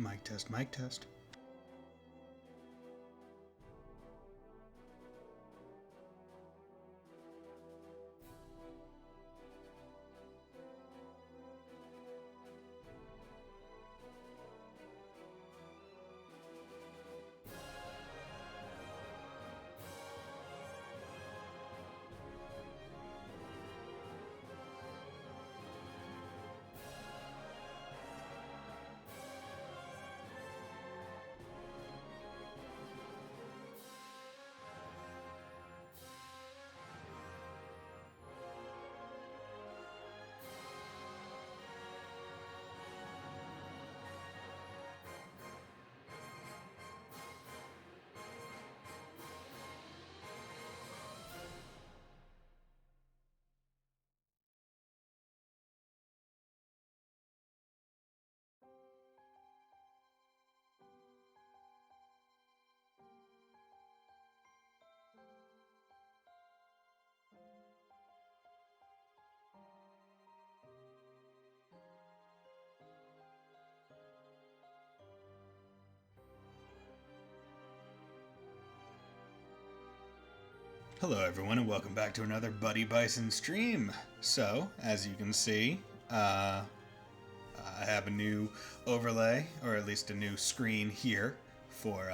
Mic test, mic test. Hello everyone and welcome back to another Buddy Bison stream. So, as you can see, I have a new overlay, or at least a new screen here for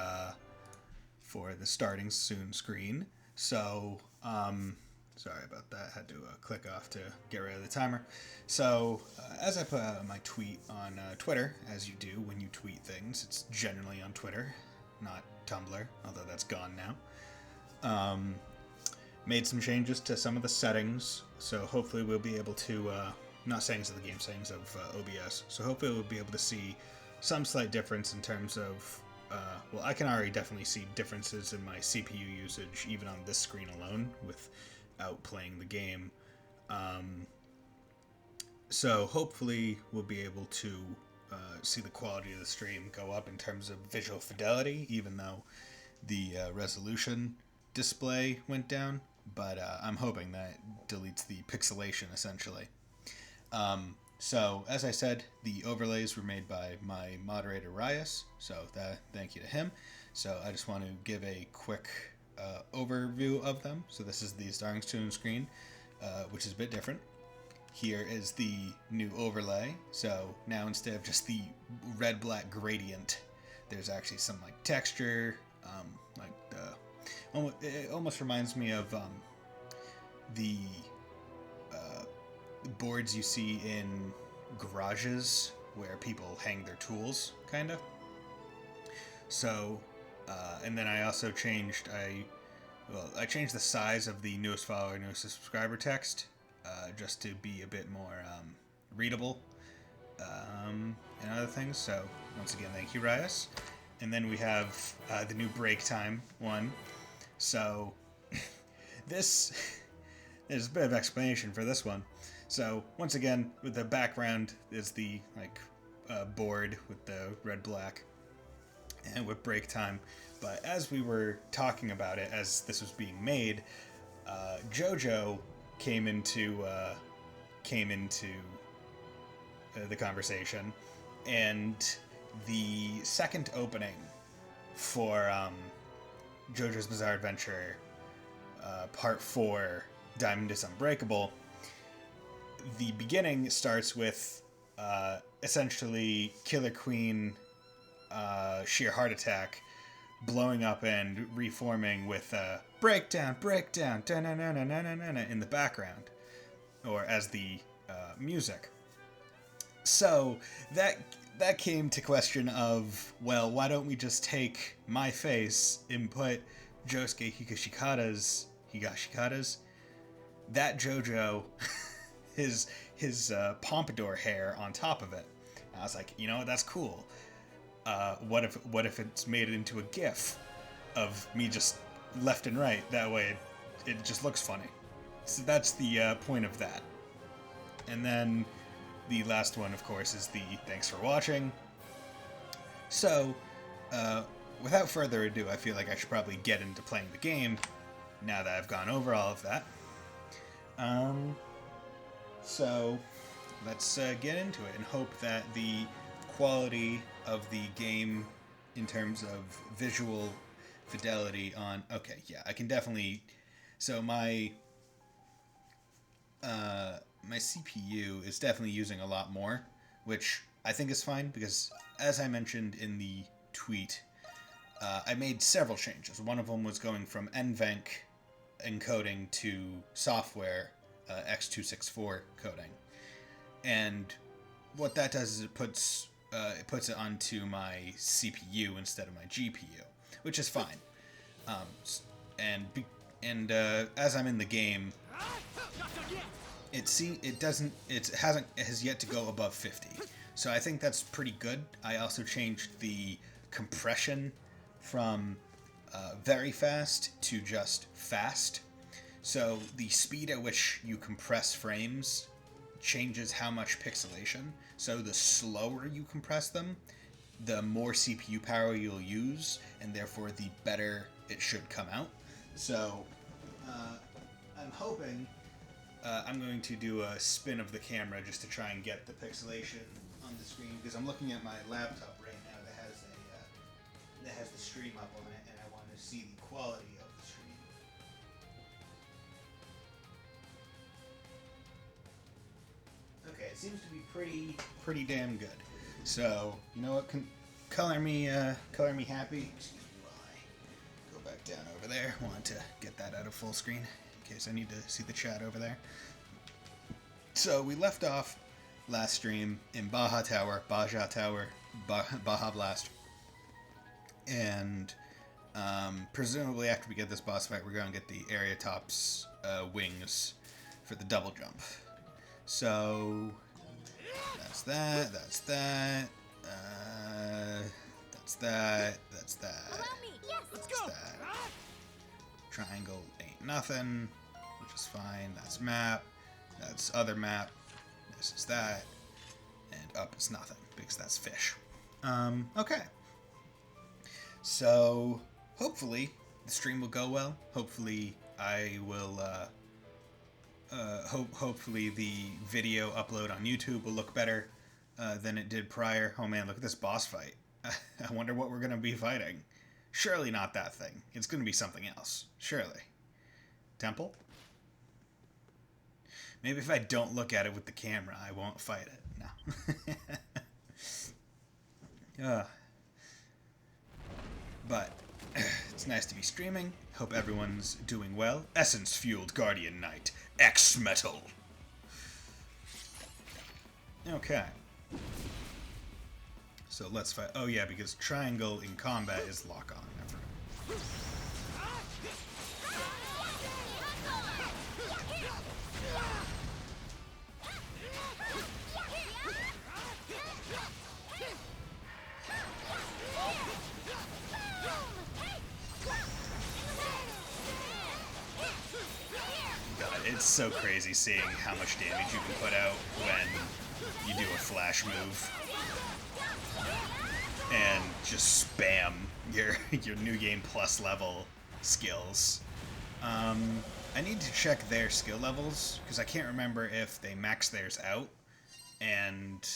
the starting soon screen. So, sorry about that, had to click off to get rid of the timer. So, as I put out my tweet on Twitter, as you do when you tweet things, it's generally on Twitter, not Tumblr, although that's gone now. Made some changes to some of the settings, so hopefully we'll be able to, not settings of the game, settings of OBS, so hopefully we'll be able to see some slight difference in terms of, well, I can already definitely see differences in my CPU usage, even on this screen alone, without playing the game. So hopefully we'll be able to see the quality of the stream go up in terms of visual fidelity, even though the resolution display went down, but I'm hoping that deletes the pixelation essentially. So as I said, the overlays were made by my moderator Rias, so thank you to him. So I just want to give a quick overview of them. So this is the starting tune screen, which is a bit different. Here is the new overlay. So now instead of just the red-black gradient, there's actually some like texture, like it almost reminds me of the boards you see in garages where people hang their tools, kind of. So, and then I also changed, I changed the size of the newest follower, newest subscriber text, just to be a bit more readable, and other things. So, once again, thank you, Rias. And then we have the new break time one. So, there's a bit of explanation for this one. So, once again, with the background is the board with the red-black, and with break time. But as we were talking about it, as this was being made, JoJo came into the conversation, and the second opening for JoJo's Bizarre Adventure Part 4, Diamond is Unbreakable, the beginning starts with essentially Killer Queen Sheer Heart Attack blowing up and reforming with breakdown, breakdown, da-na-na-na-na-na-na in the background, or as the music. So that came to question of, well, why don't we just take my face and put Josuke Higashikata's, that JoJo, his pompadour hair on top of it. And I was like, you know, that's cool. What if it's made it into a GIF of me just left and right? That way it just looks funny. So that's the point of that. And then the last one, of course, is the thanks for watching. So, without further ado, I feel like I should probably get into playing the game now that I've gone over all of that. So, let's get into it and hope that the quality of the game in terms of visual fidelity on... Okay, yeah, I can definitely... So my CPU is definitely using a lot more, which I think is fine because, as I mentioned in the tweet, I made several changes. One of them was going from NVENC encoding to software x264 coding. And what that does is it puts it onto my CPU instead of my GPU, which is fine. As I'm in the game, it has yet to go above 50. So I think that's pretty good. I also changed the compression from very fast to just fast. So the speed at which you compress frames changes how much pixelation. So the slower you compress them, the more CPU power you'll use, and therefore the better it should come out. So I'm hoping I'm going to do a spin of the camera just to try and get the pixelation on the screen, because I'm looking at my laptop right now that has the stream up on it, and I want to see the quality of the stream. Okay, it seems to be pretty damn good. So, you know what? Color me happy. Excuse me while I go back down over there. Wanted to get that out of full screen in case I need to see the chat over there. So we left off last stream in Baja Tower, Baja Blast, and presumably after we get this boss fight, we're going to get the area top's wings for the double jump. So that's that. That's that. That's that. That's that. That's that. Triangle ain't nothing, which is fine. That's map. That's other map. This is that. And up is nothing, because that's fish. Okay. So, hopefully, the stream will go well. Hopefully, I will, hopefully the video upload on YouTube will look better than it did prior. Oh man, look at this boss fight. I wonder what we're going to be fighting. Surely not that thing. It's going to be something else. Surely. Temple? Maybe if I don't look at it with the camera, I won't fight it. No. But it's nice to be streaming. Hope everyone's doing well. Essence-fueled Guardian Knight. X-Metal. Okay. So let's fight. Oh yeah, because triangle in combat is lock-on. I forgot. It's so crazy seeing how much damage you can put out when you do a flash move and just spam your New Game Plus level skills. I need to check their skill levels because I can't remember if they max theirs out, and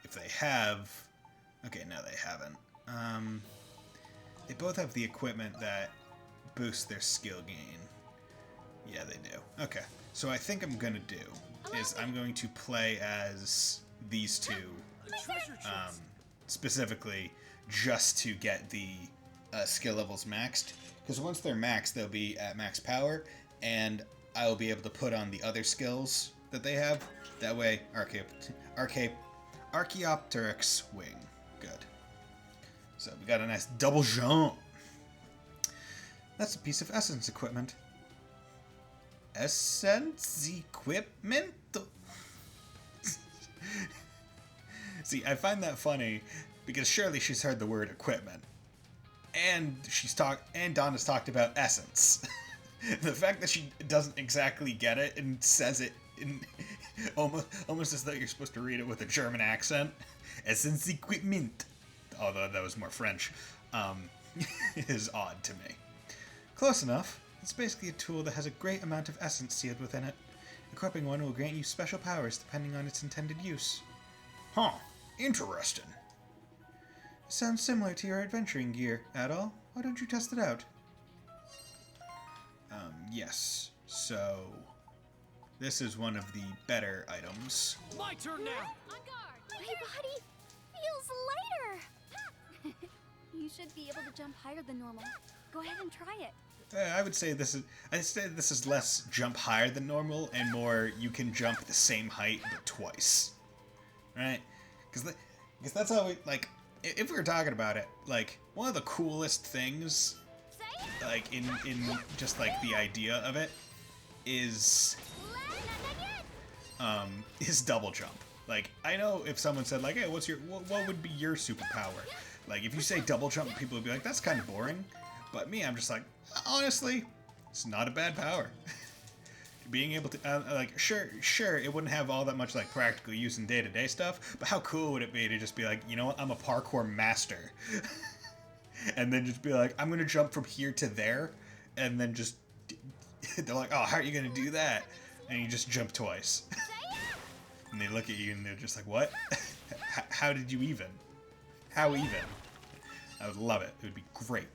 if they have, okay, no, they haven't. They both have the equipment that boosts their skill gain. Yeah, they do. Okay, so I think I'm gonna do is I'm going to play as these two, specifically just to get the skill levels maxed. Because once they're maxed, they'll be at max power, and I'll be able to put on the other skills that they have. That way, Archaeopteryx wing. Good. So we got a nice double jump. That's a piece of Essence equipment. Essence equipment. See, I find that funny because surely she's heard the word equipment, and Donna's talked about essence. The fact that she doesn't exactly get it and says it in almost as though you're supposed to read it with a German accent. Essence equipment, although that was more French, is odd to me. Close enough. It's basically a tool that has a great amount of essence sealed within it. Equipping one will grant you special powers depending on its intended use. Huh. Interesting. Sounds similar to your adventuring gear, Adol. Why don't you test it out? Yes. So, this is one of the better items. My turn now! On guard! My body feels lighter! You should be able to jump higher than normal. Go ahead and try it. I would say this is less jump higher than normal and more you can jump the same height but twice, right? Because that's how we, like, if we were talking about it, like, one of the coolest things, like, in just like the idea of it is double jump. Like, I know if someone said, like, hey, what would be your superpower? Like, if you say double jump, people would be like, that's kind of boring. But me, I'm just like, honestly, it's not a bad power. Being able to, like, sure, it wouldn't have all that much, like, practical use in day-to-day stuff, but how cool would it be to just be like, you know what, I'm a parkour master. And then just be like, I'm gonna jump from here to there, and then just, they're like, oh, how are you gonna do that? And you just jump twice. And they look at you and they're just like, what? How did you even? How even? I would love it. It would be great.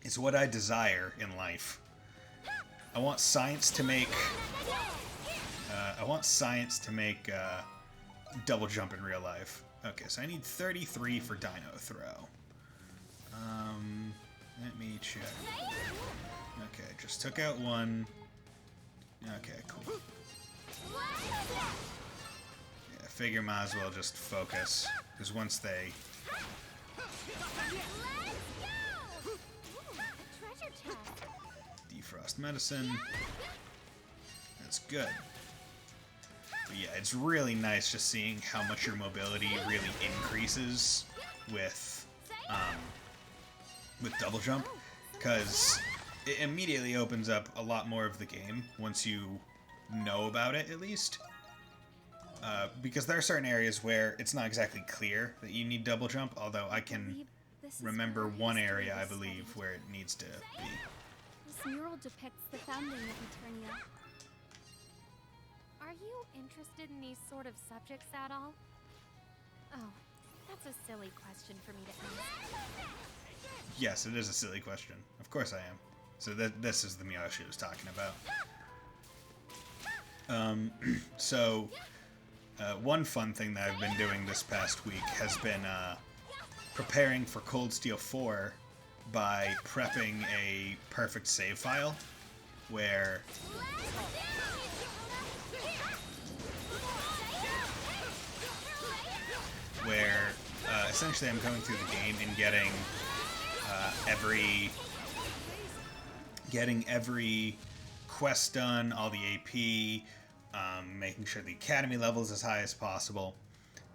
It's what I desire in life. I want science to make... double jump in real life. Okay, so I need 33 for Dino Throw. Let me check. Okay, just took out one. Okay, cool. Yeah, I figure might as well just focus, because once they... Defrost medicine. That's good. But yeah, it's really nice just seeing how much your mobility really increases with double jump, because it immediately opens up a lot more of the game once you know about it, at least. Because there are certain areas where it's not exactly clear that you need double jump, although I can remember one area, I believe, where it needs to be. This mural depicts the founding of Eternia. Are you interested in these sort of subjects at all? Oh, that's a silly question for me to ask. Yes, it is a silly question. Of course I am. So this is the Miyoshi I was talking about. One fun thing that I've been doing this past week has been preparing for Cold Steel 4 by prepping a perfect save file where essentially I'm going through the game and getting every quest done, all the AP, making sure the academy level is as high as possible.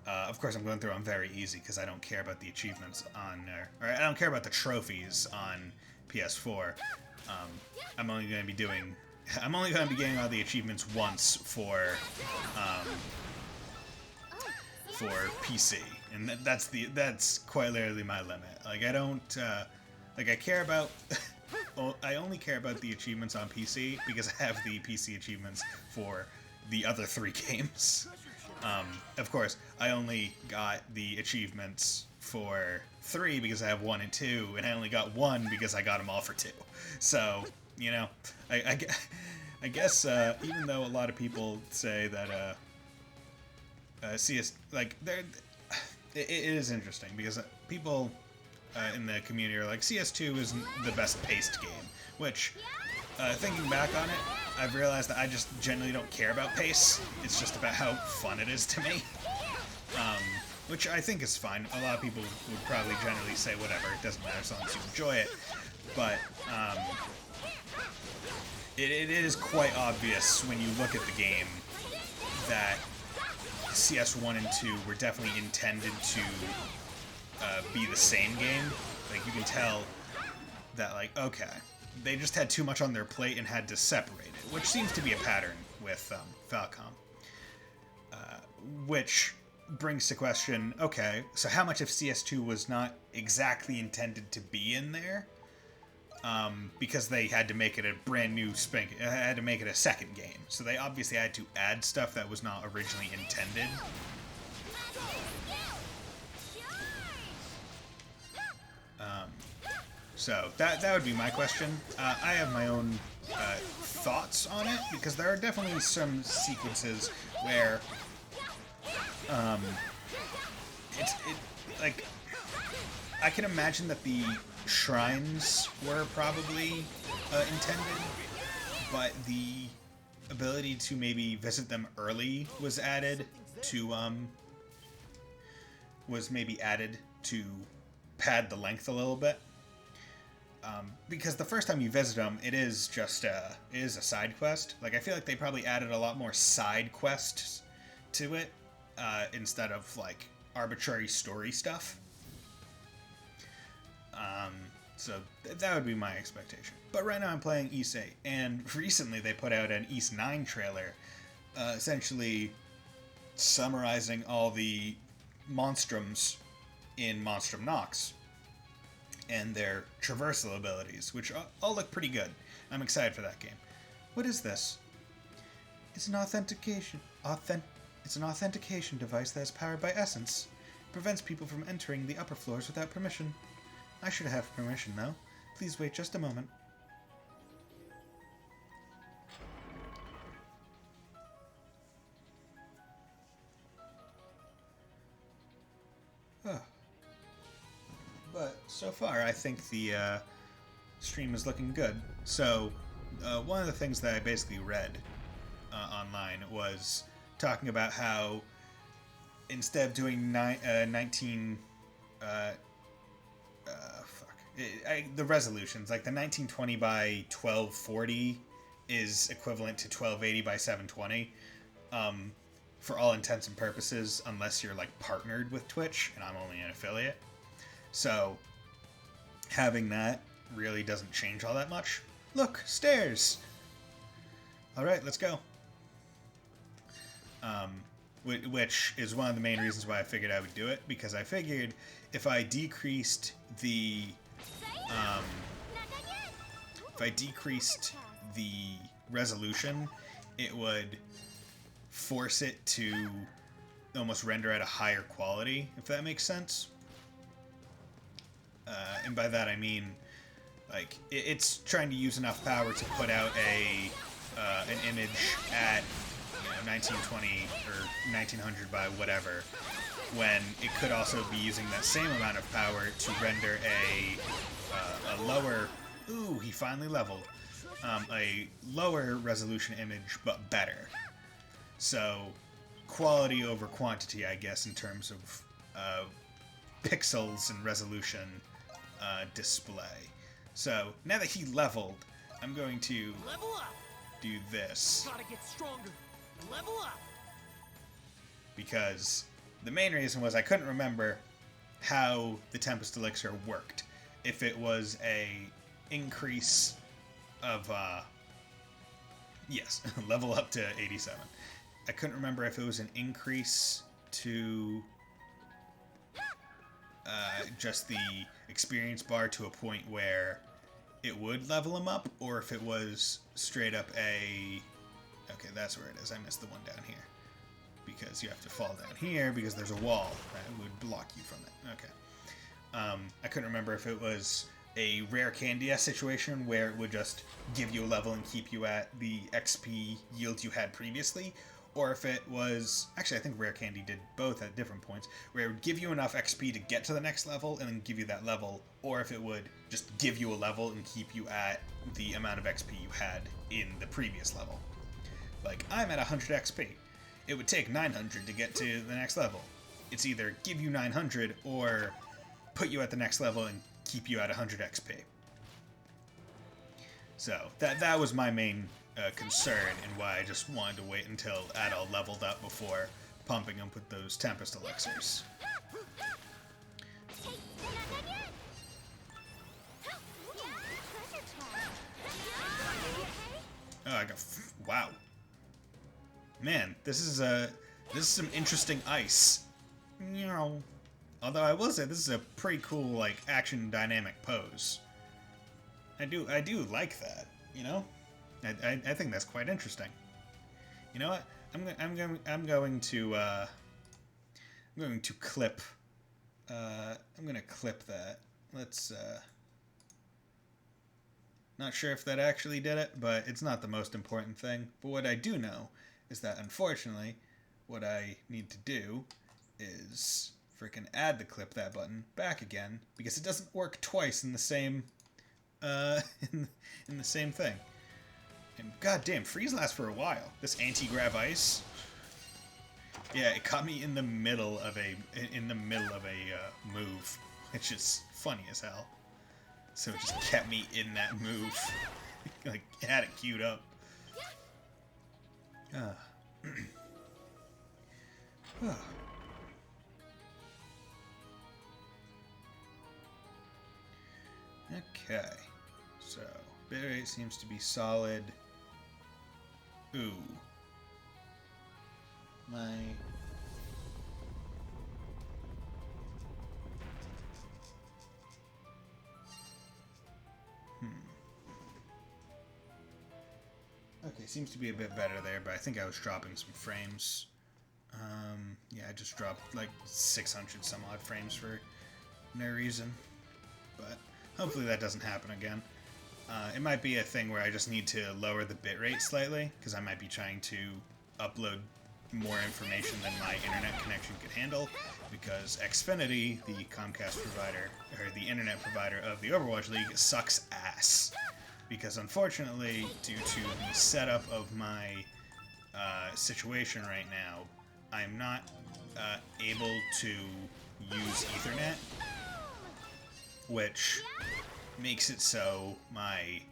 Of course, I'm going through on very easy because I don't care about the achievements on, or I don't care about the trophies on PS4. I'm only going to be getting all the achievements once for PC, and that's quite literally my limit. Like, I don't, like, I care about, I only care about the achievements on PC because I have the PC achievements for the other 3 games. Of course, I only got the achievements for 3 because I have 1 and 2, and I only got 1 because I got them all for 2. So, you know, I guess even though a lot of people say that CS, like, it is interesting because people in the community are like, CS2 isn't the best paced game, which, thinking back on it, I've realized that I just generally don't care about pace. It's just about how fun it is to me. Which I think is fine. A lot of people would probably generally say whatever, it doesn't matter as long as you enjoy it. But it is quite obvious when you look at the game that CS 1 and 2 were definitely intended to be the same game. Like, you can tell that, like, okay, they just had too much on their plate and had to separate it, which seems to be a pattern with Falcom. Which brings to question, okay, so how much of CS2 was not exactly intended to be in there? Because they had to make it a brand new had to make it a second game. So they obviously had to add stuff that was not originally intended. So that would be my question. I have my own thoughts on it because there are definitely some sequences where like I can imagine that the shrines were probably intended, but the ability to maybe visit them early was added to pad the length a little bit. Because the first time you visit them, it is just it is a side quest. Like I feel like they probably added a lot more side quests to it instead of like arbitrary story stuff. So that would be my expectation. But right now I'm playing Ys 8, and recently they put out an Ys 9 trailer, essentially summarizing all the monstrums in Monstrum Nox and their traversal abilities, which all look pretty good. I'm excited for that game. What is this? It's an authentication device that is powered by Essence. It prevents people from entering the upper floors without permission. I should have permission, though. Please wait just a moment. Oh. But so far, I think the stream is looking good. So, one of the things that I basically read online was talking about how instead of doing 19... the resolutions, like the 1920 by 1240 is equivalent to 1280 by 720 for all intents and purposes, unless you're like partnered with Twitch, and I'm only an affiliate. So having that really doesn't change all that much. Look, stairs! Alright, let's go. Which is one of the main reasons why I figured I would do it, because I figured if I decreased the resolution, it would force it to almost render at a higher quality, if that makes sense. And by that I mean, like, it's trying to use enough power to put out an image at 1920 or 1900 by whatever, when it could also be using that same amount of power to render a lower... Ooh, he finally leveled. A lower resolution image, but better. So, quality over quantity, I guess, in terms of pixels and resolution display. So, now that he leveled, I'm going to do this. Gotta get stronger. Level up. Because the main reason was I couldn't remember how the Tempest Elixir worked. If it was a increase of yes, level up to 87. I couldn't remember if it was an increase to just the experience bar to a point where it would level him up, or if it was straight up a... Okay, that's where it is. I missed the one down here. Because you have to fall down here because there's a wall that would block you from it. Okay. I couldn't remember if it was a rare candy situation where it would just give you a level and keep you at the XP yields you had previously, or if it was... Actually, I think rare candy did both at different points, where it would give you enough XP to get to the next level and then give you that level, or if it would just give you a level and keep you at the amount of XP you had in the previous level. Like, I'm at 100 XP. It would take 900 to get to the next level. It's either give you 900 or put you at the next level and keep you at 100 XP. So, that was my main concern, and why I just wanted to wait until Adol leveled up before pumping him with those Tempest Elixirs. Oh, I got... Wow. Man, this is some interesting ice. Although I will say this is a pretty cool, like, action dynamic pose. I do like that, you know? I think that's quite interesting. You know what? I'm going to clip. I'm gonna clip that. Let's Not sure if that actually did it, but it's not the most important thing. But what I do know is that, unfortunately, what I need to do is freaking add the clip that button back again, because it doesn't work twice in the same in the same thing. And goddamn, freeze lasts for a while. This anti-grav ice, yeah, it caught me in the middle of a move, which is funny as hell. So it just kept me in that move, like had it queued up. Okay, so bitrate seems to be solid. Ooh. Okay, seems to be a bit better there, but I think I was dropping some frames. Yeah, I just dropped like 600 some odd frames for no reason. But hopefully that doesn't happen again. It might be a thing where I just need to lower the bitrate slightly, because I might be trying to upload more information than my internet connection could handle, because Xfinity, the Comcast provider, or the internet provider of the Overwatch League, sucks ass. Because unfortunately, due to the setup of my situation right now, I'm not able to use Ethernet, which makes it so my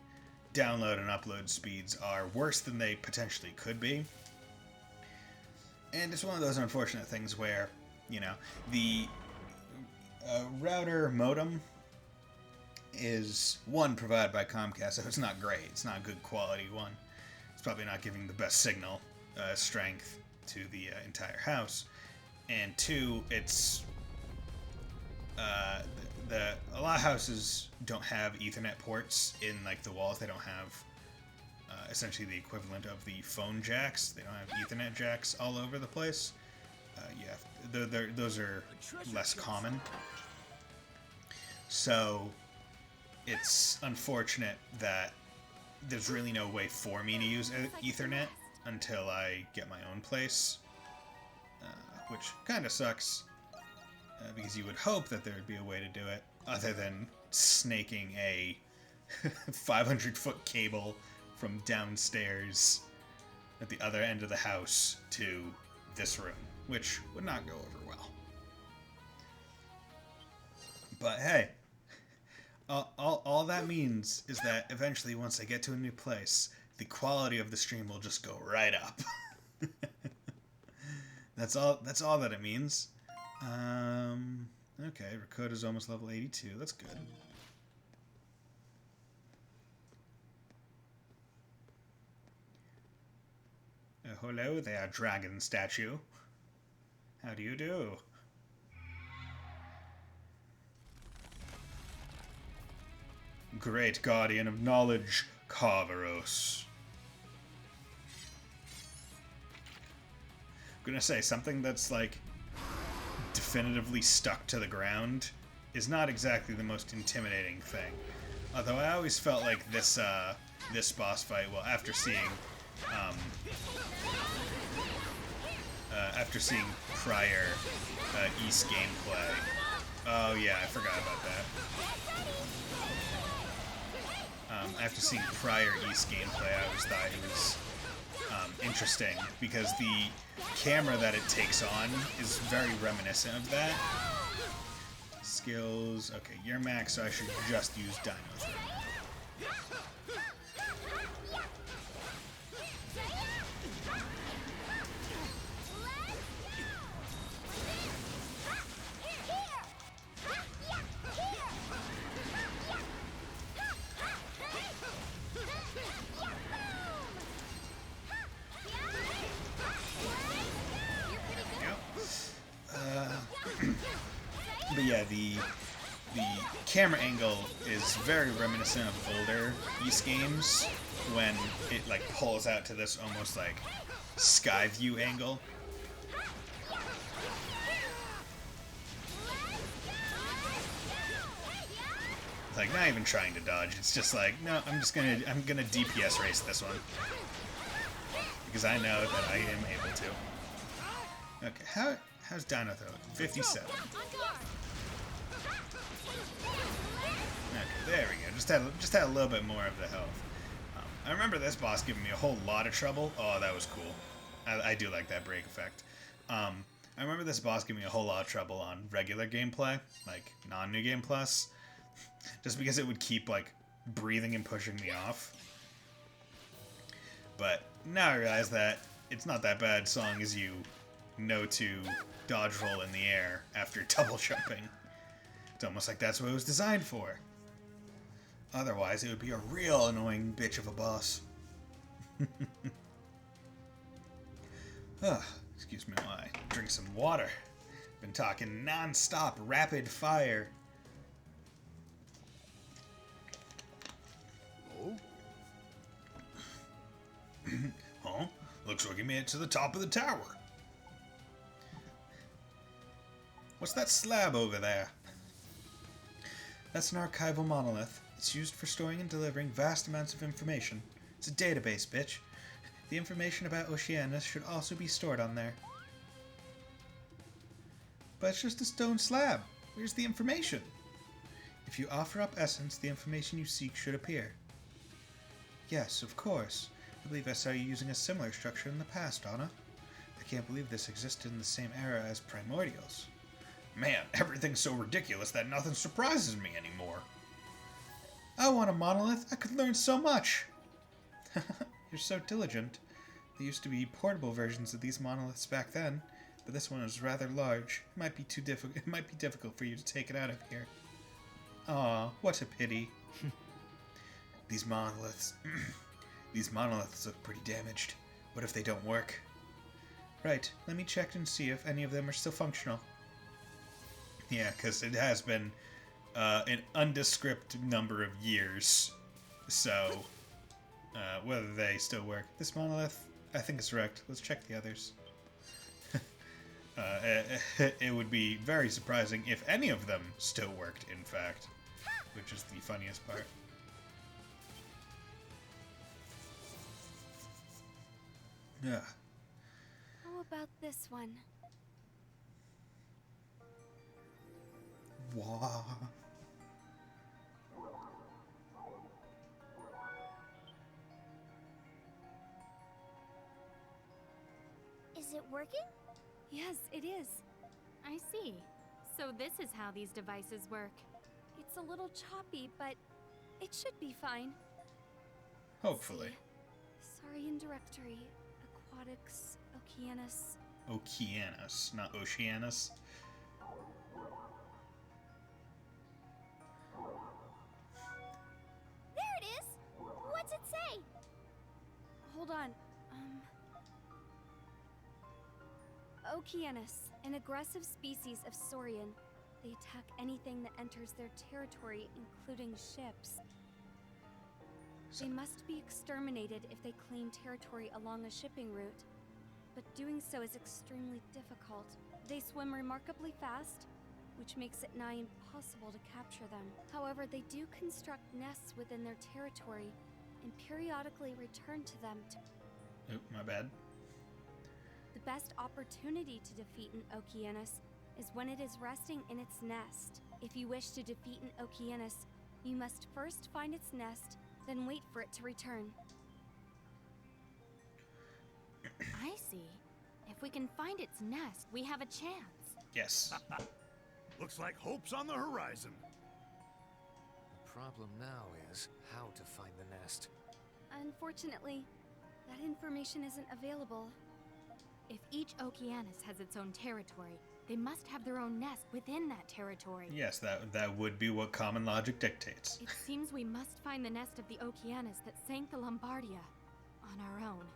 download and upload speeds are worse than they potentially could be. And it's one of those unfortunate things where, you know, the router modem is one provided by Comcast, so it's not great. It's not a good quality one. It's probably not giving the best signal strength to the entire house. And two, it's a lot of houses don't have Ethernet ports in like the walls. They don't have essentially the equivalent of the phone jacks. They don't have Ethernet jacks all over the place. Those are less common. So it's unfortunate that there's really no way for me to use Ethernet until I get my own place, which kind of sucks, because you would hope that there would be a way to do it other than snaking a 500-foot cable from downstairs at the other end of the house to this room, which would not go over well. But hey, all that means is that eventually, once I get to a new place, the quality of the stream will just go right up. That's all that it means. Okay, Rakota's almost level 82. That's good. Hello there, dragon statue. How do you do? Great guardian of knowledge, Carveros. I'm gonna say something that's like definitively stuck to the ground is not exactly the most intimidating thing. Although I always felt like this boss fight, well, after seeing prior East gameplay. Oh yeah, I forgot about that. After seeing prior East gameplay, I always thought it was interesting because the camera that it takes on is very reminiscent of that. Skills. Okay, you're max, so I should just use dinos right now. But yeah, the camera angle is very reminiscent of older East games when it like pulls out to this almost like sky view angle. Like, not even trying to dodge. It's just like, no, I'm gonna DPS race this one. Because I know that I am able to. Okay, how's Dino Throw? 57. Okay, there we go. Just had a little bit more of the health. I remember this boss giving me a whole lot of trouble. Oh, that was cool. I do like that break effect. I remember this boss giving me a whole lot of trouble on regular gameplay, like non-New Game Plus, just because it would keep like breathing and pushing me off. But now I realize that it's not that bad as long as you know to dodge roll in the air after double jumping. It's almost like that's what it was designed for. Otherwise, it would be a real annoying bitch of a boss. Excuse me while I drink some water. Been talking non-stop rapid fire. Oh? Huh? Looks like he made it to the top of the tower. What's that slab over there? That's an archival monolith. It's used for storing and delivering vast amounts of information. It's a database, bitch. The information about Oceanus should also be stored on there. But it's just a stone slab. Where's the information? If you offer up essence, the information you seek should appear. Yes, of course. I believe I saw you using a similar structure in the past, Anna. I can't believe this existed in the same era as Primordials. Man, everything's so ridiculous that nothing surprises me anymore. I want a monolith. I could learn so much. You're so diligent. There used to be portable versions of these monoliths back then, but this one is rather large. It might be difficult for you to take it out of here. Aw, what a pity. These monoliths look pretty damaged. What if they don't work? Right, let me check and see if any of them are still functional. Yeah, because it has been an undescript number of years, so whether they still work. This monolith, I think is wrecked. Let's check the others. It would be very surprising if any of them still worked, in fact, which is the funniest part. Yeah. How about this one? Wow. Is it working? Yes, it is. I see. So this is how these devices work. It's a little choppy, but it should be fine. Hopefully. Saurian Directory, Aquatics, Oceanus. Oceanus, not Oceanus. There it is! What's it say? Hold on. Oceanus, an aggressive species of saurian. They attack anything that enters their territory, including ships. They must be exterminated if they claim territory along a shipping route. But doing so is extremely difficult. They swim remarkably fast, which makes it nigh impossible to capture them. However, they do construct nests within their territory and periodically return to them to... Oop, my bad. The best opportunity to defeat an Oceanus is when it is resting in its nest. If you wish to defeat an Oceanus, you must first find its nest, then wait for it to return. I see. If we can find its nest, we have a chance. Yes. Looks like hope's on the horizon. The problem now is how to find the nest. Unfortunately, that information isn't available. If each Oceanus has its own territory, they must have their own nest within that territory. Yes, that would be what common logic dictates. It seems we must find the nest of the Oceanus that sank the Lombardia on our own.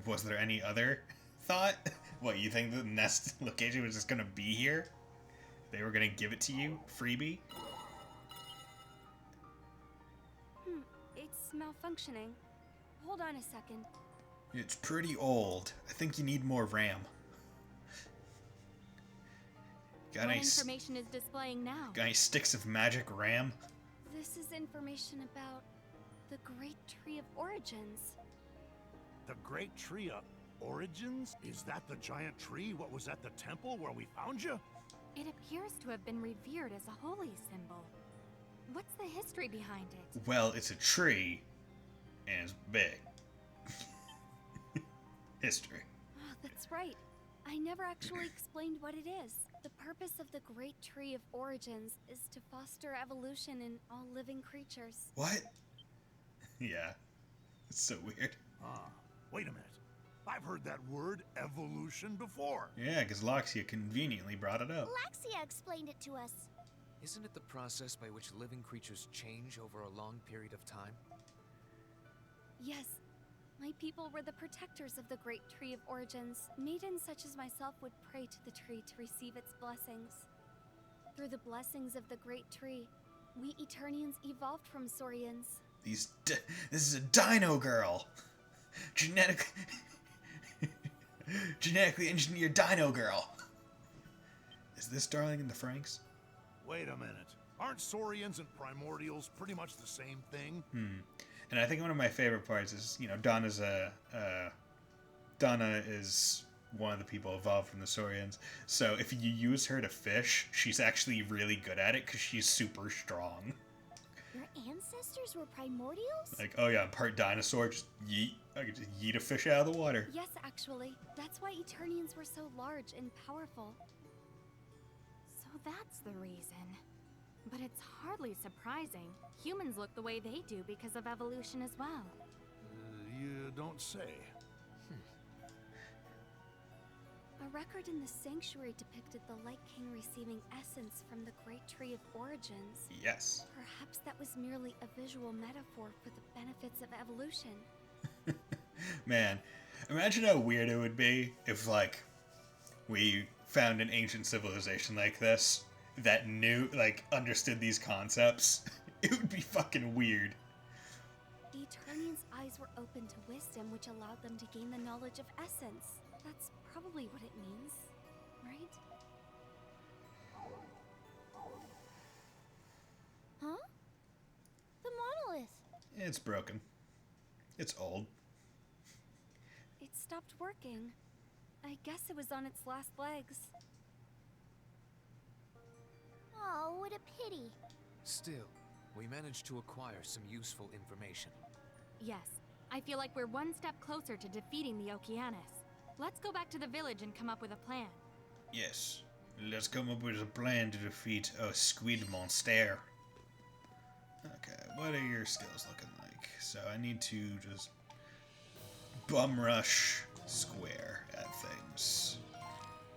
Was there any other thought? What, you think the nest location was just gonna be here? They were gonna give it to you? Freebie? It's malfunctioning. Hold on a second. It's pretty old. I think you need more RAM. Got What any information is displaying now? got any sticks of magic RAM? This is information about the Great Tree of Origins. The Great Tree of Origins? Is that the giant tree what was at the temple where we found you? It appears to have been revered as a holy symbol. What's the history behind it? Well, it's a tree, and it's big. History. Oh, that's right. I never actually explained what it is. The purpose of the Great Tree of Origins is to foster evolution in all living creatures. What? Yeah. It's so weird. Ah, wait a minute. I've heard that word, evolution, before. Yeah, because Loxia conveniently brought it up. Laxia explained it to us. Isn't it the process by which living creatures change over a long period of time? Yes. My people were the protectors of the Great Tree of Origins. Maidens such as myself would pray to the tree to receive its blessings. Through the blessings of the Great Tree, we Eternians evolved from Saurians. This is a dino girl! Genetically engineered dino girl! Is this Darling in the Franxx? Wait a minute. Aren't Saurians and Primordials pretty much the same thing? And I think one of my favorite parts is, Donna is one of the people evolved from the Saurians. So if you use her to fish, she's actually really good at it because she's super strong. Your ancestors were primordials? Like, oh yeah, I'm part dinosaur, just yeet. I could just yeet a fish out of the water. Yes, actually. That's why Eternians were so large and powerful. So that's the reason. But it's hardly surprising. Humans look the way they do because of evolution as well. You don't say. A record in the sanctuary depicted the Light King receiving essence from the Great Tree of Origins. Yes. Perhaps that was merely a visual metaphor for the benefits of evolution. Man, imagine how weird it would be if, like, we found an ancient civilization like this that knew, like, understood these concepts. It would be fucking weird. The Eternians' eyes were open to wisdom, which allowed them to gain the knowledge of essence. That's probably what it means, right? Huh? The monolith. It's broken. It's old. It stopped working. I guess it was on its last legs. Oh, what a pity. Still, we managed to acquire some useful information. Yes, I feel like we're one step closer to defeating the Okeanis. Let's go back to the village and come up with a plan. Yes. Let's come up with a plan to defeat a squid monster. Okay, what are your skills looking like? So I need to just bum rush square at things.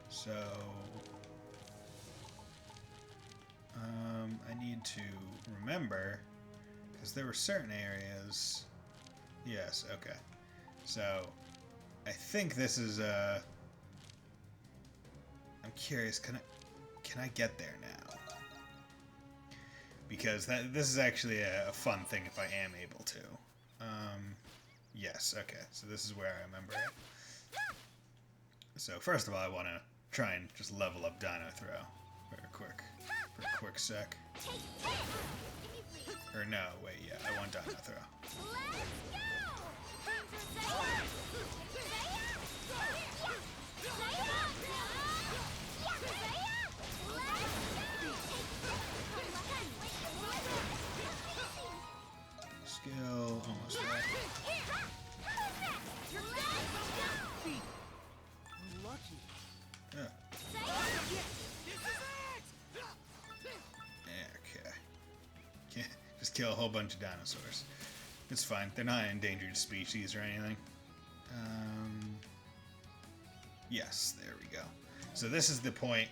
So I need to remember, because there were certain areas. Yes, okay. So I think this is I'm curious, can I get there now? Because this is actually a fun thing if I am able to. Yes, okay. So this is where I remember it. So first of all, I want to try and just level up Dino Throw for a quick sec. Or no, wait, yeah, I want Dino Throw. Skill, almost there. Lucky. Yeah. This is Okay. Can't just kill a whole bunch of dinosaurs. It's fine. They're not an endangered species or anything. Yes, there we go. So this is the point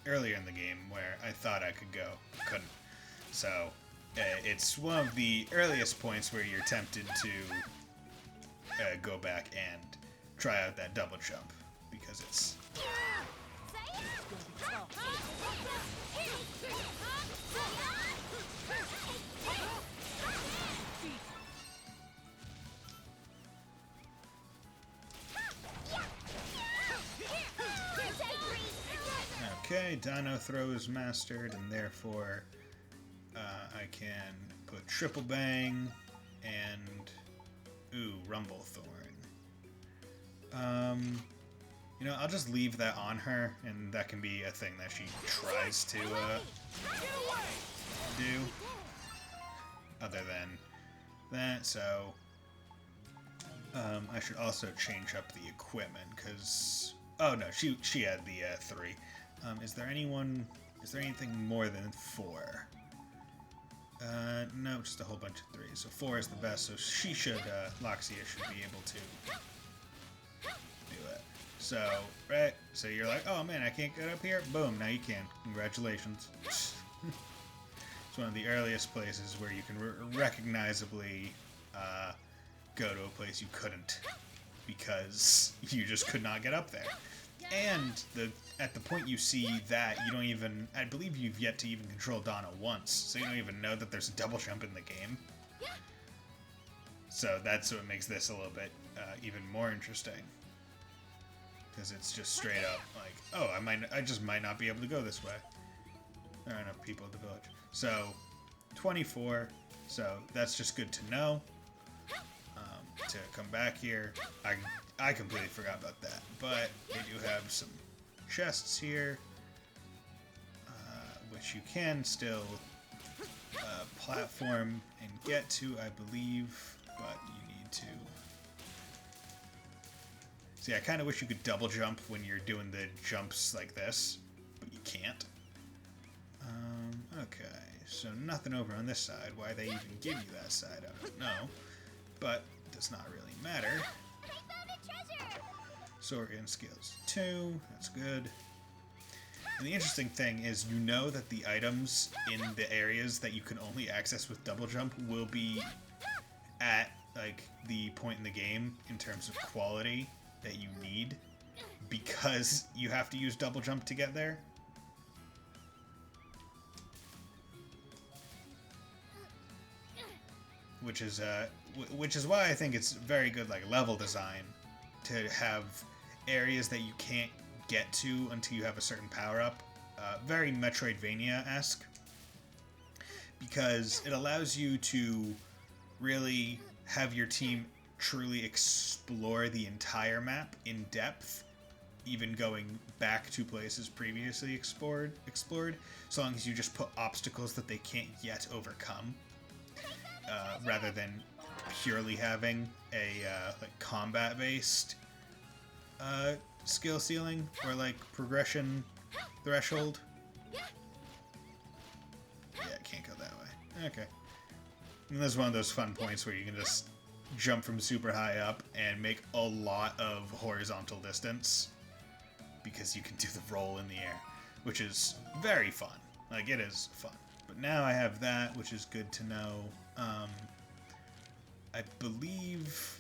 earlier in the game where I thought I could go, couldn't. So it's one of the earliest points where you're tempted to go back and try out that double jump because it's. Okay, Dino Throw is mastered, and therefore I can put Triple Bang and Rumble Thorn. You know, I'll just leave that on her, and that can be a thing that she tries to do. Other than that, so I should also change up the equipment because she had the 3. Is there anything more than 4? No, just a whole bunch of 3s. So 4 is the best. So she should Loxia should be able to do it. So right, so you're like, oh man, I can't get up here. Boom, now you can. Congratulations. It's one of the earliest places where you can recognizably go to a place you couldn't because you just could not get up there. And at the point you see that, you don't even, I believe you've yet to even control Donna once, so you don't even know that there's a double jump in the game. So that's what makes this a little bit even more interesting. Because it's just straight up like, oh, I just might not be able to go this way. There are enough people at the village. So, 24. So that's just good to know. To come back here, I completely forgot about that. But they do have some chests here, which you can still platform and get to, I believe. But you need to. See, I kind of wish you could double jump when you're doing the jumps like this, but you can't. Okay, so nothing over on this side. Why they even give you that side, I don't know. But it does not really matter. I found a treasure! Saurian skills 2, that's good. And the interesting thing is, you know that the items in the areas that you can only access with double jump will be at, like, the point in the game in terms of quality that you need, because you have to use double jump to get there. Which is why I think it's very good, like, level design to have areas that you can't get to until you have a certain power up. Very Metroidvania-esque, because it allows you to really have your team truly explore the entire map in depth, even going back to places previously explored, so long as you just put obstacles that they can't yet overcome, rather than purely having a like combat-based skill ceiling or like progression threshold. Yeah, I can't go that way. Okay. And this is one of those fun points where you can just jump from super high up and make a lot of horizontal distance because you can do the roll in the air, which is very fun. Like, it is fun. But now I have that, which is good to know. I believe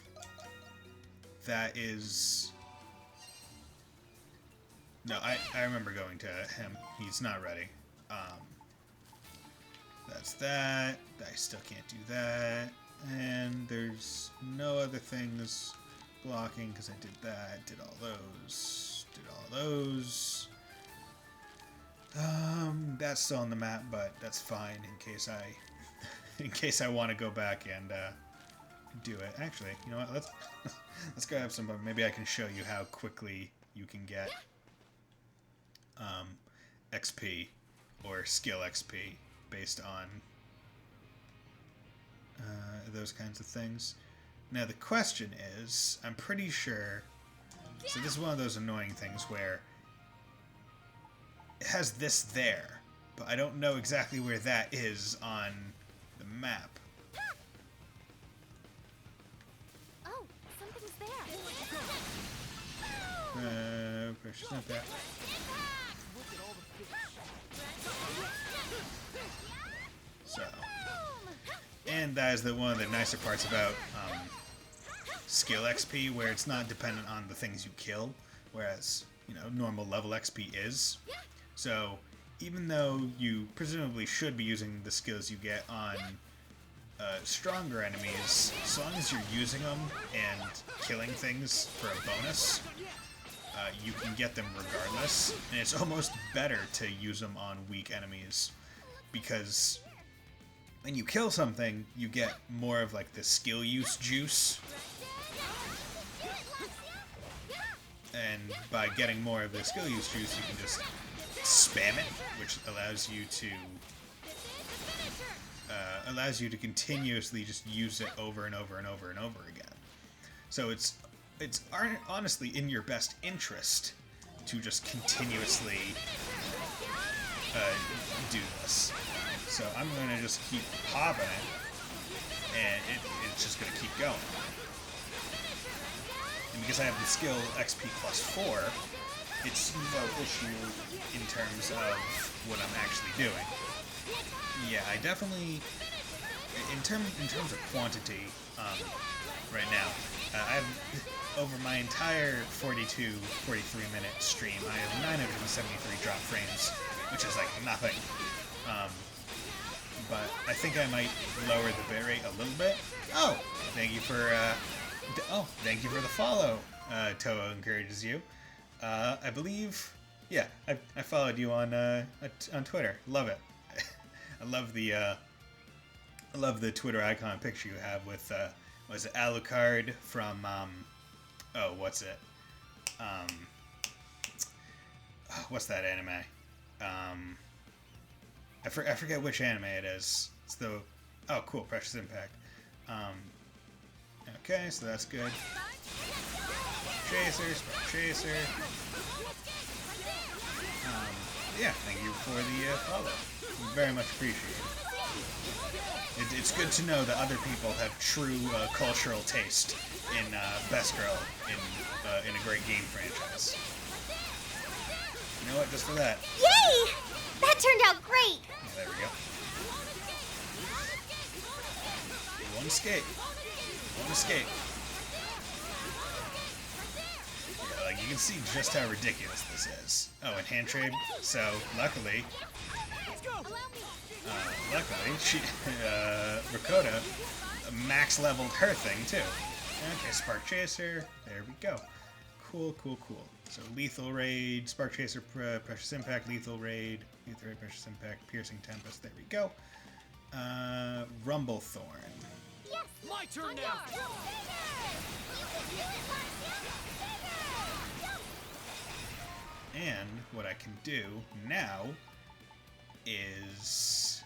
that is... No, I remember going to him. He's not ready. That's that. I still can't do that. And there's no other things blocking because I did that, did all those, did all those. That's still on the map, but that's fine in case I want to go back and do it. Actually, you know what? Let's grab some. Maybe I can show you how quickly you can get XP or skill XP based on those kinds of things. Now the question is, I'm pretty sure. So this is one of those annoying things where it has this there, but I don't know exactly where that is on the map. Oh, something's there. Pressure's not that. So, and that is one of the nicer parts about skill XP, where it's not dependent on the things you kill, whereas, you know, normal level XP is. So, even though you presumably should be using the skills you get on stronger enemies, as long as you're using them and killing things for a bonus, you can get them regardless. And it's almost better to use them on weak enemies, because when you kill something, you get more of like the skill use juice. And by getting more of the skill use juice, you can just spam it, which allows you to continuously just use it over and over and over and over again. So it's honestly in your best interest to just continuously do this. So I'm gonna just keep popping it, and it's just gonna keep going. And because I have the skill XP plus 4, it's no issue in terms of what I'm actually doing. Yeah, I definitely, in terms of quantity, right now, I have, over my entire 43 minute stream, I have 973 drop frames, which is like nothing. But I think I might lower the bitrate a little bit. Oh, thank you for the follow. Toho encourages you. I believe, yeah, I followed you on Twitter. Love it. I love the Twitter icon picture you have with was it Alucard from what's that anime? I forget which anime it is. It's the cool, Precious Impact. Okay, so that's good. Chaser. Yeah, thank you for the follow. Very much appreciated. It's good to know that other people have true cultural taste in Best Girl in a great game franchise. You know what? Just for that. Yay! That turned out great! Yeah, there we go. One escape. Yeah, like you can see just how ridiculous this is. Oh, and hand trade. So luckily, she, Rakota, max leveled her thing too. Okay, Spark Chaser. There we go. Cool. So Lethal Raid, Spark Chaser, Precious Impact, Lethal Raid, Precious Impact, Piercing Tempest. There we go. Rumble Thorn. Yes! My turn now! And what I can do now is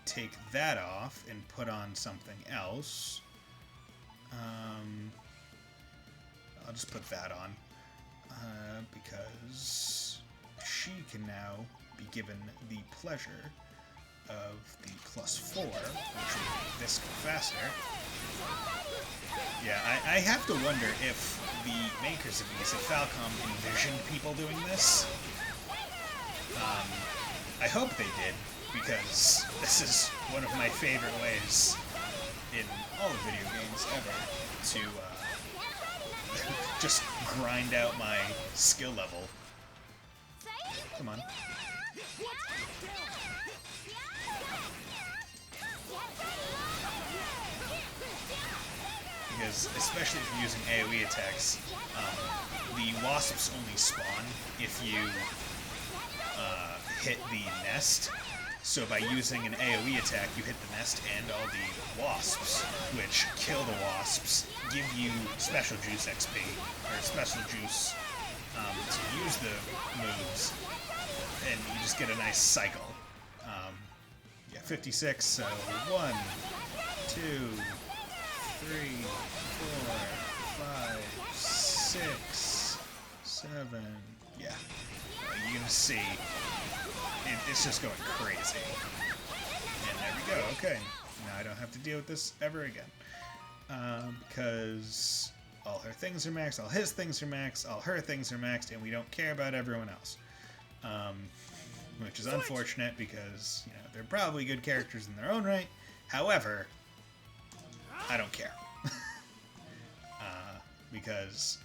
take that off and put on something else. I'll just put that on because she can now be given the pleasure of the +4, which will make this go faster. Yeah, I have to wonder if the makers of these, if Falcom envisioned people doing this. I hope they did, because this is one of my favorite ways in all of video games ever to just grind out my skill level. Come on. Because, especially if you're using AoE attacks, the wasps only spawn if you hit the nest. So by using an AoE attack, you hit the nest and all the wasps, which kill the wasps, give you special juice XP, or special juice to use the moves, and you just get a nice cycle. Yeah, 56, so 1, 2, 3, 4, 5, 6, 7, yeah. You can see, it's just going crazy. And there we go, okay. Now I don't have to deal with this ever again. Because all her things are maxed, all his things are maxed, all her things are maxed, and we don't care about everyone else. Which is unfortunate because, you know, they're probably good characters in their own right. However, I don't care. Because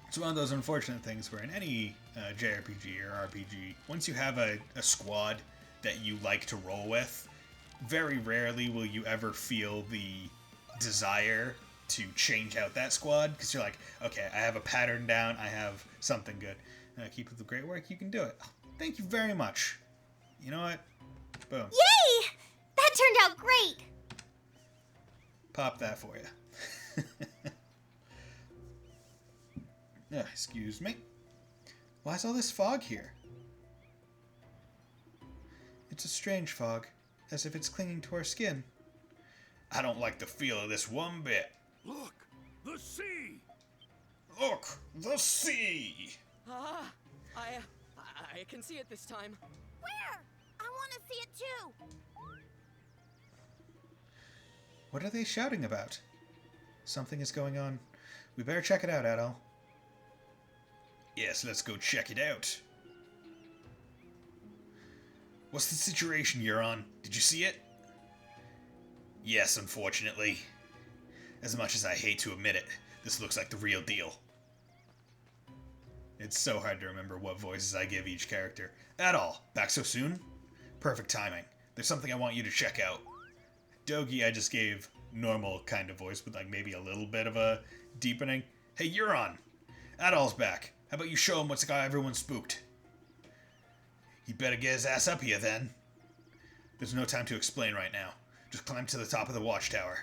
it's one of those unfortunate things where in any JRPG or RPG, once you have a squad that you like to roll with, very rarely will you ever feel the desire to change out that squad, because you're like, okay, I have a pattern down, I have something good. Keep up the great work, you can do it. Oh, thank you very much. You know what? Boom. Yay! That turned out great! Pop that for you. Excuse me. Why is all this fog here? It's a strange fog, as if it's clinging to our skin. I don't like the feel of this one bit. Look! The sea! Look! The sea! Ah, I can see it this time. Where? I want to see it too! What are they shouting about? Something is going on. We better check it out, Adol. Yes, let's go check it out. What's the situation you're on? Did you see it? Yes, unfortunately. As much as I hate to admit it, this looks like the real deal. It's so hard to remember what voices I give each character. Adol, back so soon? Perfect timing. There's something I want you to check out. Dogi I just gave normal kind of voice with like maybe a little bit of a deepening. Hey, Euron! Adol's back. How about you show him what's got everyone spooked? He better get his ass up here then. There's no time to explain right now. Just climb to the top of the watchtower.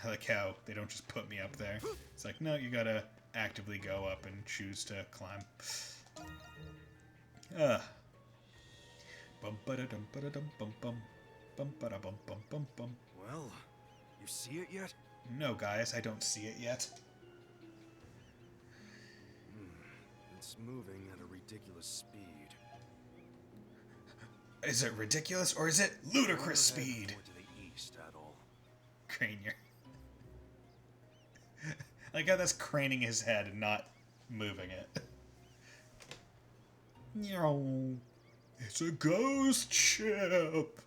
I like how they don't just put me up there. It's like, no, you gotta actively go up and choose to climb. Bum ba da dum ba da dum bum bum. Bum ba da bum bum bum bum. Well, you see it yet? No, guys, I don't see it yet. It's moving at a ridiculous speed. Is it ridiculous or is it ludicrous speed? More to the east, Adol. Cranier. I like how that's craning his head and not moving it. No. It's a ghost ship.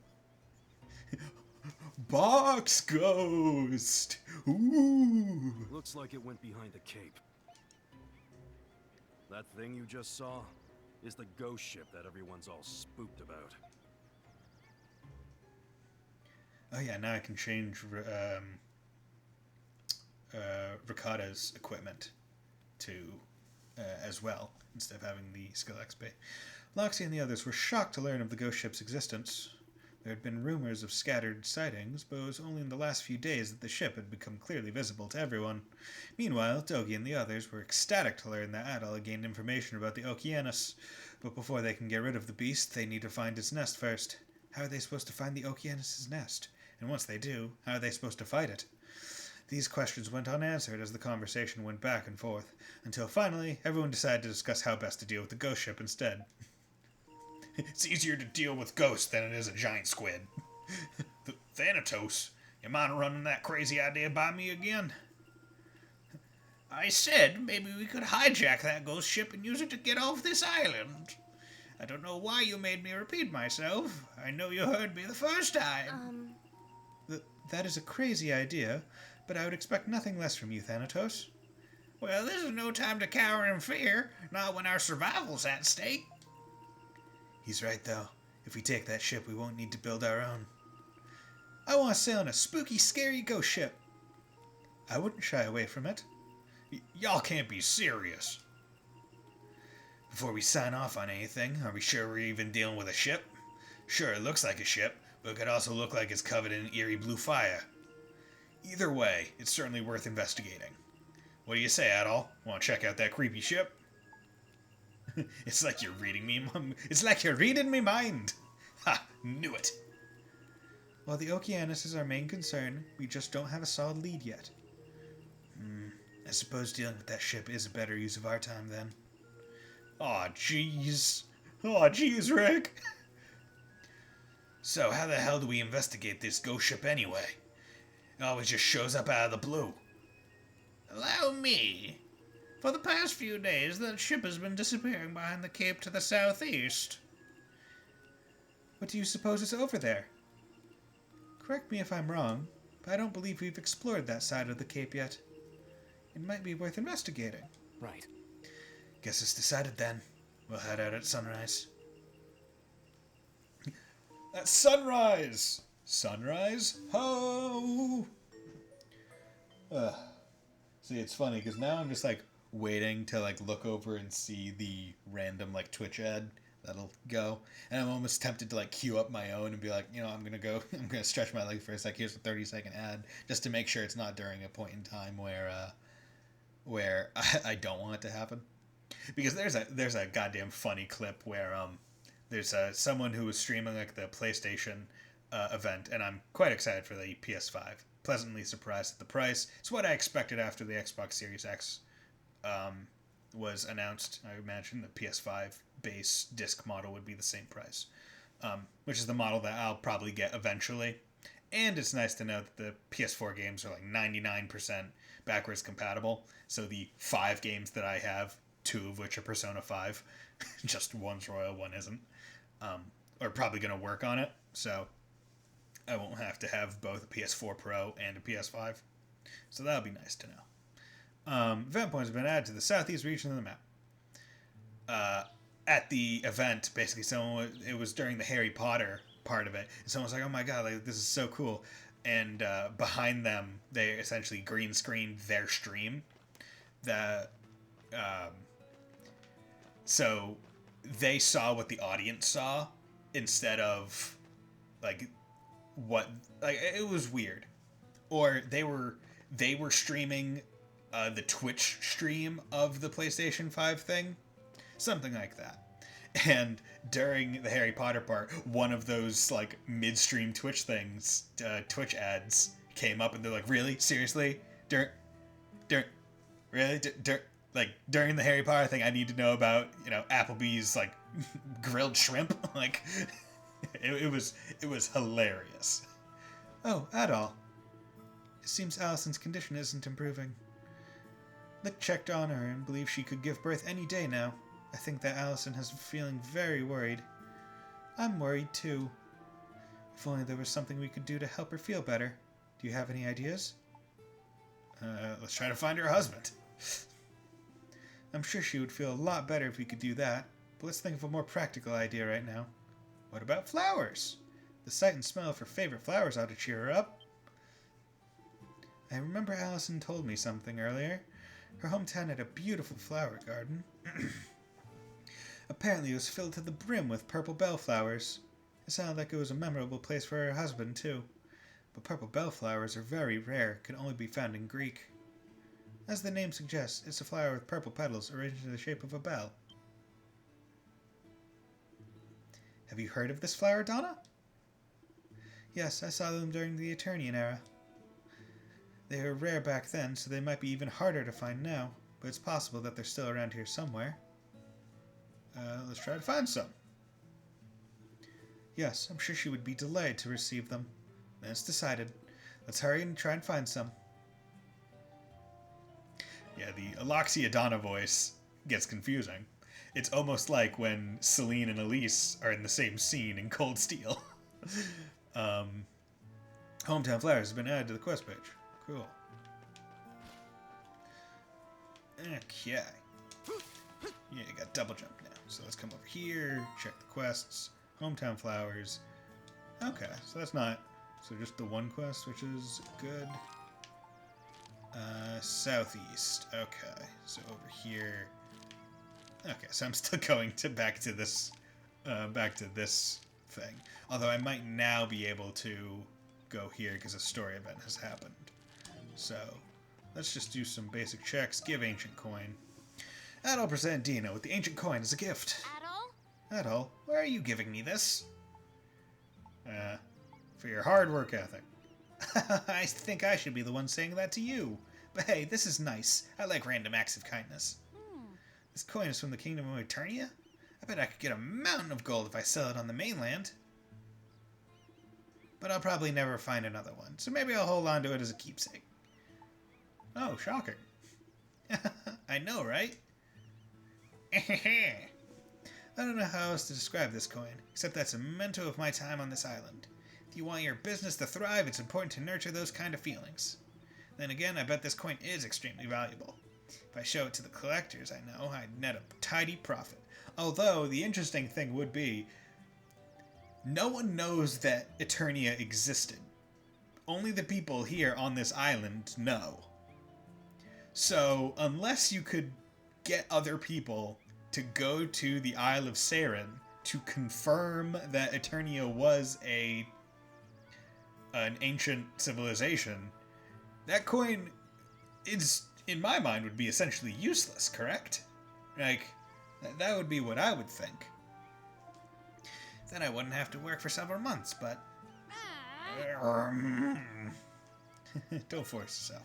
Box ghost. Ooh. Looks like it went behind the cape. That thing you just saw is the ghost ship that everyone's all spooked about. Oh yeah, now I can change Ricotta's equipment to as well, instead of having the skill XP. Loxie and the others were shocked to learn of the ghost ship's existence. There had been rumors of scattered sightings, but it was only in the last few days that the ship had become clearly visible to everyone. Meanwhile, Dogi and the others were ecstatic to learn that Adol had gained information about the Okeanos, but before they can get rid of the beast, they need to find its nest first. How are they supposed to find the Okeanos' nest? And once they do, how are they supposed to fight it? These questions went unanswered as the conversation went back and forth, until finally everyone decided to discuss how best to deal with the ghost ship instead. It's easier to deal with ghosts than it is a giant squid. Thanatos, you mind running that crazy idea by me again? I said maybe we could hijack that ghost ship and use it to get off this island. I don't know why you made me repeat myself. I know you heard me the first time. That is a crazy idea, but I would expect nothing less from you, Thanatos. Well, this is no time to cower in fear, not when our survival's at stake. He's right, though. If we take that ship, we won't need to build our own. I want to sail on a spooky, scary ghost ship. I wouldn't shy away from it. Y'all can't be serious. Before we sign off on anything, are we sure we're even dealing with a ship? Sure, it looks like a ship, but it could also look like it's covered in eerie blue fire. Either way, it's certainly worth investigating. What do you say, Adol? Want to check out that creepy ship? It's like you're reading me. It's like you're reading me mind. Ha! Knew it. While the Okeanos is our main concern, we just don't have a solid lead yet. I suppose dealing with that ship is a better use of our time then. Aw, jeez. Aw, jeez, Rick. So, how the hell do we investigate this ghost ship anyway? It always just shows up out of the blue. Allow me. For the past few days, that ship has been disappearing behind the cape to the southeast. What do you suppose is over there? Correct me if I'm wrong, but I don't believe we've explored that side of the cape yet. It might be worth investigating. Right. Guess it's decided then. We'll head out at sunrise. At sunrise! Sunrise? Ho! See, it's funny, because now I'm just, like, waiting to, like, look over and see the random, like, Twitch ad, that'll go. And I'm almost tempted to like queue up my own and be like, I'm gonna stretch my leg for a sec. Here's a 30-second ad just to make sure it's not during a point in time where I don't want it to happen. Because there's a goddamn funny clip where there's someone who was streaming like the PlayStation event, and I'm quite excited for the PS5. Pleasantly surprised at the price. It's what I expected after the Xbox Series X was announced. I imagine the PS5 base disc model would be the same price, which is the model that I'll probably get eventually. And it's nice to know that the PS4 games are like 99% backwards compatible. So the 5 games that I have, 2 of which are Persona 5, just one's Royal, one isn't, are probably going to work on it. So I won't have to have both a PS4 Pro and a PS5. So that'll be nice to know. Event points have been added to the southeast region of the map. At the event, basically, it was during the Harry Potter part of it, and someone was like, "Oh my god, like, this is so cool!" And behind them, they essentially green screened their stream. So they saw what the audience saw instead of like what, like, it was weird. Or they were streaming the Twitch stream of the PlayStation 5 thing, something like that. And during the Harry Potter part, one of those like midstream Twitch things, Twitch ads came up, and they're like, "Really? Seriously? Like during the Harry Potter thing, I need to know about Applebee's like grilled shrimp." Like it was hilarious. Oh, Adol. It seems Allison's condition isn't improving. Lick checked on her and believed she could give birth any day now. I think that Allison has been feeling very worried. I'm worried too. If only there was something we could do to help her feel better. Do you have any ideas? Let's try to find her husband. I'm sure she would feel a lot better if we could do that, but let's think of a more practical idea right now. What about flowers? The sight and smell of her favorite flowers ought to cheer her up. I remember Allison told me something earlier. Her hometown had a beautiful flower garden. Apparently it was filled to the brim with purple bellflowers. It sounded like it was a memorable place for her husband, too. But purple bellflowers are very rare, can only be found in Greek. As the name suggests, it's a flower with purple petals arranged in the shape of a bell. Have you heard of this flower, Donna? Yes, I saw them during the Eternian era. They were rare back then, so they might be even harder to find now, but it's possible that they're still around here somewhere. Let's try to find some. Yes, I'm sure she would be delighted to receive them. Then it's decided. Let's hurry and try and find some. Yeah, the Aloxia Donna voice gets confusing. It's almost like when Celine and Elise are in the same scene in Cold Steel. Hometown Flowers has been added to the quest page. Cool. Okay. Yeah, you got double jump now. So let's come over here, check the quests. Hometown Flowers. Okay, so that's not... So just the one quest, which is good. Southeast. Okay, so over here... Okay, so I'm still going back to this thing. Although I might now be able to go here because a story event has happened. So, let's just do some basic checks. Give ancient coin. Adol present Dina with the ancient coin as a gift. Adol? Adol, why are you giving me this? For your hard work ethic. I think I should be the one saying that to you. But hey, this is nice. I like random acts of kindness. This coin is from the Kingdom of Eternia? I bet I could get a mountain of gold if I sell it on the mainland. But I'll probably never find another one, so maybe I'll hold on to it as a keepsake. Oh, shocking. I know, right? I don't know how else to describe this coin, except that's a memento of my time on this island. If you want your business to thrive, it's important to nurture those kind of feelings. Then again, I bet this coin is extremely valuable. If I show it to the collectors I know, I'd net a tidy profit. Although, the interesting thing would be, no one knows that Eternia existed. Only the people here on this island know. So, unless you could get other people to go to the Isle of Saren to confirm that Eternia was an ancient civilization, that coin is, in my mind, would be essentially useless, correct? Like, that would be what I would think. Then I wouldn't have to work for several months, but... Don't force yourself.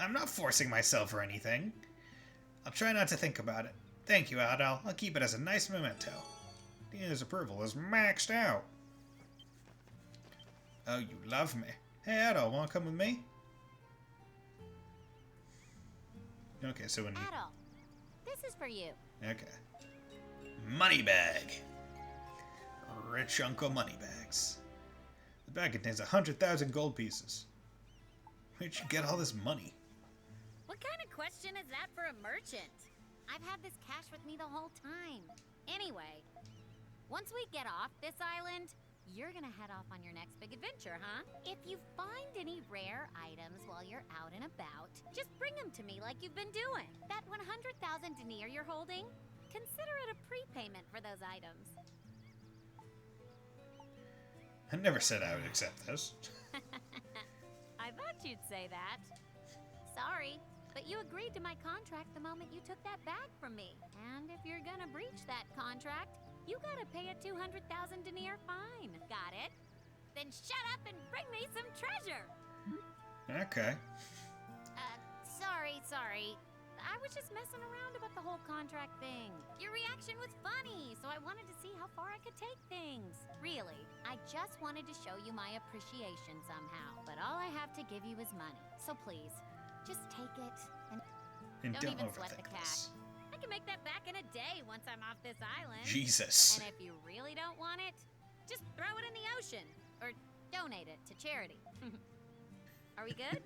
I'm not forcing myself or anything. I'll try not to think about it. Thank you, Adol. I'll keep it as a nice memento. His approval is maxed out. Oh, you love me. Hey, Adol, wanna come with me? Okay, so when... Adol, this is for you. Okay. Money bag. Rich Uncle Moneybags. The bag contains 100,000 gold pieces. Where'd you get all this money? What kind of question is that for a merchant? I've had this cash with me the whole time. Anyway, once we get off this island, you're gonna head off on your next big adventure, huh? If you find any rare items while you're out and about, just bring them to me like you've been doing. That 100,000 denier you're holding, consider it a prepayment for those items. I never said I would accept this. I thought you'd say that. Sorry, but you agreed to my contract the moment you took that bag from me. And if you're gonna breach that contract, you gotta pay a 200,000 denier fine. Got it? Then shut up and bring me some treasure! Okay. Sorry. I was just messing around about the whole contract thing. Your reaction was funny, so I wanted to see how far I could take things. Really, I just wanted to show you my appreciation somehow. But all I have to give you is money. So please, just take it and don't even sweat the cash. I can make that back in a day once I'm off this island. Jesus. And if you really don't want it, just throw it in the ocean. Or donate it to charity. Are we good?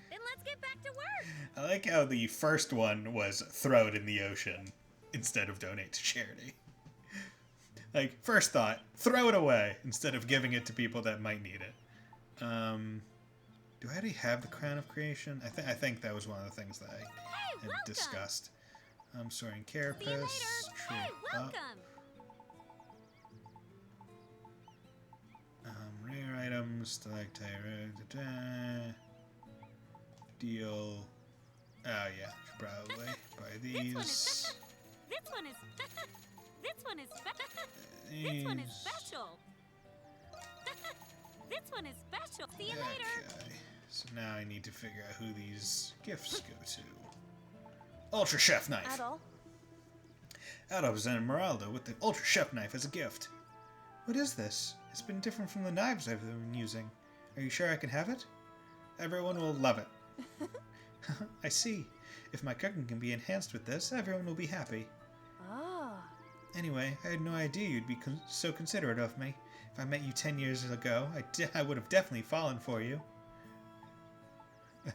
Then let's get back to work. I like how the first one was throw it in the ocean instead of donate to charity. Like, first thought, throw it away instead of giving it to people that might need it. Do I already have the Crown of Creation? I think that was one of the things that I had discussed. Soaring Carapace. See you later. Hey, welcome. Rare items, stalactite, deal. Oh yeah, should probably buy these. This one is special. This one is special. See you later. Okay, so now I need to figure out who these gifts go to. Ultra Chef Knife. Adol presented Meraldo with the Ultra Chef Knife as a gift. What is this? It's been different from the knives I've been using. Are you sure I can have it? Everyone will love it. I see. If my cooking can be enhanced with this, everyone will be happy. Oh. Anyway, I had no idea you'd be so considerate of me. If I met you 10 years ago, I would have definitely fallen for you.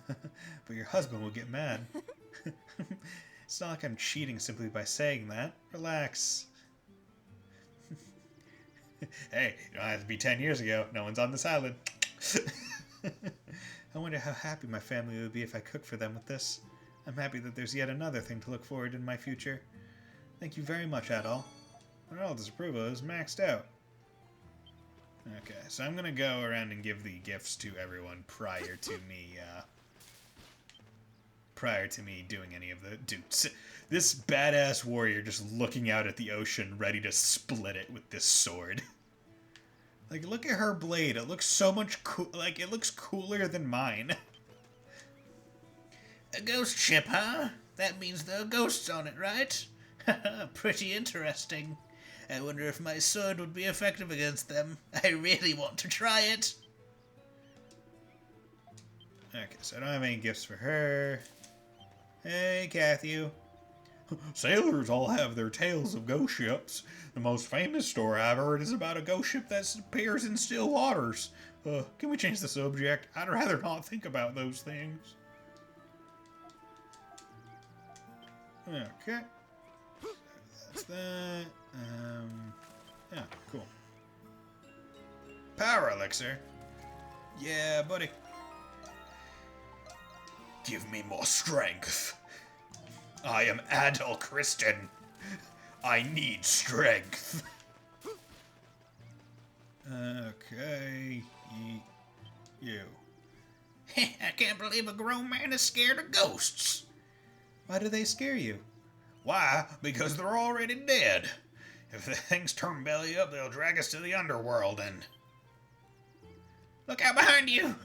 But your husband will get mad. It's not like I'm cheating simply by saying that. Relax. Hey, you don't have to be 10 years ago. No one's on this island. I wonder how happy my family would be if I cooked for them with this. I'm happy that there's yet another thing to look forward to in my future. Thank you very much, Adol. Meraldo's approval is maxed out. Okay, so I'm gonna go around and give the gifts to everyone prior to me doing any of the... Dude, this badass warrior just looking out at the ocean, ready to split it with this sword. Like, look at her blade. It looks so much like, it looks cooler than mine. A ghost ship, huh? That means there are ghosts on it, right? Pretty interesting. I wonder if my sword would be effective against them. I really want to try it. Okay, so I don't have any gifts for her. Hey, Kathy. Sailors all have their tales of ghost ships. The most famous story I've heard is about a ghost ship that appears in still waters. Can we change the subject? I'd rather not think about those things. Okay. That's that. Yeah, cool. Power elixir. Yeah, buddy. Give me more strength. I am Adol Christian. I need strength. Okay, you. I can't believe a grown man is scared of ghosts. Why do they scare you? Why? Because they're already dead. If the things turn belly up, they'll drag us to the underworld and... Look out behind you!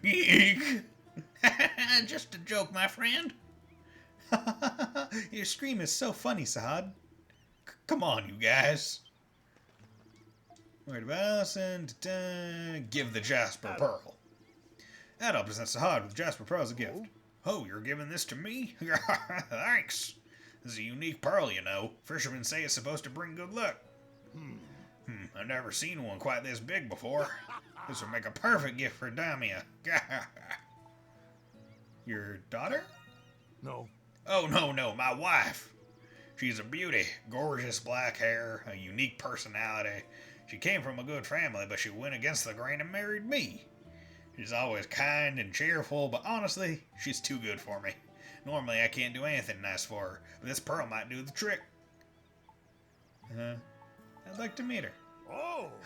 Eek! Just a joke, my friend. Your scream is so funny, Sahad. Come on, you guys. Word of Bison. Give the Jasper Pearl. Adult presents Sahad with Jasper Pearl as a gift. Oh, you're giving this to me? Thanks. This is a unique pearl, you know. Fishermen say it's supposed to bring good luck. I've never seen one quite this big before. This would make a perfect gift for Damia. Your daughter? No. Oh, no, my wife. She's a beauty. Gorgeous black hair, a unique personality. She came from a good family, but she went against the grain and married me. She's always kind and cheerful, but honestly, she's too good for me. Normally, I can't do anything nice for her, but this pearl might do the trick. I'd like to meet her.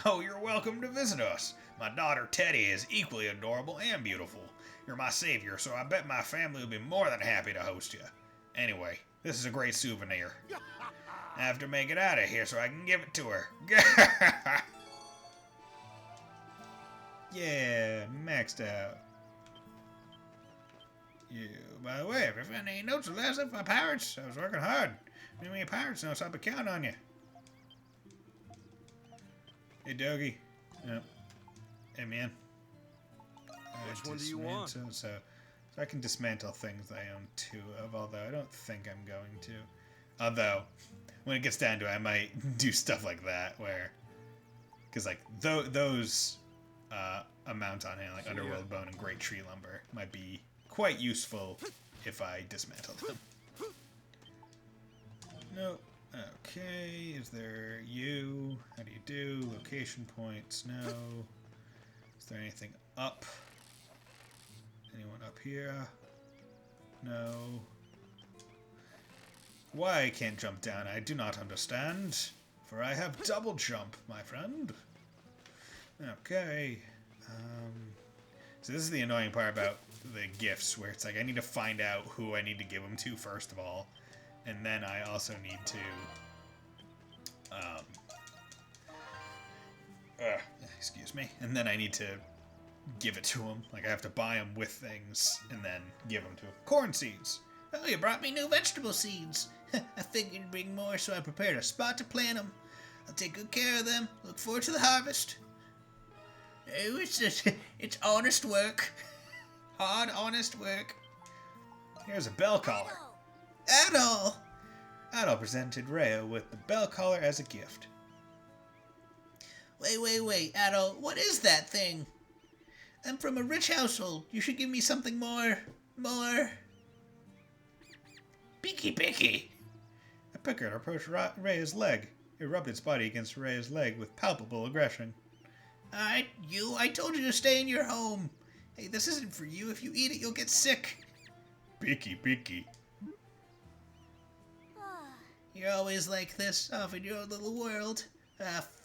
Oh, you're welcome to visit us. My daughter Teddy is equally adorable and beautiful. You're my savior, so I bet my family will be more than happy to host you. Anyway, this is a great souvenir. I have to make it out of here so I can give it to her. Yeah, maxed out. Yeah, by the way, if you found any notes of last night for pirates, I was working hard. Give me a pirate's notes, I'll be counting on you. Hey, Doggy. Hey, man. Which one do you want? So I can dismantle things I own two of, although I don't think I'm going to. Although, when it gets down to it, I might do stuff like that, where... Because, like, those amounts on hand, like Underworld Bone and Great Tree Lumber, might be quite useful if I dismantle them. No. Okay, is there you? How do you do? Location points, no. Is there anything up? Anyone up here? No. Why I can't jump down, I do not understand. For I have double jump, my friend. Okay. So this is the annoying part about the gifts, where it's like I need to find out who I need to give them to first of all. And then I also need to, excuse me. And then I need to give it to him. Like I have to buy them with things and then give them to him. Corn seeds. Oh, you brought me new vegetable seeds. I figured you'd bring more, so I prepared a spot to plant them. I'll take good care of them. Look forward to the harvest. Oh, it's honest work. Hard, honest work. Here's a bell collar. Adol! Adol presented Rhea with the bell collar as a gift. Wait, Adol, what is that thing? I'm from a rich household. You should give me something more... Picky. A pickard approached Rhea's leg. It rubbed its body against Rhea's leg with palpable aggression. I told you to stay in your home. Hey, this isn't for you. If you eat it, you'll get sick. Picky. You're always like this, off in your own little world.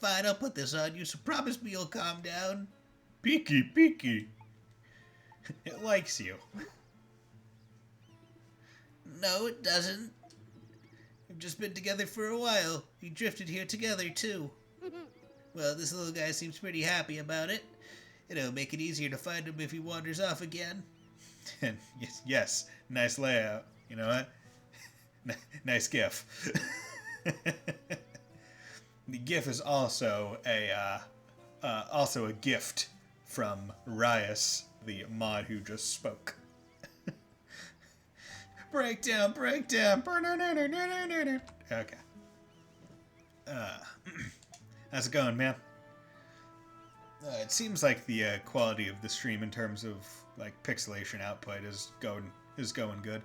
Fine, I'll put this on you, so promise me you'll calm down. Picky. It likes you. No, it doesn't. We've just been together for a while. We drifted here together, too. Well, this little guy seems pretty happy about it. It'll make it easier to find him if he wanders off again. yes, nice layout. You know what? Nice GIF. The GIF is also a gift from Rias, the mod who just spoke. Breakdown. Okay. How's it going, man? It seems like the quality of the stream in terms of like pixelation output is going good.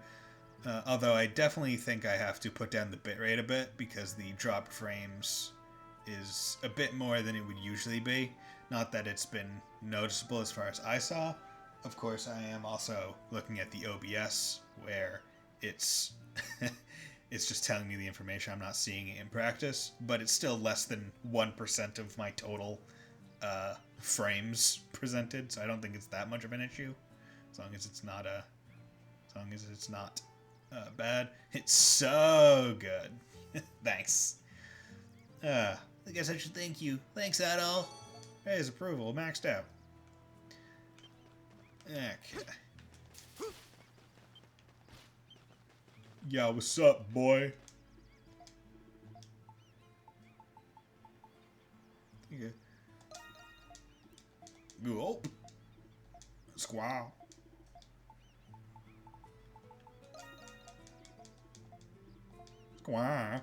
Although I definitely think I have to put down the bitrate a bit because the dropped frames is a bit more than it would usually be. Not that it's been noticeable as far as I saw. Of course, I am also looking at the OBS where it's it's just telling me the information. I'm not seeing it in practice, but it's still less than 1% of my total frames presented, so I don't think it's that much of an issue. As long as it's not bad. It's so good. Thanks. I guess I should thank you. Thanks, Adol. Hey, his approval maxed out. Okay. Yeah, what's up, boy? Okay. Go. Squaw. Squaw.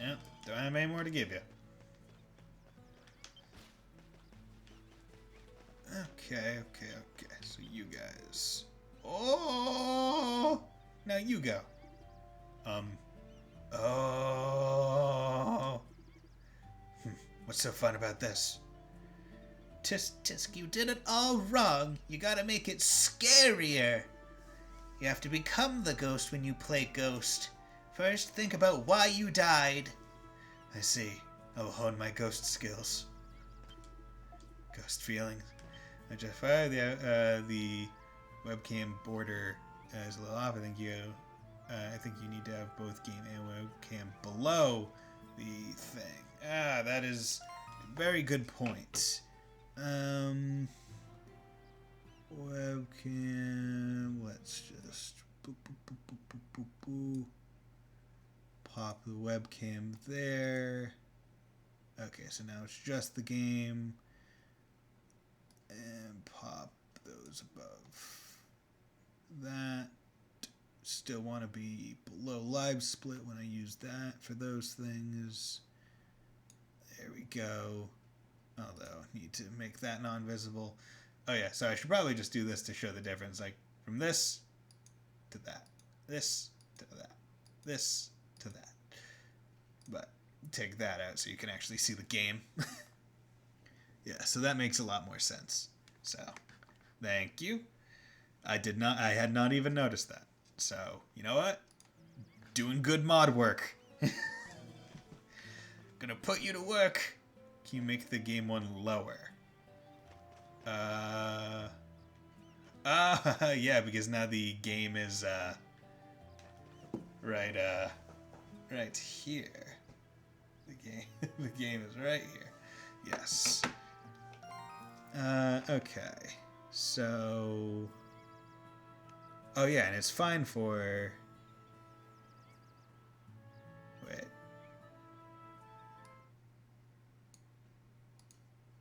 Yeah, don't have any more to give you. Okay. So you guys. Oh! Now you go. Oh. What's so fun about this? Tisk, you did it all wrong. You gotta make it scarier. You have to become the ghost when you play Ghost. First, think about why you died. I see. I will hone my ghost skills. Ghost feelings. I just the webcam border is a little off. I think you need to have both game and webcam below the thing. That is a very good point. Webcam. Let's just pop the webcam there. Okay, so now it's just the game. And pop those above that. Still want to be below live split when I use that for those things. There we go. Although I need to make that non-visible. Oh yeah, so I should probably just do this to show the difference. Like from this to that. This to that. This to that. But take that out so you can actually see the game. Yeah, so that makes a lot more sense. So, thank you. I had not even noticed that. So, you know what? Doing good mod work. Gonna put you to work. Can you make the game one lower? Yeah, because now the game is, right here. The game is right here. Yes. Okay. So... Oh yeah, and it's fine for... Wait.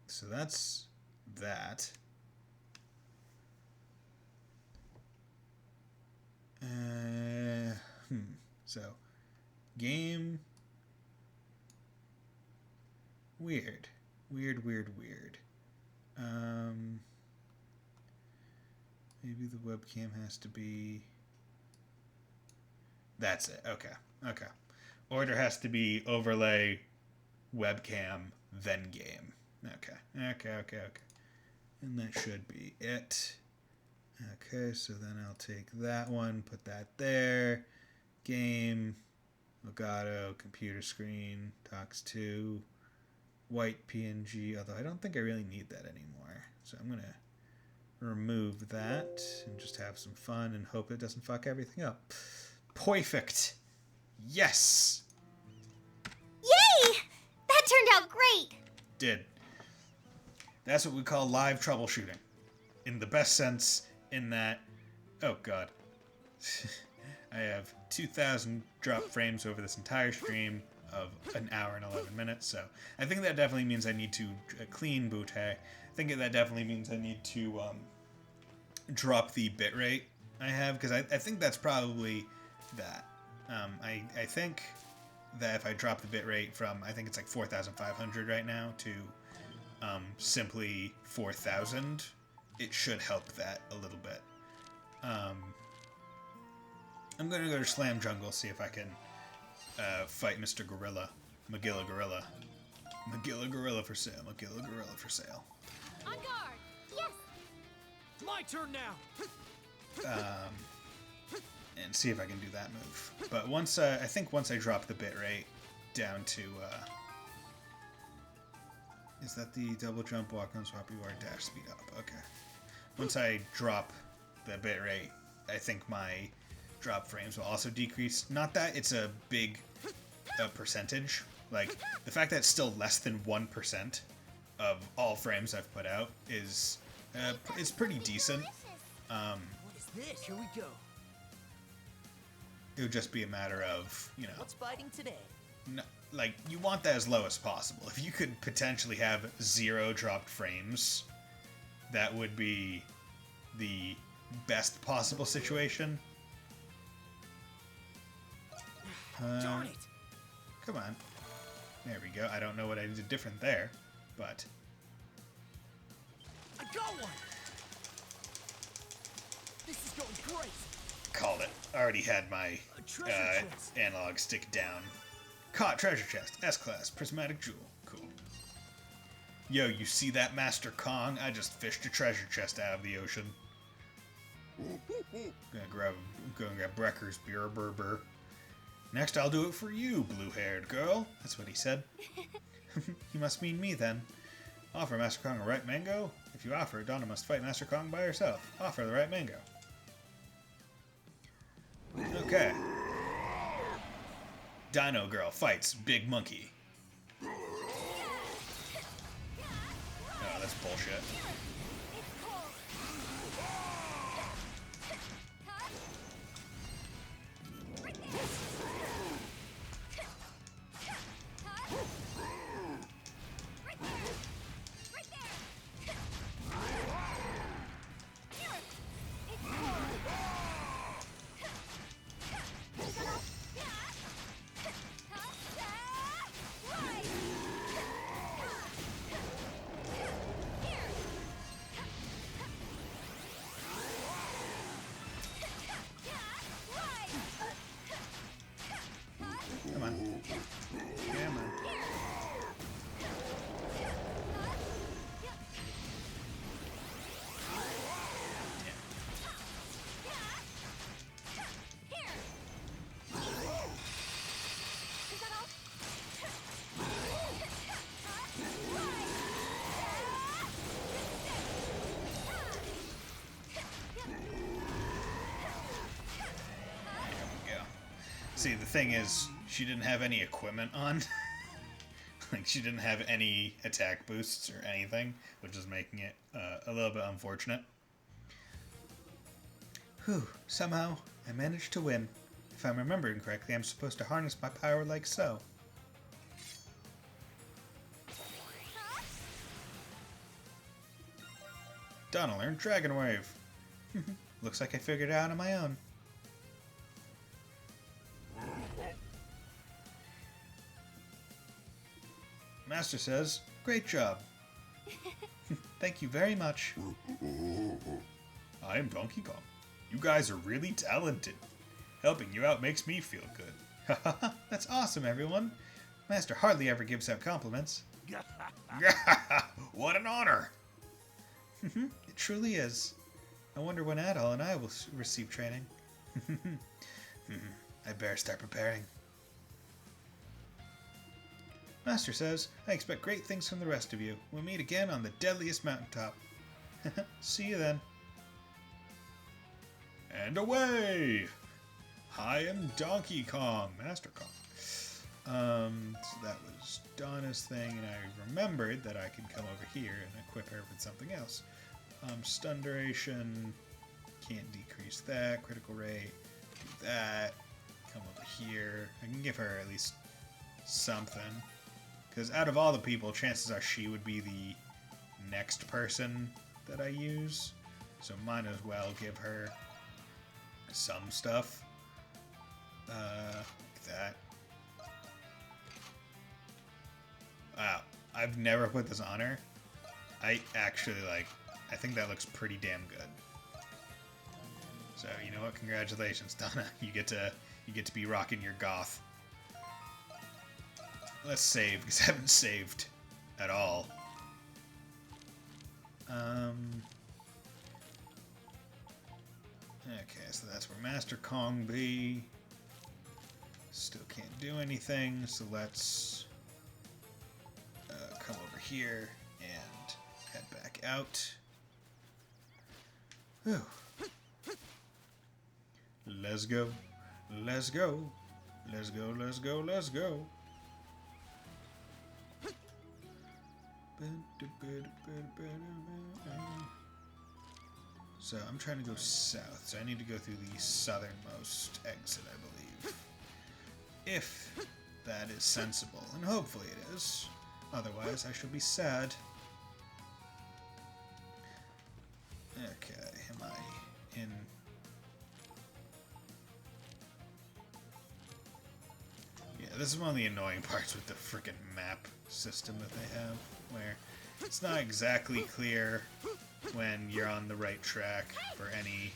So that's that. So, game... Weird. Weird. Maybe the webcam has to be... That's it. Okay. Order has to be overlay, webcam, then game. Okay. And that should be it. Okay, so then I'll take that one, put that there. Game, Elgato, computer screen, talks to, white PNG, although I don't think I really need that anymore. So I'm going to remove that and just have some fun and hope it doesn't fuck everything up. Perfect. Yes. Yay! That turned out great! Did. That's what we call live troubleshooting. In the best sense, in that... Oh, God. I have 2,000 drop frames over this entire stream of an hour and 11 minutes, so I think that definitely means I need to clean Butte. I think that definitely means I need to drop the bitrate I have, because I think that's probably that. I think that if I drop the bitrate from, I think it's like 4,500 right now, to simply 4,000, it should help that a little bit. I'm going to go to Slam Jungle, see if I can fight Mr. Gorilla. Magilla Gorilla. Magilla Gorilla for sale. Magilla Gorilla for sale. On guard! Yes! My turn now! and see if I can do that move. But once I think once I drop the bitrate down to is that the double jump, walk on, swap reward, dash, speed up? Okay. Once I drop the bitrate, I think my drop frames will also decrease. Not that it's a big percentage. Like, the fact that it's still less than 1% of all frames I've put out is pretty decent. What is this? Here we go. It would just be a matter of, you know, What's biting today? no, like, you want that as low as possible. If you could potentially have 0 dropped frames, that would be the best possible situation. Darn it! Come on. There we go. I don't know what I did different there, but... I got one! This is going great! Called it. Already had my A treasure chest. analog stick down. Caught treasure chest. S-class. Prismatic jewel. Cool. Yo, you see that, Master Kong? I just fished a treasure chest out of the ocean. Go and grab Brecker's beer burr. Next, I'll do it for you, blue-haired girl. That's what he said. You must mean me, then. Offer Master Kong a ripe mango? If you offer, Donna must fight Master Kong by herself. Offer the right mango. Okay. Dino Girl fights Big Monkey. Oh, that's bullshit. Come on. Come on. See, the thing is, she didn't have any equipment on. Like, she didn't have any attack boosts or anything, which is making it a little bit unfortunate. Whew, somehow, I managed to win. If I'm remembering correctly, I'm supposed to harness my power like so. Donna learned Dragon Wave. Looks like I figured it out on my own. Master says, great job. Thank you very much. I am Donkey Kong. You guys are really talented. Helping you out makes me feel good. That's awesome, everyone. Master hardly ever gives out compliments. What an honor. It truly is. I wonder when Adol and I will receive training. I better start preparing. Master says, I expect great things from the rest of you. We'll meet again on the deadliest mountaintop. See you then. And away! I am Donkey Kong, Master Kong. So that was Donna's thing, and I remembered that I could come over here and equip her with something else. Stun duration, can't decrease that. Critical rate, do that. Come over here. I can give her at least something. Because out of all the people, chances are she would be the next person that I use. So might as well give her some stuff. Like that. Wow. I've never put this on her. I think that looks pretty damn good. So, you know what? Congratulations, Donna. You get to be rocking your goth. Let's save, because I haven't saved at all. Okay, so that's where Master Kong be. Still can't do anything, so let's come over here and head back out. Whew. Let's go. Let's go. Let's go, let's go, let's go. So I'm trying to go south, so I need to go through the southernmost exit, I believe. If that is sensible, and hopefully it is. Otherwise, I shall be sad. Okay, am I in... Yeah, this is one of the annoying parts with the frickin' map system that they have, where it's not exactly clear when you're on the right track for any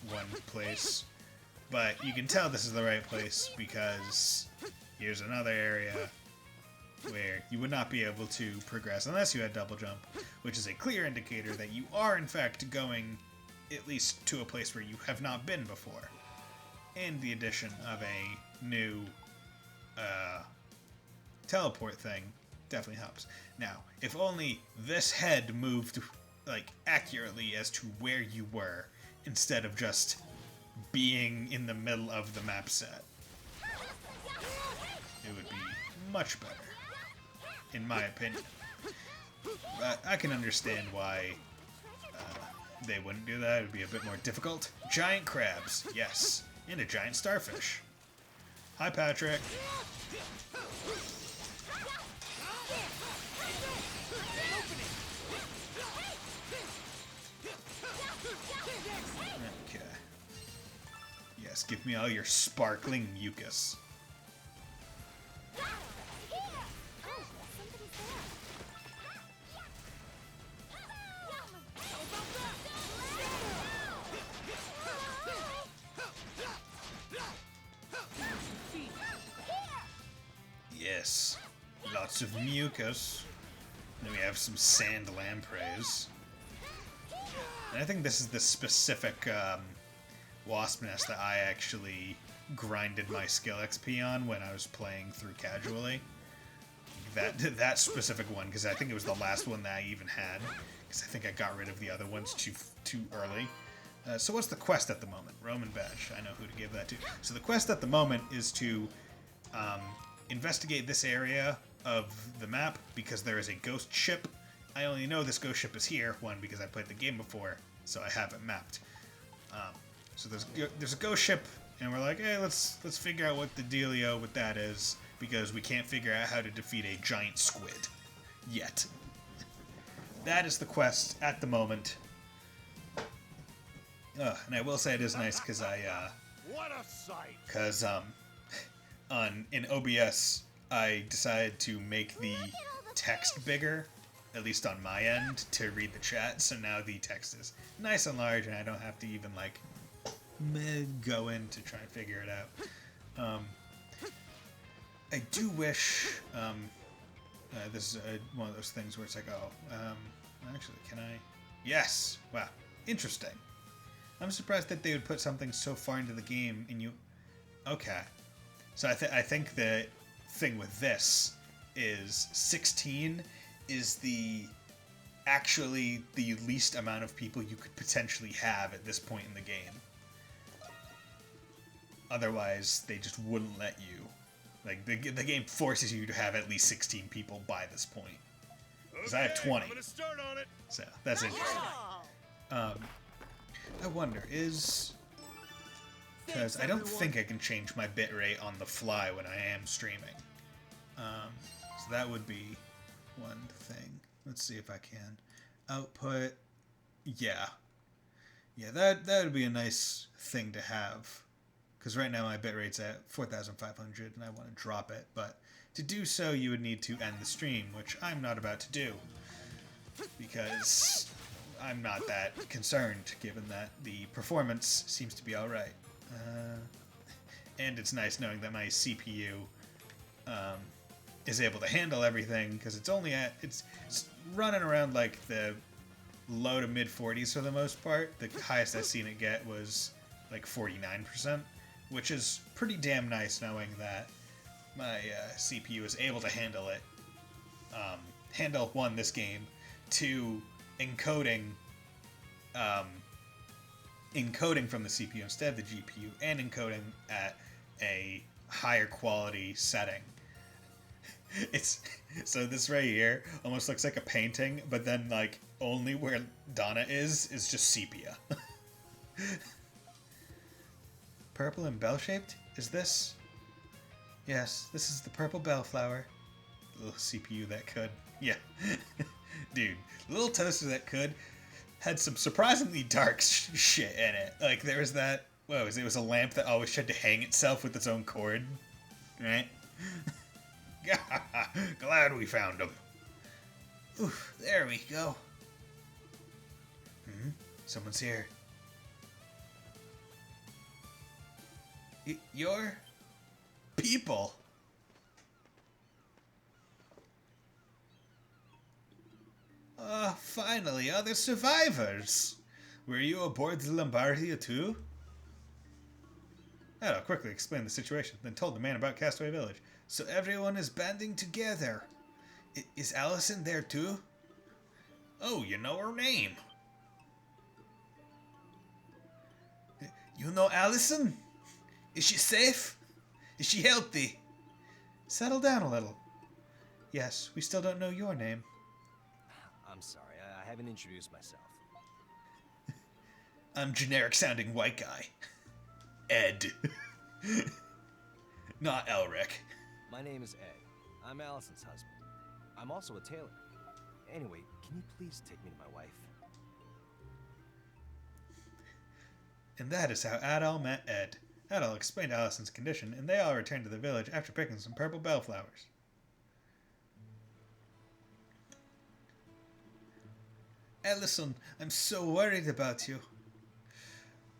one place, but you can tell this is the right place because here's another area where you would not be able to progress unless you had double jump, which is a clear indicator that you are in fact going at least to a place where you have not been before. And the addition of a new teleport thing definitely helps. Now, if only this head moved like accurately as to where you were instead of just being in the middle of the map set, it would be much better, in my opinion. But I can understand why they wouldn't do that. It would be a bit more difficult. Giant crabs, yes, and a giant starfish. Hi, Patrick. Okay. Yes, give me all your sparkling mucus. Yes, lots of mucus. Then we have some sand lampreys. And I think this is the specific wasp nest that I actually grinded my skill XP on when I was playing through casually. That specific one, because I think it was the last one that I even had. Because I think I got rid of the other ones too early. So what's the quest at the moment? Roman badge. I know who to give that to. So the quest at the moment is to investigate this area of the map because there is a ghost ship. I only know this ghost ship is here, one, because I played the game before, so I have it mapped. So there's a ghost ship, and we're like, hey, let's figure out what the dealio with that is, because we can't figure out how to defeat a giant squid yet. That is the quest at the moment. And I will say it is nice because What a sight! Because in OBS I decided to make the text bigger, at least on my end, to read the chat. So now the text is nice and large, and I don't have to even like go in to try and figure it out. I do wish this is one of those things where it's like, actually, can I? Yes. Wow. Interesting. I'm surprised that they would put something so far into the game and you... Okay. So I think the thing with this is 16 is actually the least amount of people you could potentially have at this point in the game. Otherwise, they just wouldn't let you. Like, the game forces you to have at least 16 people by this point. Because I have 20. I'm gonna start on it. So, that's interesting. I wonder, because I don't think I can change my bitrate on the fly when I am streaming. So that would be one thing. Let's see if I can. Output. Yeah. Yeah, that would be a nice thing to have. Because right now my bitrate's at 4,500 and I want to drop it. But to do so, you would need to end the stream, which I'm not about to do. Because I'm not that concerned, given that the performance seems to be alright. And it's nice knowing that my CPU is able to handle everything, because it's running around like the low to mid 40s for the most part. The highest I've seen it get was like 49%, which is pretty damn nice knowing that my CPU is able to handle it. Handle, one, this game, two, encoding from the CPU instead of the GPU, and encoding at a higher quality setting. It's so this right here almost looks like a painting, but then like only where Donna is just sepia. Purple and bell-shaped? Is this? Yes, this is the purple bellflower. Little CPU that could. Yeah. Dude, little toaster that could had some surprisingly dark shit in it. Like there was that, it was a lamp that always tried to hang itself with its own cord. Right? Glad we found him. Oof, there we go. Someone's here. You're people. Finally, other survivors. Were you aboard the Lombardia too? Otto quickly explained the situation, then told the man about Castaway Village. So everyone is banding together. Is Allison there too? Oh, you know her name. You know Allison? Is she safe? Is she healthy? Settle down a little. Yes, we still don't know your name. I'm sorry, I haven't introduced myself. I'm generic-sounding white guy. Ed. Not Elric. My name is Ed. I'm Allison's husband. I'm also a tailor. Anyway, can you please take me to my wife? And that is how Adol met Ed. Adol explained Allison's condition, and they all returned to the village after picking some purple bellflowers. Allison, I'm so worried about you.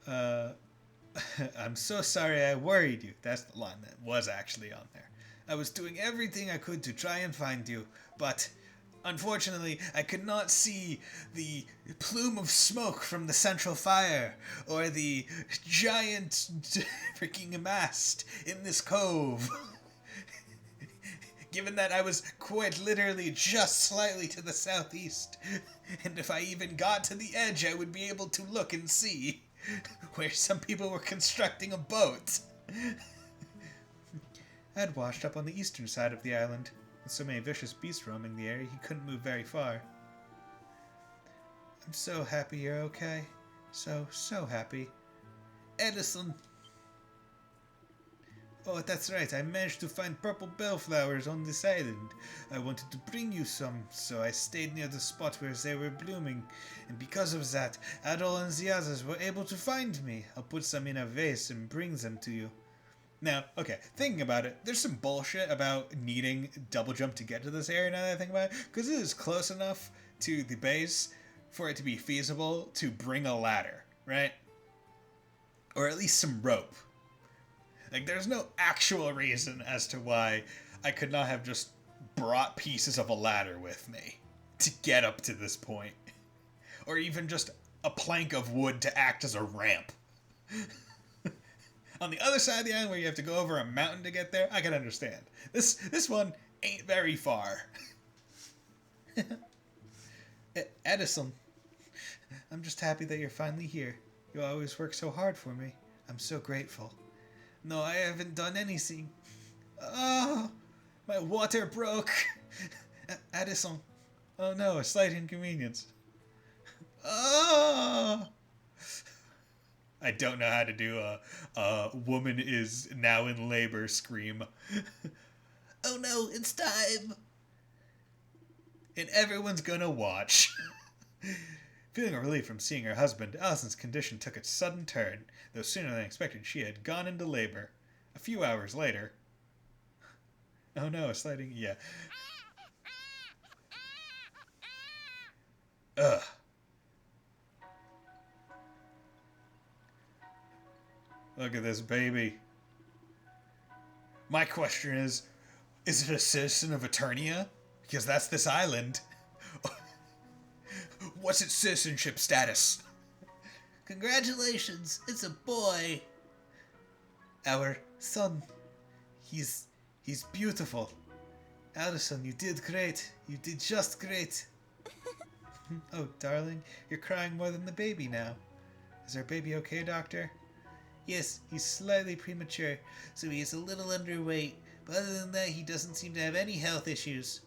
I'm so sorry I worried you. That's the line that was actually on there. I was doing everything I could to try and find you, but unfortunately I could not see the plume of smoke from the central fire, or the giant freaking mast in this cove. Given that I was quite literally just slightly to the southeast, and if I even got to the edge I would be able to look and see where some people were constructing a boat. Ed washed up on the eastern side of the island. With so many vicious beasts roaming the area, he couldn't move very far. I'm so happy you're okay. So happy. Edison! Oh, that's right, I managed to find purple bellflowers on this island. I wanted to bring you some, so I stayed near the spot where they were blooming. And because of that, Adol and the others were able to find me. I'll put some in a vase and bring them to you. Now, okay, thinking about it, there's some bullshit about needing double jump to get to this area now that I think about it, because it is close enough to the base for it to be feasible to bring a ladder, right? Or at least some rope. Like, there's no actual reason as to why I could not have just brought pieces of a ladder with me to get up to this point. Or even just a plank of wood to act as a ramp. On the other side of the island where you have to go over a mountain to get there, I can understand. This one ain't very far. Edison, I'm just happy that you're finally here. You always work so hard for me. I'm so grateful. No, I haven't done anything. Oh, my water broke. Edison. Oh no, a slight inconvenience. Oh. I don't know how to do a woman is now in labor scream. Oh no, it's time. And everyone's gonna watch. Feeling a relief from seeing her husband, Allison's condition took a sudden turn, though sooner than expected she had gone into labor. A few hours later... Oh no, a sliding... Yeah. Ugh. Look at this baby. My question is it a citizen of Eternia? Because that's this island. What's its citizenship status? Congratulations, it's a boy. Our son. He's beautiful. Allison, you did great. You did just great. Oh, darling, you're crying more than the baby now. Is our baby okay, doctor? Yes, he's slightly premature, so he is a little underweight, but other than that, he doesn't seem to have any health issues.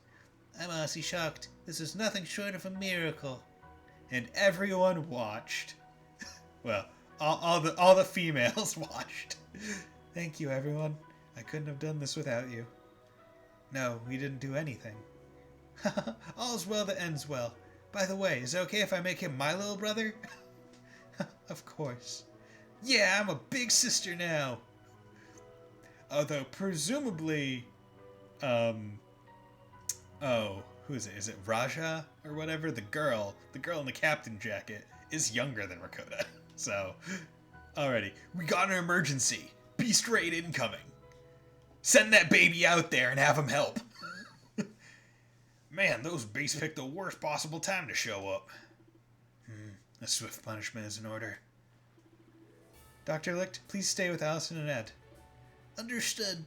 I'm honestly shocked. This is nothing short of a miracle. And everyone watched. Well, all the females watched. Thank you, everyone. I couldn't have done this without you. No, we didn't do anything. All's well that ends well. By the way, is it okay if I make him my little brother? Of course. Yeah, I'm a big sister now. Although, presumably, oh, who is it? Is it Raja or whatever? The girl in the captain jacket is younger than Rakota. So, alrighty. We got an emergency. Beast raid incoming. Send that baby out there and have him help. Man, those beasts picked the worst possible time to show up. A swift punishment is in order. Dr. Licht, please stay with Allison and Ed. Understood.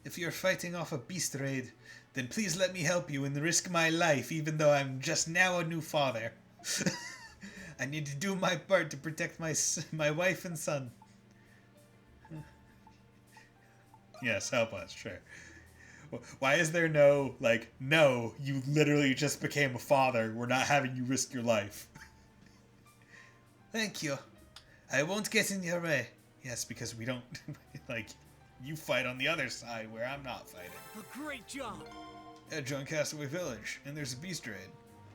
If you're fighting off a beast raid, then please let me help you and risk my life, even though I'm just now a new father. I need to do my part to protect my wife and son. Yes, help us, sure. Why is there no, like, no, you literally just became a father. We're not having you risk your life. Thank you. I won't get in your way. Yes, because we don't, like, you fight on the other side where I'm not fighting. A great job. Ed joined Castaway Village, and there's a beast raid.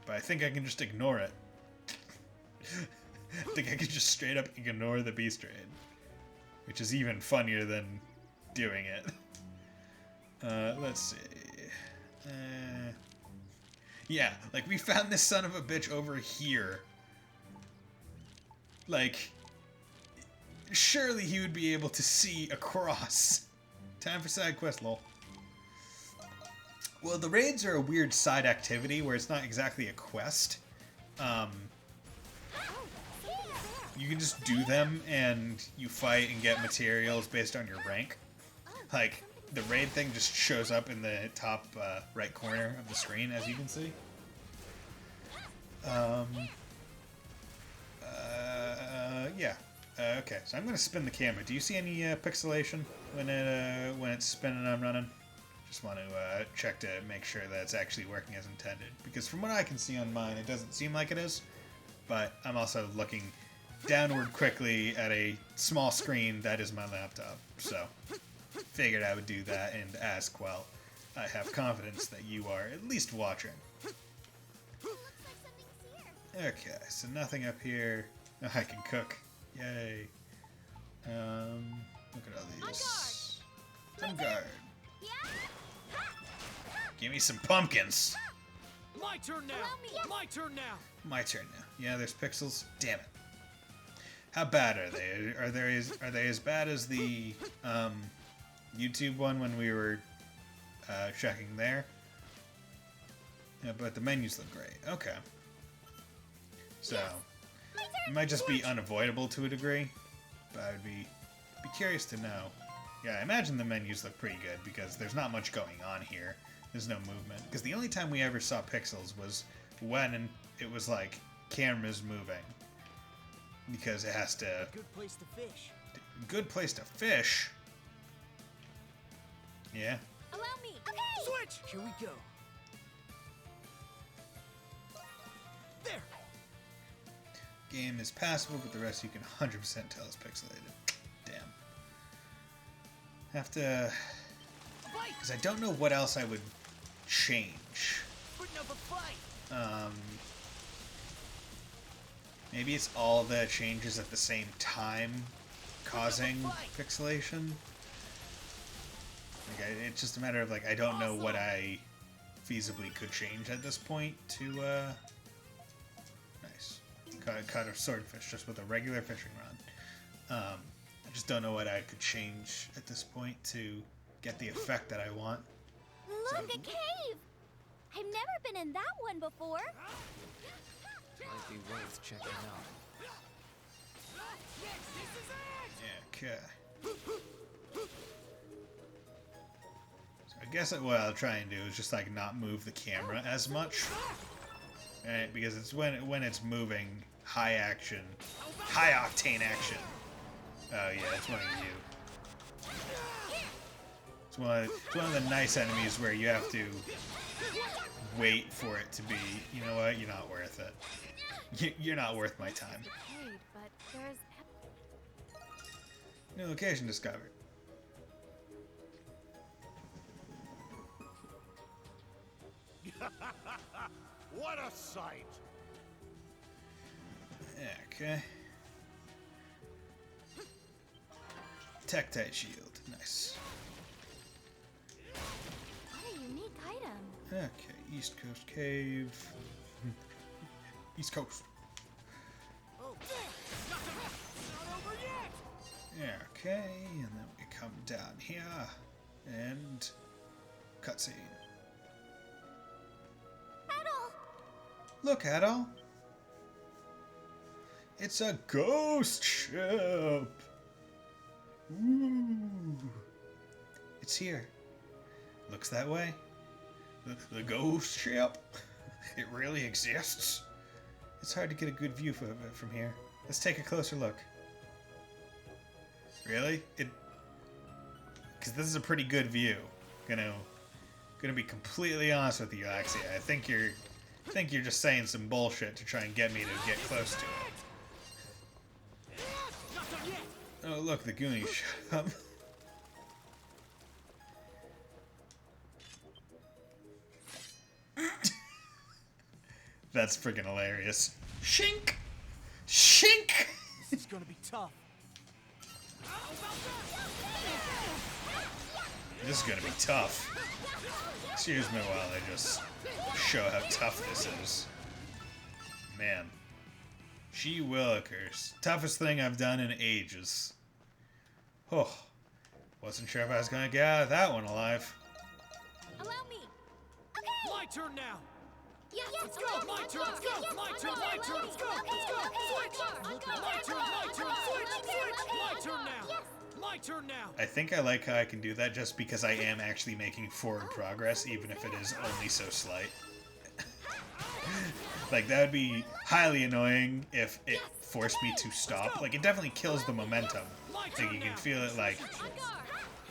But I think I can just ignore it. I think I can just straight up ignore the beast raid. Which is even funnier than doing it. Let's see. Yeah, like we found this son of a bitch over here. Like, surely he would be able to see across. Time for side quest, lol. Well, the raids are a weird side activity where it's not exactly a quest. You can just do them and you fight and get materials based on your rank. Like, the raid thing just shows up in the top right corner of the screen, as you can see. Yeah. Okay, so I'm going to spin the camera. Do you see any pixelation when it's spinning and I'm running? Just want to check to make sure that it's actually working as intended. Because from what I can see on mine, it doesn't seem like it is. But I'm also looking downward quickly at a small screen that is my laptop. So, figured I would do that and ask while I have confidence that you are at least watching. Okay, so nothing up here. Oh, I can cook. Yay. Look at all these. On guard. Give me some pumpkins. My turn now. My turn now. My turn now. Yeah, there's pixels. Damn it. How bad are they? Are they as bad as the YouTube one when we were checking there? Yeah, but the menus look great. Okay. So, it might just be unavoidable to a degree, but I would be curious to know. Yeah, I imagine the menus look pretty good because there's not much going on here. There's no movement. Because the only time we ever saw pixels was when it was like cameras moving. Because it has to... Good place to fish. Good place to fish? Yeah. Allow me. Okay. Switch. Here we go. There. Game is passable, but the rest you can 100% tell is pixelated. Damn. Have to... Because I don't know what else I would change. Putting up a fight. Maybe it's all the changes at the same time causing pixelation. Like, it's just a matter of, like, I don't know what I feasibly could change at this point to, nice. Caught a swordfish just with a regular fishing rod. I just don't know what I could change at this point to get the effect that I want. Look, a cave. I've never been in that one before. Might be worth checking out. Okay. So I guess what I'll try and do is just like not move the camera as much, right? Because it's when it's moving high action, high octane action. Oh yeah, it's one of you. It's one of the nice enemies where you have to wait for it to be. You know what? You're not worth it. You're not worth my time. Decayed, but there's New location discovered. What a sight! Okay. Tectite shield. Nice. what a unique item. Okay, East Coast Cave. East Coast. Okay, and then we come down here and cutscene. Look, Adol. It's a ghost ship. Ooh. It's here. Looks that way. The ghost ship. It really exists. It's hard to get a good view of it from here. Let's take a closer look. Really? Because this is a pretty good view. Gonna be completely honest with you, Alexia. I think you're just saying some bullshit to try and get me to get close to it. Oh look, the Goonies shut up. That's freaking hilarious. Shink! Shink! This is gonna be tough. This is gonna be tough. Excuse me while I just show how tough this is. Man. Gee willikers. Toughest thing I've done in ages. Oh. Wasn't sure if I was gonna get out of that one alive. Allow me. My turn now. Yes, Let's go. My turn. Let's go. My turn. My turn. Let's go. Let's go. Switch. My turn. My turn. Switch. My turn now. My turn now. I think I like how I can do that just because I am actually making forward progress, even if it is only so slight. Like, that would be highly annoying if it forced me to stop. Like, it definitely kills the momentum. Like, you can feel it, like,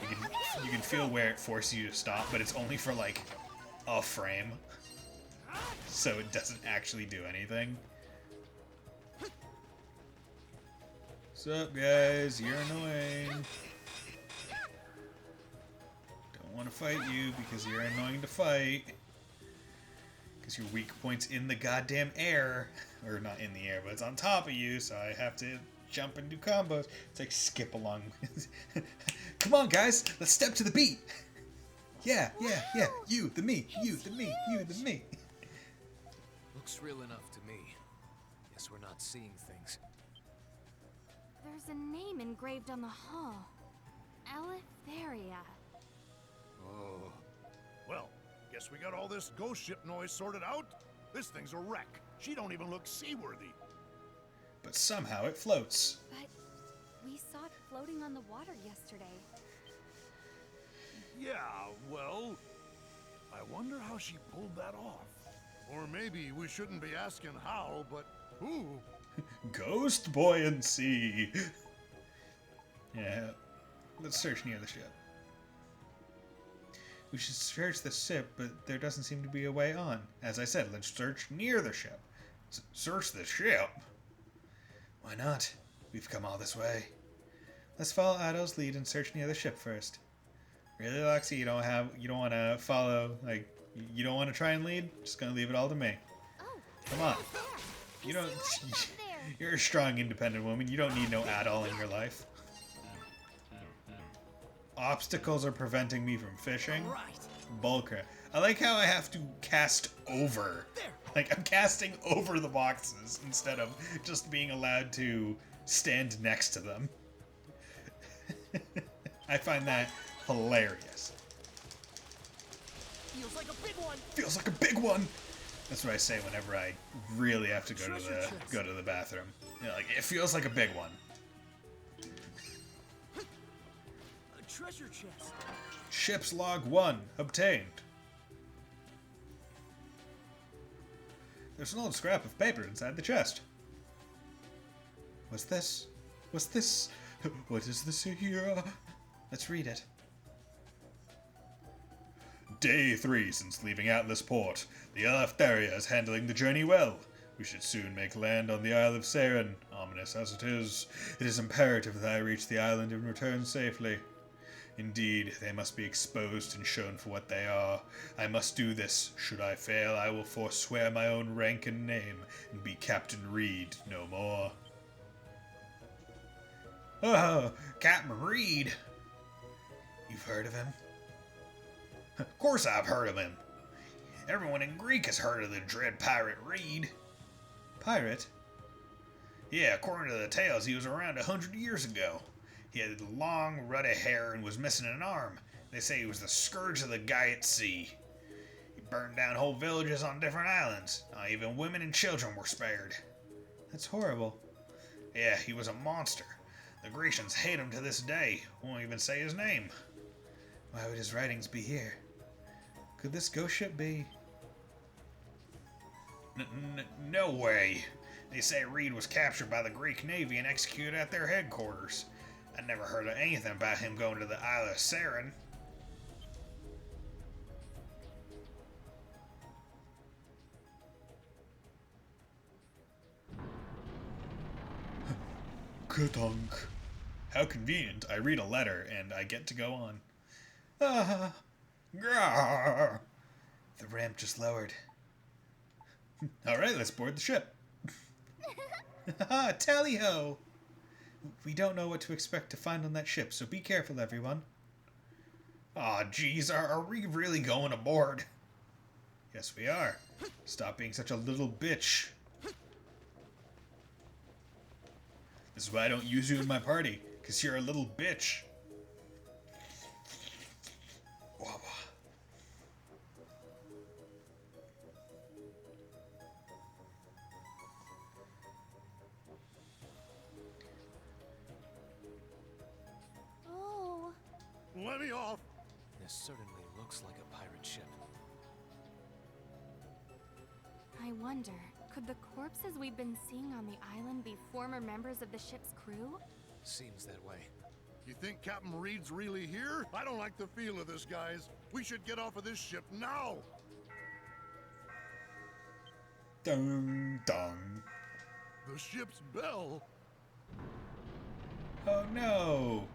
you can feel where it forces you to stop, but it's only for, like, a frame. So it doesn't actually do anything. What's up, guys? You're annoying. Don't want to fight you because you're annoying to fight. Because your weak point's in the goddamn air. Or not in the air, but it's on top of you, so I have to jump and do combos. It's like skip along. Come on, guys! Let's step to the beat! Yeah, yeah, yeah. You, the me. You, the me. You, the me. Looks real enough to me. Guess we're not seeing things. There's a name engraved on the hull. Eleftheria. Oh. Well, guess we got all this ghost ship noise sorted out. This thing's a wreck. She don't even look seaworthy. But somehow it floats. But we saw it floating on the water yesterday. Yeah, well, I wonder how she pulled that off. Or maybe we shouldn't be asking how, but who? Ghost buoyancy. Yeah. Let's search near the ship. We should search the ship, but there doesn't seem to be a way on. As I said, let's search near the ship. Search the ship? Why not? We've come all this way. Let's follow Adol's lead and search near the ship first. Really, Lexi? You don't want to follow, like, you don't want to try and lead? Just gonna leave it all to me. Oh, Come on. You don't. You're a strong, independent woman. You don't need no Adol in your life. Obstacles are preventing me from fishing. Bullcrap. I like how I have to cast over. Like, I'm casting over the boxes instead of just being allowed to stand next to them. I find that hilarious. Feels like a big one. Feels like a big one. That's what I say whenever I really have to go to the bathroom. You know, like it feels like a big one. A treasure chest. Ship's log 1 obtained. There's an old scrap of paper inside the chest. What's this? What's this? What is this here? Let's read it. Day 3 since leaving Atlas Port. The Eleftheria is handling the journey well. We should soon make land on the Isle of Saren. Ominous as it is imperative that I reach the island and return safely. Indeed, they must be exposed and shown for what they are. I must do this. Should I fail, I will forswear my own rank and name and be Captain Reed no more. Oh, Captain Reed! You've heard of him? Of course I've heard of him. Everyone in Greek has heard of the dread pirate Reed. Pirate? Yeah, according to the tales, he was around 100 years ago. He had long, ruddy hair and was missing an arm. They say he was the scourge of the guy at sea. He burned down whole villages on different islands. Even women and children were spared. That's horrible. Yeah, he was a monster. The Grecians hate him to this day. Won't even say his name. Why would his writings be here? Could this ghost ship be? No way. They say Reed was captured by the Greek Navy and executed at their headquarters. I never heard of anything about him going to the Isle of Saren. Katunk. How convenient. I read a letter and I get to go on. Grrr. The ramp just lowered. Alright, let's board the ship. Tally-ho! We don't know what to expect to find on that ship, so be careful, everyone. Aw, geez, are we really going aboard? Yes, we are. Stop being such a little bitch. This is why I don't use you in my party, because you're a little bitch. Oh. Let me off! This certainly looks like a pirate ship. I wonder, could the corpses we've been seeing on the island be former members of the ship's crew? Seems that way. You think Captain Reed's really here? I don't like the feel of this, guys. We should get off of this ship now! Dun dun. The ship's bell? Oh no!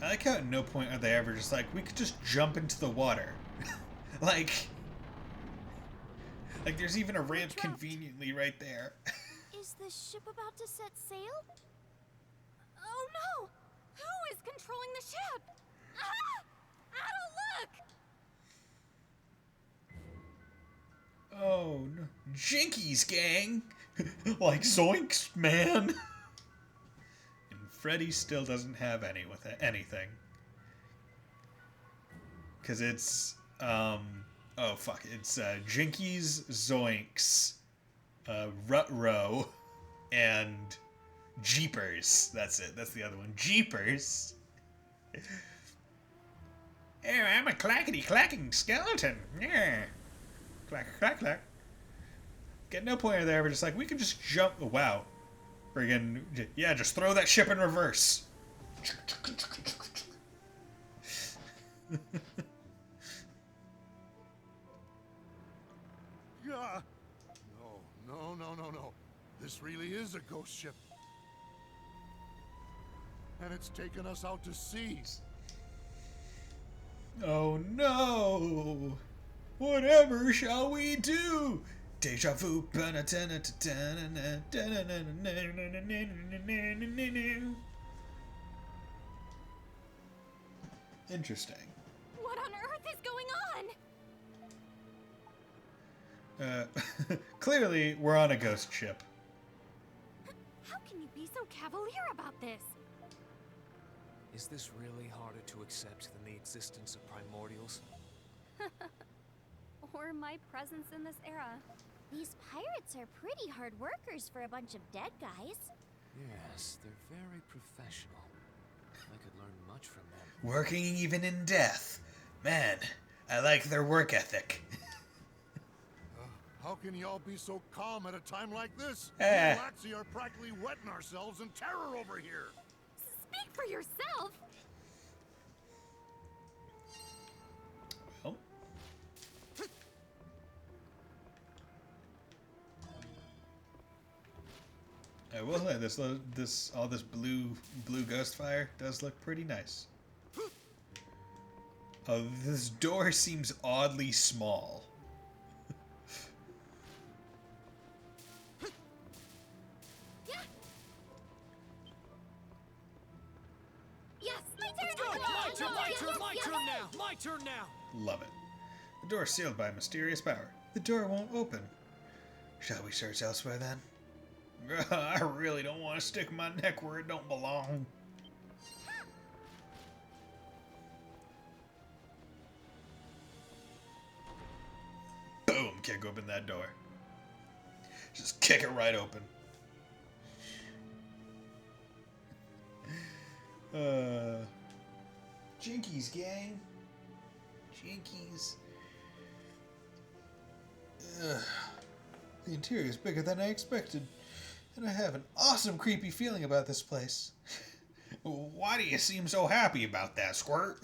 I like how at no point are they ever just like, we could just jump into the water. like there's even a ramp conveniently right there. Is the ship about to set sail? Oh no! Who is controlling the ship? Ah! Ow, look! Oh no. Jinkies, gang! like zoinks, man! And Freddy still doesn't have anything. Cause it's oh fuck, it's Jinkies, Zoinks, Rutro, and Jeepers. That's it. That's the other one. Jeepers. Oh, I'm a clackety-clacking skeleton. Yeah. Clack, clack, clack. At no point are they ever just like, we could just jump. Oh, wow. Friggin', yeah, just throw that ship in reverse. Yeah. No. This really is a ghost ship. And it's taken us out to sea. Oh no! Whatever shall we do? Deja vu. Interesting. What on earth is going on? Clearly, we're on a ghost ship. How can you be so cavalier about this? Is this really harder to accept than the existence of primordials? Or my presence in this era. These pirates are pretty hard workers for a bunch of dead guys. Yes, they're very professional. I could learn much from them. Working even in death. Man, I like their work ethic. How can y'all be so calm at a time like this? We Eh. Laxi are practically wetting ourselves in terror over here. Speak for yourself! Well. I will say all this blue ghost fire does look pretty nice. Oh, this door seems oddly small. Yes, Let's go! My turn now! My turn now! Love it. The door is sealed by mysterious power. The door won't open. Shall we search elsewhere then? I really don't want to stick my neck where it don't belong. Boom! Kick open that door. Just kick it right open. Jinkies, gang. Jinkies. The interior is bigger than I expected, and I have an awesome creepy feeling about this place. Why do you seem so happy about that, Squirt?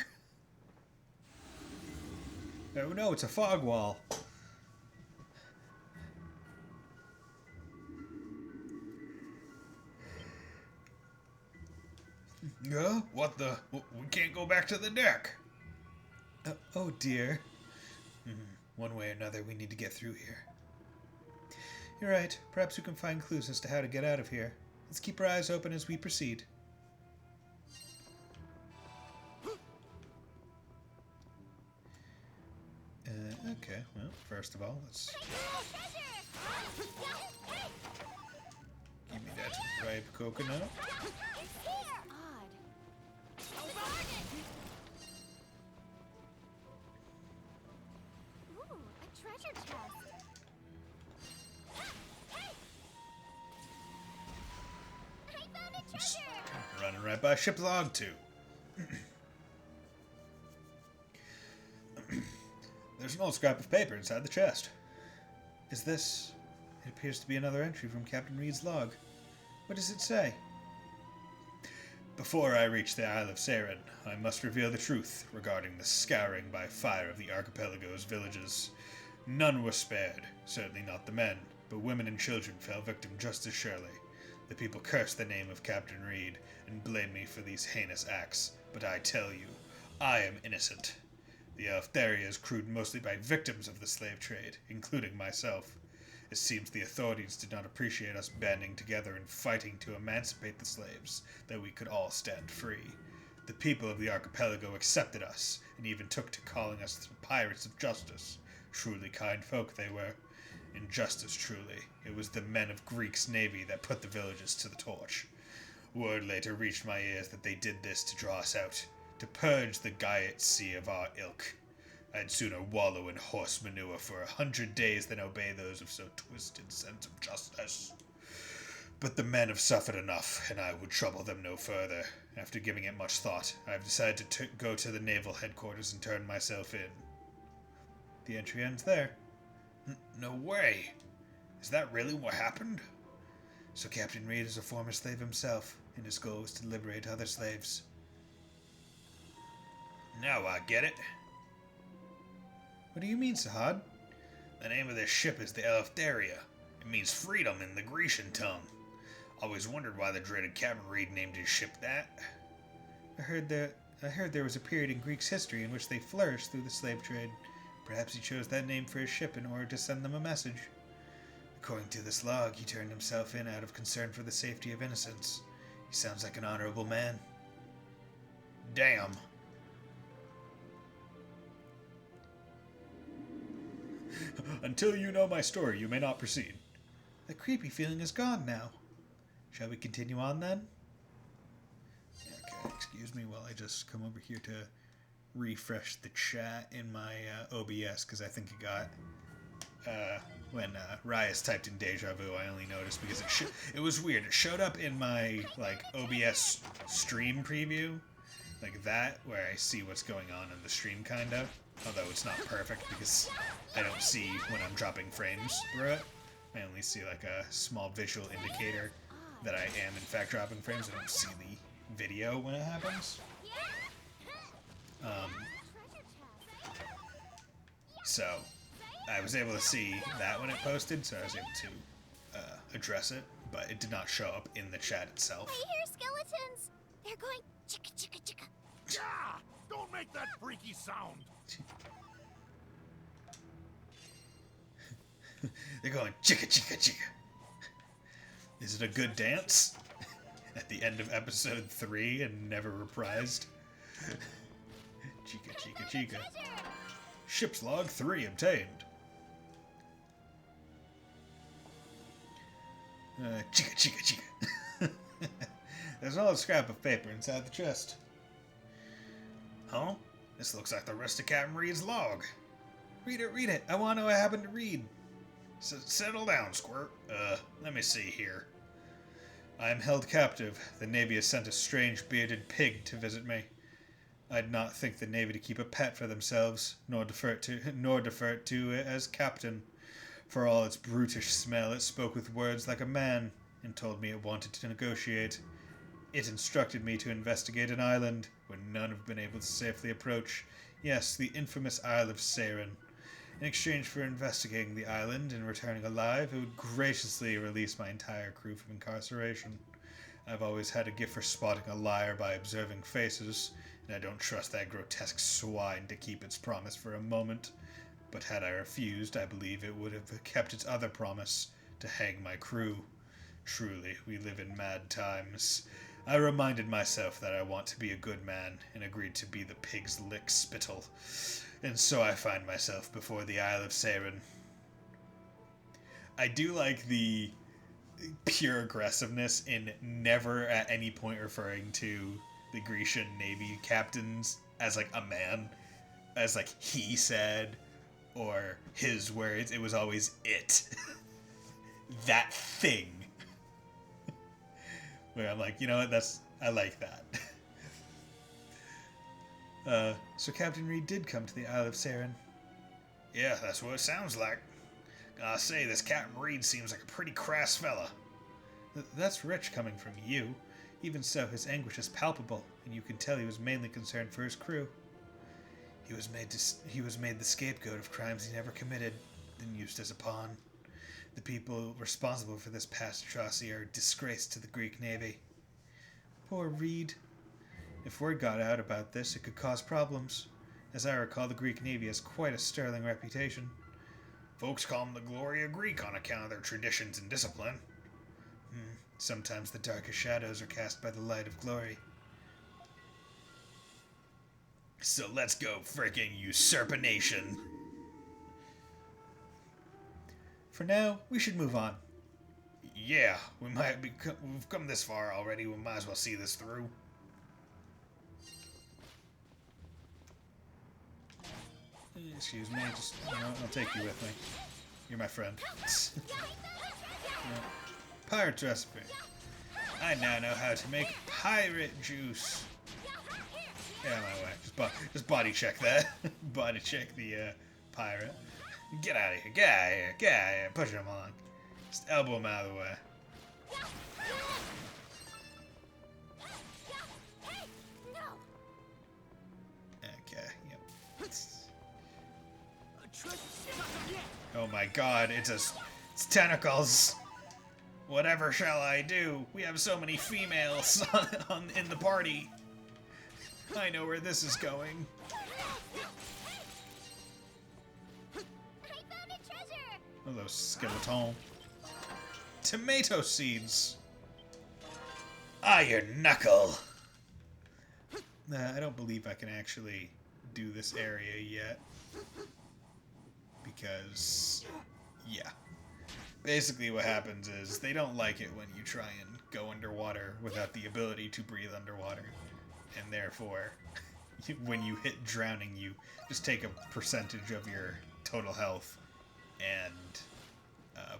Oh no, it's a fog wall. What the? We can't go back to the deck. Oh dear. One way or another, we need to get through here. You're right. Perhaps we can find clues as to how to get out of here. Let's keep our eyes open as we proceed. Okay, well, first of all, let's... Give me that ripe coconut. Odd. Ooh, a treasure chest. I found a treasure! Running right by ship log 2. There's an old scrap of paper inside the chest. Is this... It appears to be another entry from Captain Reed's log. What does it say? Before I reach the Isle of Saren, I must reveal the truth regarding the scouring by fire of the archipelago's villages. None were spared, certainly not the men, but women and children fell victim just as surely. The people curse the name of Captain Reed and blame me for these heinous acts, but I tell you, I am innocent. The Eleftheria is crewed mostly by victims of the slave trade, including myself. It seems the authorities did not appreciate us banding together and fighting to emancipate the slaves, that we could all stand free. The people of the archipelago accepted us, and even took to calling us the pirates of justice. Truly kind folk they were. Injustice, truly. It was the men of Greek's navy that put the villages to the torch. Word later reached my ears that they did this to draw us out, to purge the Gaiet Sea of our ilk. I'd sooner wallow in horse manure for 100 days than obey those of so twisted sense of justice. But the men have suffered enough, and I would trouble them no further. After giving it much thought, I have decided to go to the naval headquarters and turn myself in. The entry ends there. No way! Is that really what happened? So Captain Reed is a former slave himself, and his goal was to liberate other slaves. Now I get it. What do you mean, Sahad? The name of this ship is the Eleftheria. It means freedom in the Grecian tongue. Always wondered why the dreaded Captain Reed named his ship that. I heard there was a period in Greek's history in which they flourished through the slave trade. Perhaps he chose that name for his ship in order to send them a message. According to this log, he turned himself in out of concern for the safety of innocents. He sounds like an honorable man. Damn. Until you know my story, you may not proceed. The creepy feeling is gone now. Shall we continue on then? Okay, excuse me while I just come over here to refresh the chat in my OBS because I think it got when Rias typed in deja vu. I only noticed because it was weird. It showed up in my like OBS stream preview, like that, where I see what's going on in the stream, kind of. Although it's not perfect because I don't see when I'm dropping frames through it. I only see like a small visual indicator that I am in fact dropping frames. I don't see the video when it happens. So I was able to see that when it posted, so I was able to address it, but it did not show up in the chat itself. I hear skeletons. They're going chicka chicka chicka. Yeah! Don't make that freaky sound! They're going chicka chicka chicka. Is it a good dance? At the end of episode 3 and never reprised? Chica chica chica. Ship's log 3 obtained. Chica chica chica. There's an old scrap of paper inside the chest. Huh? This looks like the rest of Captain Reed's log. Read it, read it. I want to know what happened to Reed. Settle down, Squirt. Let me see here. I am held captive. The Navy has sent a strange bearded pig to visit me. I'd not think the Navy to keep a pet for themselves, nor defer it to it as captain. For all its brutish smell, it spoke with words like a man, and told me it wanted to negotiate. It instructed me to investigate an island, where none have been able to safely approach. Yes, the infamous Isle of Saren. In exchange for investigating the island and returning alive, it would graciously release my entire crew from incarceration. I've always had a gift for spotting a liar by observing faces, and I don't trust that grotesque swine to keep its promise for a moment. But had I refused, I believe it would have kept its other promise, to hang my crew. Truly, we live in mad times. I reminded myself that I want to be a good man, and agreed to be the pig's lick spittle. And so I find myself before the Isle of Saren. I do like the pure aggressiveness in never at any point referring to the Grecian Navy captains as like a man, as like he said, or his words. It was always it. That thing. Where I'm like, you know what, I like that. So Captain Reed did come to the Isle of Saren. Yeah, that's what it sounds like. Gotta say, this Captain Reed seems like a pretty crass fella. That's rich coming from you. Even so, his anguish is palpable, and you can tell he was mainly concerned for his crew. He was made the scapegoat of crimes he never committed, then used as a pawn. The people responsible for this past atrocity are a disgrace to the Greek Navy. Poor Reed. If word got out about this, it could cause problems. As I recall, the Greek Navy has quite a sterling reputation. Folks call them the Gloria Greek on account of their traditions and discipline. Sometimes the darkest shadows are cast by the light of glory. So let's go frickin' usurpination. For now, we should move on. Yeah, we've come this far already, we might as well see this through. Excuse me, just, I'll take you with me. You're my friend. Pirate recipe. I now know how to make pirate juice. Yeah, my way. Just body check that. Body check the pirate. Get out of here. Get out of here. Get out of here. Push him along. Just elbow him out of the way. Okay, yep. Oh my god, it's tentacles. Whatever shall I do? We have so many females in the party. I know where this is going. I found a treasure! Hello, skeleton. Tomato seeds. Iron knuckle. I don't believe I can actually do this area yet. Because, yeah. Basically what happens is they don't like it when you try and go underwater without the ability to breathe underwater. And therefore, when you hit drowning, you just take a percentage of your total health and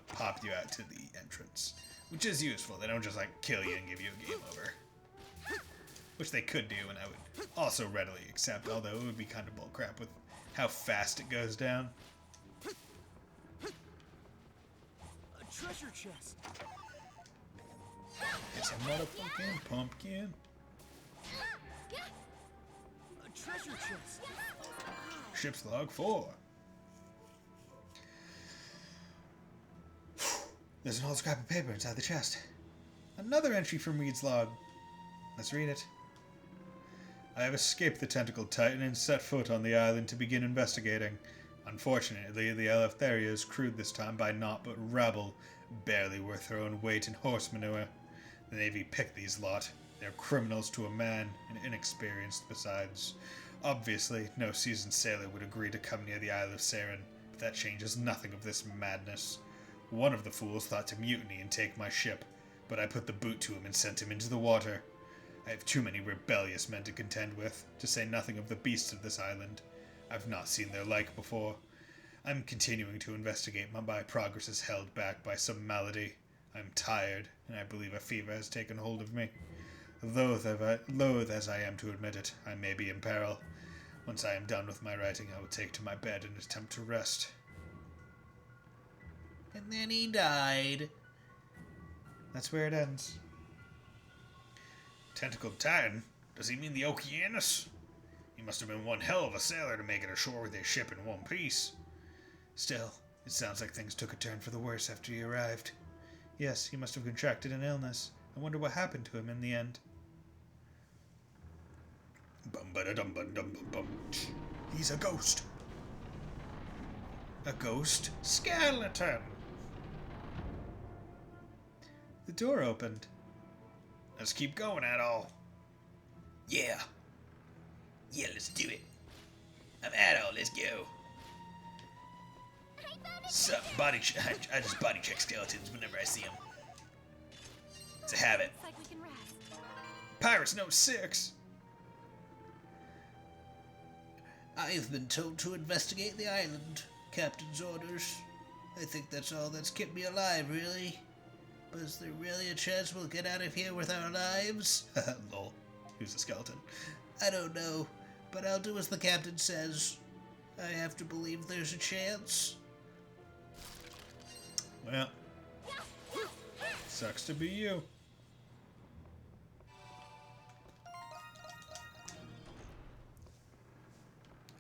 pop you out to the entrance, which is useful. They don't just like kill you and give you a game over, which they could do, and I would also readily accept, although it would be kind of bullcrap with how fast it goes down. A treasure chest. It's a motherfucking pumpkin. A treasure chest. Ship's log 4. There's an old scrap of paper inside the chest. Another entry from Reed's log. Let's read it. I have escaped the tentacled titan and set foot on the island to begin investigating. Unfortunately, the Eleftheria is crewed this time by naught but rabble, barely worth their own weight in horse manure. The Navy picked these lot. They're criminals to a man, and inexperienced besides. Obviously, no seasoned sailor would agree to come near the Isle of Saren, but that changes nothing of this madness. One of the fools thought to mutiny and take my ship, but I put the boot to him and sent him into the water. I have too many rebellious men to contend with, to say nothing of the beasts of this island. I've not seen their like before. I'm continuing to investigate, but my progress is held back by some malady. I'm tired, and I believe a fever has taken hold of me. Loath as I am to admit it, I may be in peril. Once I am done with my writing, I will take to my bed and attempt to rest. And then he died. That's where it ends. Tentacled Titan? Does he mean the Okeanos? He must have been one hell of a sailor to make it ashore with his ship in one piece. Still, it sounds like things took a turn for the worse after he arrived. Yes, he must have contracted an illness. I wonder what happened to him in the end. Bum-ba-da-dum-bum-dum-bum-bum. He's a ghost. A ghost skeleton. The door opened. Let's keep going at all. Yeah. Yeah, let's do it. I'm at all. Let's go. So, I just body check skeletons whenever I see them. It's a habit. Looks like we can rest. Pirates Note 6. I have been told to investigate the island. Captain's orders. I think that's all that's kept me alive, really. But is there really a chance we'll get out of here with our lives? Lol. Who's a skeleton? I don't know, but I'll do as the captain says. I have to believe there's a chance. Well, sucks to be you.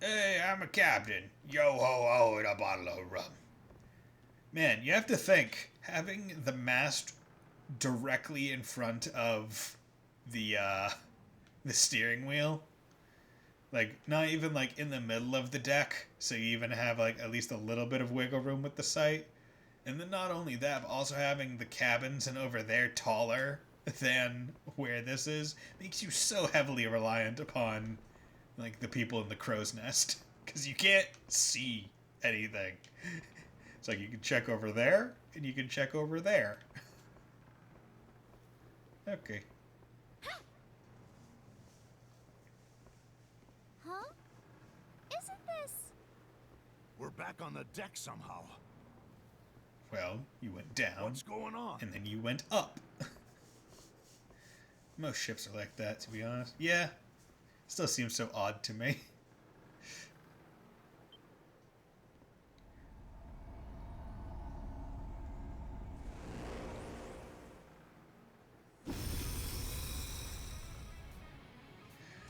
Hey, I'm a captain. Yo ho ho and a bottle of rum. Man, you have to think, having the mast directly in front of the steering wheel, like not even like in the middle of the deck, so you even have like at least a little bit of wiggle room with the sight. And then not only that, but also having the cabins and over there taller than where this is makes you so heavily reliant upon like the people in the crow's nest, because you can't see anything. It's like you can check over there and you can check over there. Okay. Huh? Isn't this... We're back on the deck somehow. Well, you went down. What's going on? And then you went up. Most ships are like that, to be honest. Yeah. Still seems so odd to me.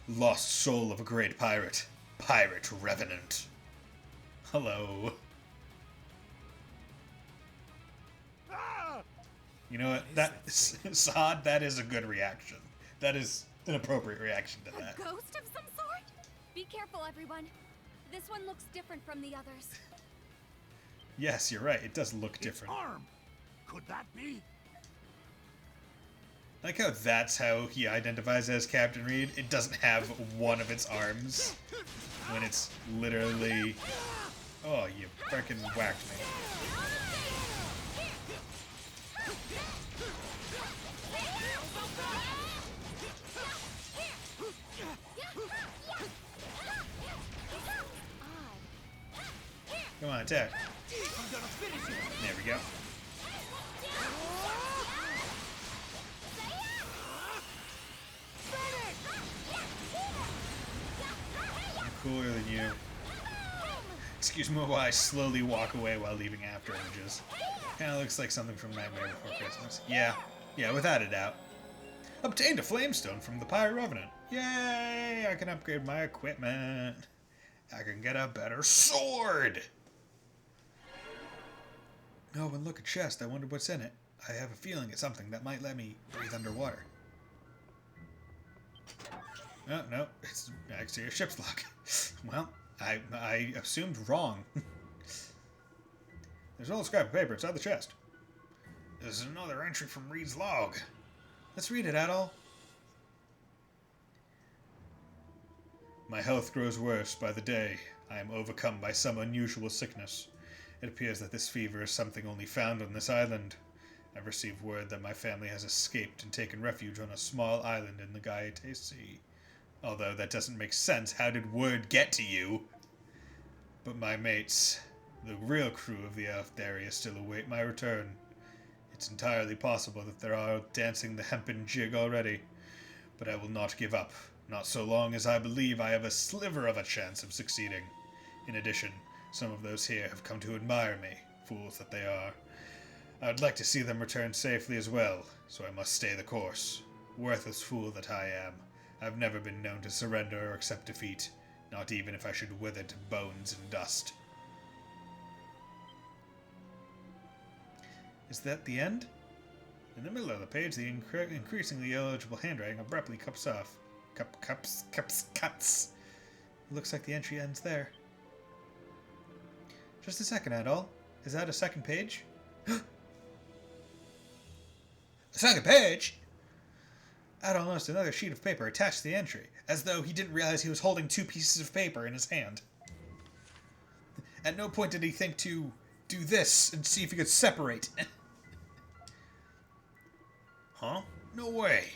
Lost soul of a great pirate. Pirate Revenant. Hello. Ah! You know what? Saad, that is a good reaction. That is an appropriate reaction to that. A ghost of some sort? Be careful, everyone. This one looks different from the others. Yes, you're right. It does look different. Its arm. Could that be? I like how that's how he identifies as Captain Reed. It doesn't have one of its arms. When it's literally... Oh, you freaking whacked me. on, attack. I'm gonna finish you. There we go. I'm cooler than you. Excuse me while I slowly walk away while leaving after images. Kinda looks like something from Nightmare Before Christmas. Yeah, without a doubt. Obtained a flamestone from the Pirate Revenant. Yay! I can upgrade my equipment. I can get a better sword! Oh, and look, a chest. I wonder what's in it. I have a feeling it's something that might let me breathe underwater. Oh, no, it's actually a ship's lock. Well, I assumed wrong. There's an old scrap of paper inside the chest. This is another entry from Reed's log. Let's read it, Adol. My health grows worse by the day. I am overcome by some unusual sickness. It appears that this fever is something only found on this island. I've received word that my family has escaped and taken refuge on a small island in the Gaete Sea. Although that doesn't make sense, how did word get to you? But my mates, the real crew of the Elfdary, still await my return. It's entirely possible that they are dancing the hempen jig already. But I will not give up, not so long as I believe I have a sliver of a chance of succeeding. In addition, some of those here have come to admire me, fools that they are. I would like to see them return safely as well, so I must stay the course. Worthless fool that I am. I've never been known to surrender or accept defeat, not even if I should wither to bones and dust. Is that the end? In the middle of the page, the increasingly illegible handwriting abruptly cuts off. Cuts. Looks like the entry ends there. Just a second, Adol. Is that a second page? A second page? Adol noticed another sheet of paper attached to the entry, as though he didn't realize he was holding two pieces of paper in his hand. At no point did he think to do this and see if he could separate. Huh? No way.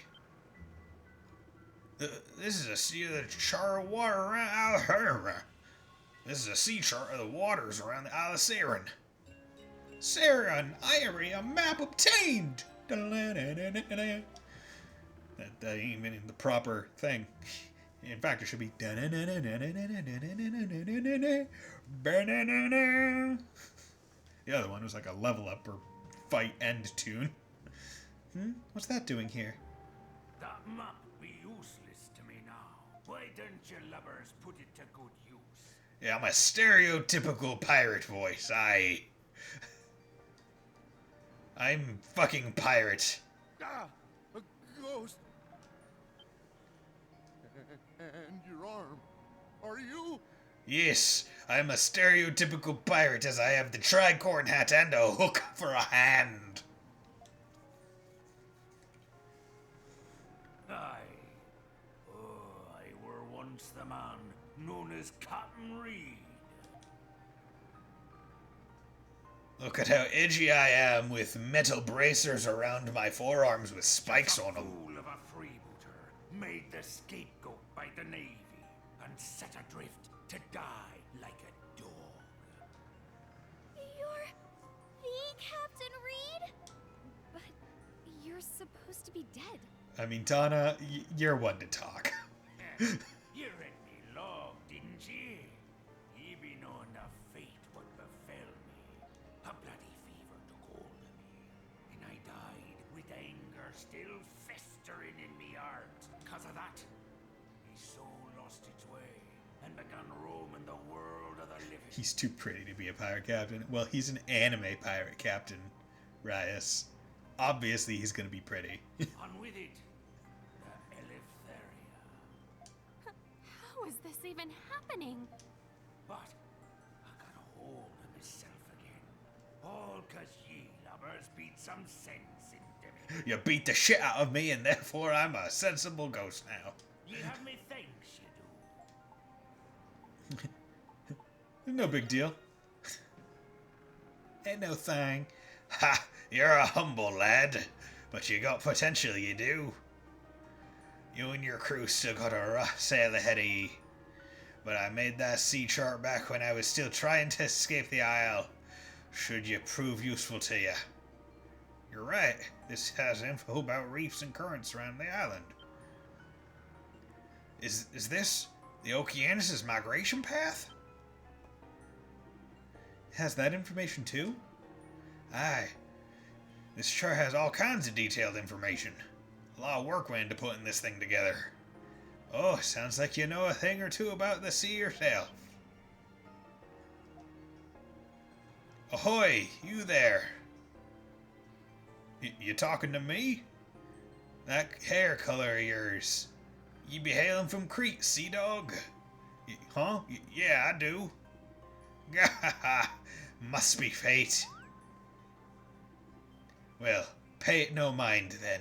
This is a sea of the char of water around. This is a sea chart of the waters around the Isle of Saren. Saren, Irie, a map obtained. That ain't even the proper thing. In fact, it should be. The other one was like a level up or fight end tune. What's that doing here? That map be useless to me now. Why don't you lubbers put it to good use? Yeah, I'm a stereotypical pirate voice. I'm fucking pirate. Ah! A ghost! And your arm. Are you? Yes, I'm a stereotypical pirate as I have the tricorn hat and a hook for a hand. Aye. Oh, I were once the man known as Captain Reed. Look at how edgy I am with metal bracers around my forearms with spikes on them. Fool of a freebooter, made the scapegoat by the Navy, and set adrift to die like a dog. You're the Captain Reed? But you're supposed to be dead. I mean, Donna, you're one to talk. You read me log, didn't ye? Ye be knowing the fate what befell me. A bloody fever took hold of me, and I died with anger still festering in me heart. 'Cause of that, me soul lost its way, and began roaming the world of the living. He's too pretty to be a pirate captain. Well, he's an anime pirate captain, Rias. Obviously, he's gonna be pretty. And with it, the Eleftheria. How is this even happening? But I got a hold of myself again. All 'cause ye lubbers beat some sense into me. You beat the shit out of me, and therefore I'm a sensible ghost now. Ye have me thanks, you do. No big deal. Ain't no thing. Ha! You're a humble lad, but you got potential, you do. You and your crew still got a rough sail ahead of ye. but I made that sea chart back when I was still trying to escape the Isle. Should you prove useful to you. You're right. This has info about reefs and currents around the island. Is this the Okeanos' migration path? It has that information too? Aye. This chart has all kinds of detailed information. A lot of work went into putting this thing together. Oh, sounds like you know a thing or two about the sea yourself. Ahoy, you there. You talking to me? That hair color of yours. You be hailing from Crete, sea dog? Huh? Yeah, I do. Gahaha, must be fate. Well, pay it no mind then.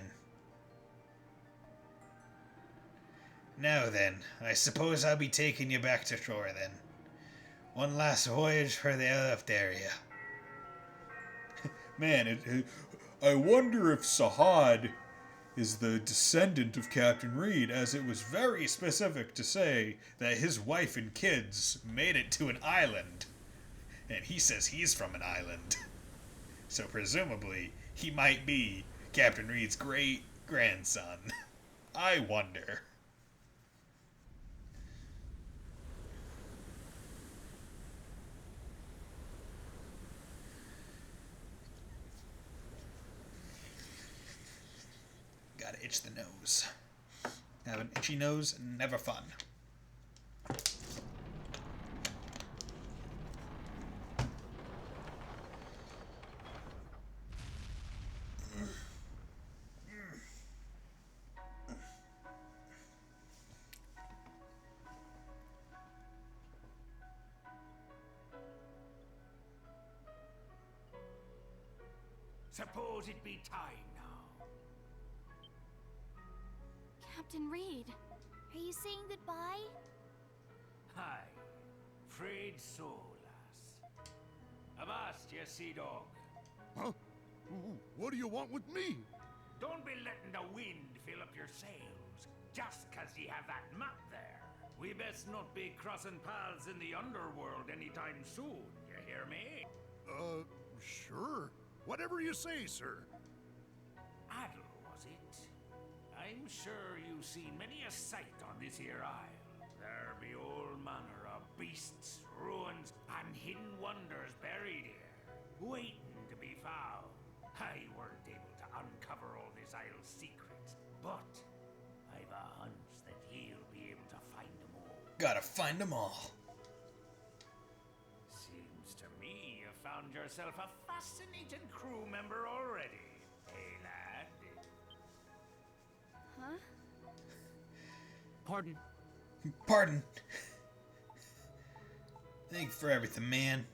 Now then, I suppose I'll be taking you back to shore then. One last voyage for the Eleftheria. Man, I wonder if Sahad is the descendant of Captain Reed, as it was very specific to say that his wife and kids made it to an island. And he says he's from an island. So presumably, he might be Captain Reed's great-grandson. I wonder. Gotta itch the nose. Have an itchy nose, never fun. Suppose it be time now. Captain Reed. Are you saying goodbye? Hi, Fred Solas. Avast, you sea dog. Huh? What do you want with me? Don't be letting the wind fill up your sails, just 'cause ye have that map there. We best not be crossing paths in the underworld anytime soon, you hear me? Sure. Whatever you say, sir. Adel, was it? I'm sure you've seen many a sight on this here isle. There be all manner of beasts, ruins, and hidden wonders buried here, waiting to be found. I weren't able to uncover all this isle's secrets, but I've a hunch that you'll be able to find them all. Gotta find them all. Seems to me you found yourself a fascinating crew member already, eh, lad? Huh? Pardon. Pardon. Thank you for everything, man.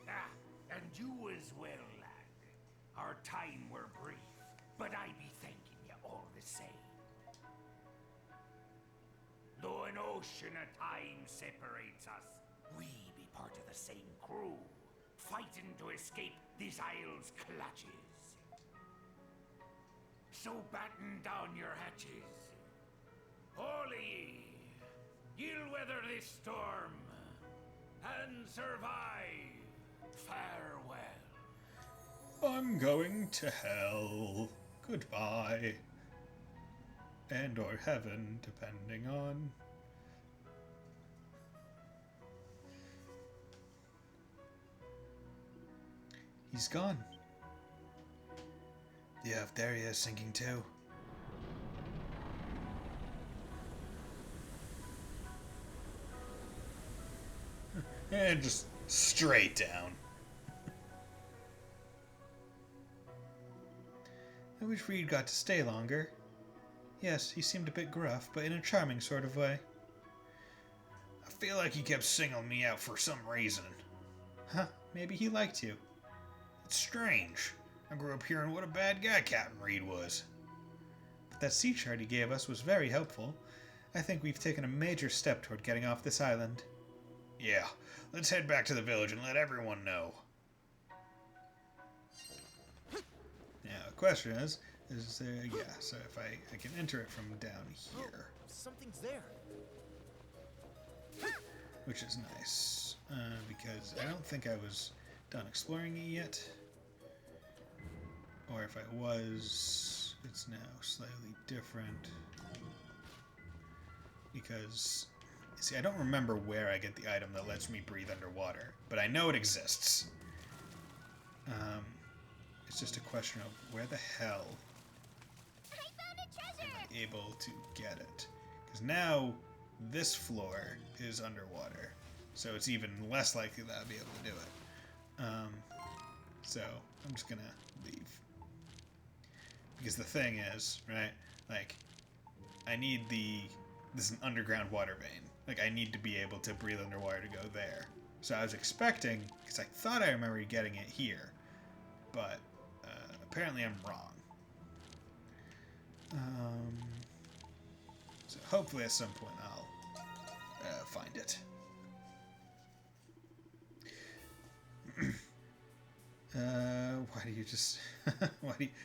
Ah, and you as well, lad. Our time were brief, but I be thanking you all the same. Though an ocean of time separates us, we be part of the same crew, fighting to escape this isle's clutches. So batten down your hatches. All of ye, you'll weather this storm and survive. Farewell. I'm going to hell. Goodbye. And or heaven, depending on... He's gone. The Eleftheria is sinking too. And just straight down. I wish Reed got to stay longer. Yes, he seemed a bit gruff, but in a charming sort of way. I feel like he kept singling me out for some reason. Huh, maybe he liked you. It's strange. I grew up hearing what a bad guy Captain Reed was. But that sea chart he gave us was very helpful. I think we've taken a major step toward getting off this island. Yeah, let's head back to the village and let everyone know. Now, the question is there, yeah, so if I can enter it from down here. Something's there. which is nice, because I don't think I was done exploring it yet. Or if I was, it's now slightly different. Because, see, I don't remember where I get the item that lets me breathe underwater, but I know it exists. It's just a question of where the hell am I able to get it? Because now this floor is underwater, so it's even less likely that I'll be able to do it. So I'm just gonna leave. Because the thing is, right, like, I need this is an underground water vein. Like, I need to be able to breathe underwater to go there. So I was expecting, because I thought I remember getting it here, but apparently I'm wrong. So hopefully at some point I'll find it. Why do you just...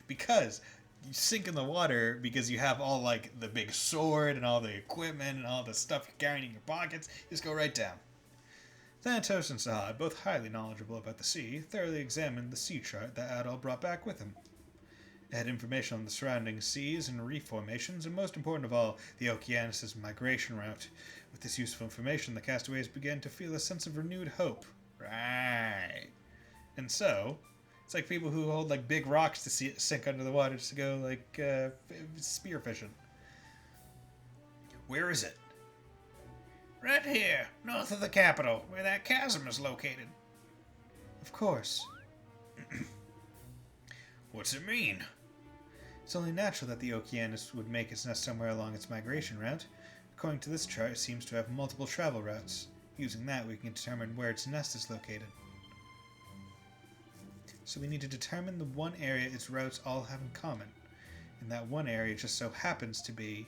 Because you sink in the water because you have all, like, the big sword and all the equipment and all the stuff you're carrying in your pockets. You just go right down. Thanatos and Sahad, both highly knowledgeable about the sea, thoroughly examined the sea chart that Adol brought back with him. It had information on the surrounding seas and reef formations, and most important of all, the Okeanos' migration route. With this useful information, the castaways began to feel a sense of renewed hope. Right. And so, it's like people who hold, like, big rocks to sink under the water just to go, like, spearfishing. Where is it? Right here, north of the capital, where that chasm is located. Of course. What's it mean? It's only natural that the Okeanos would make its nest somewhere along its migration route. According to this chart, it seems to have multiple travel routes. Using that, we can determine where its nest is located. So we need to determine the one area its routes all have in common. And that one area just so happens to be...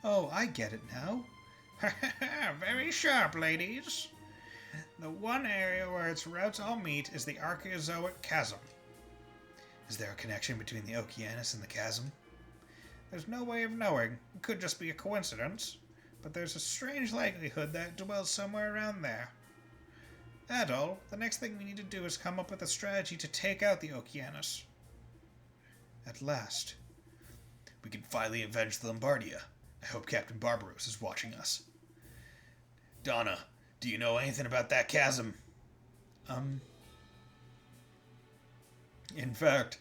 Oh, I get it now. Very sharp, ladies. The one area where its routes all meet is the Archaeozoic Chasm. Is there a connection between the Okeanos and the chasm? There's no way of knowing. It could just be a coincidence. But there's a strange likelihood that it dwells somewhere around there. Adol, the next thing we need to do is come up with a strategy to take out the Okeanos. At last. We can finally avenge the Lombardia. I hope Captain Barbaros is watching us. Donna, do you know anything about that chasm? In fact,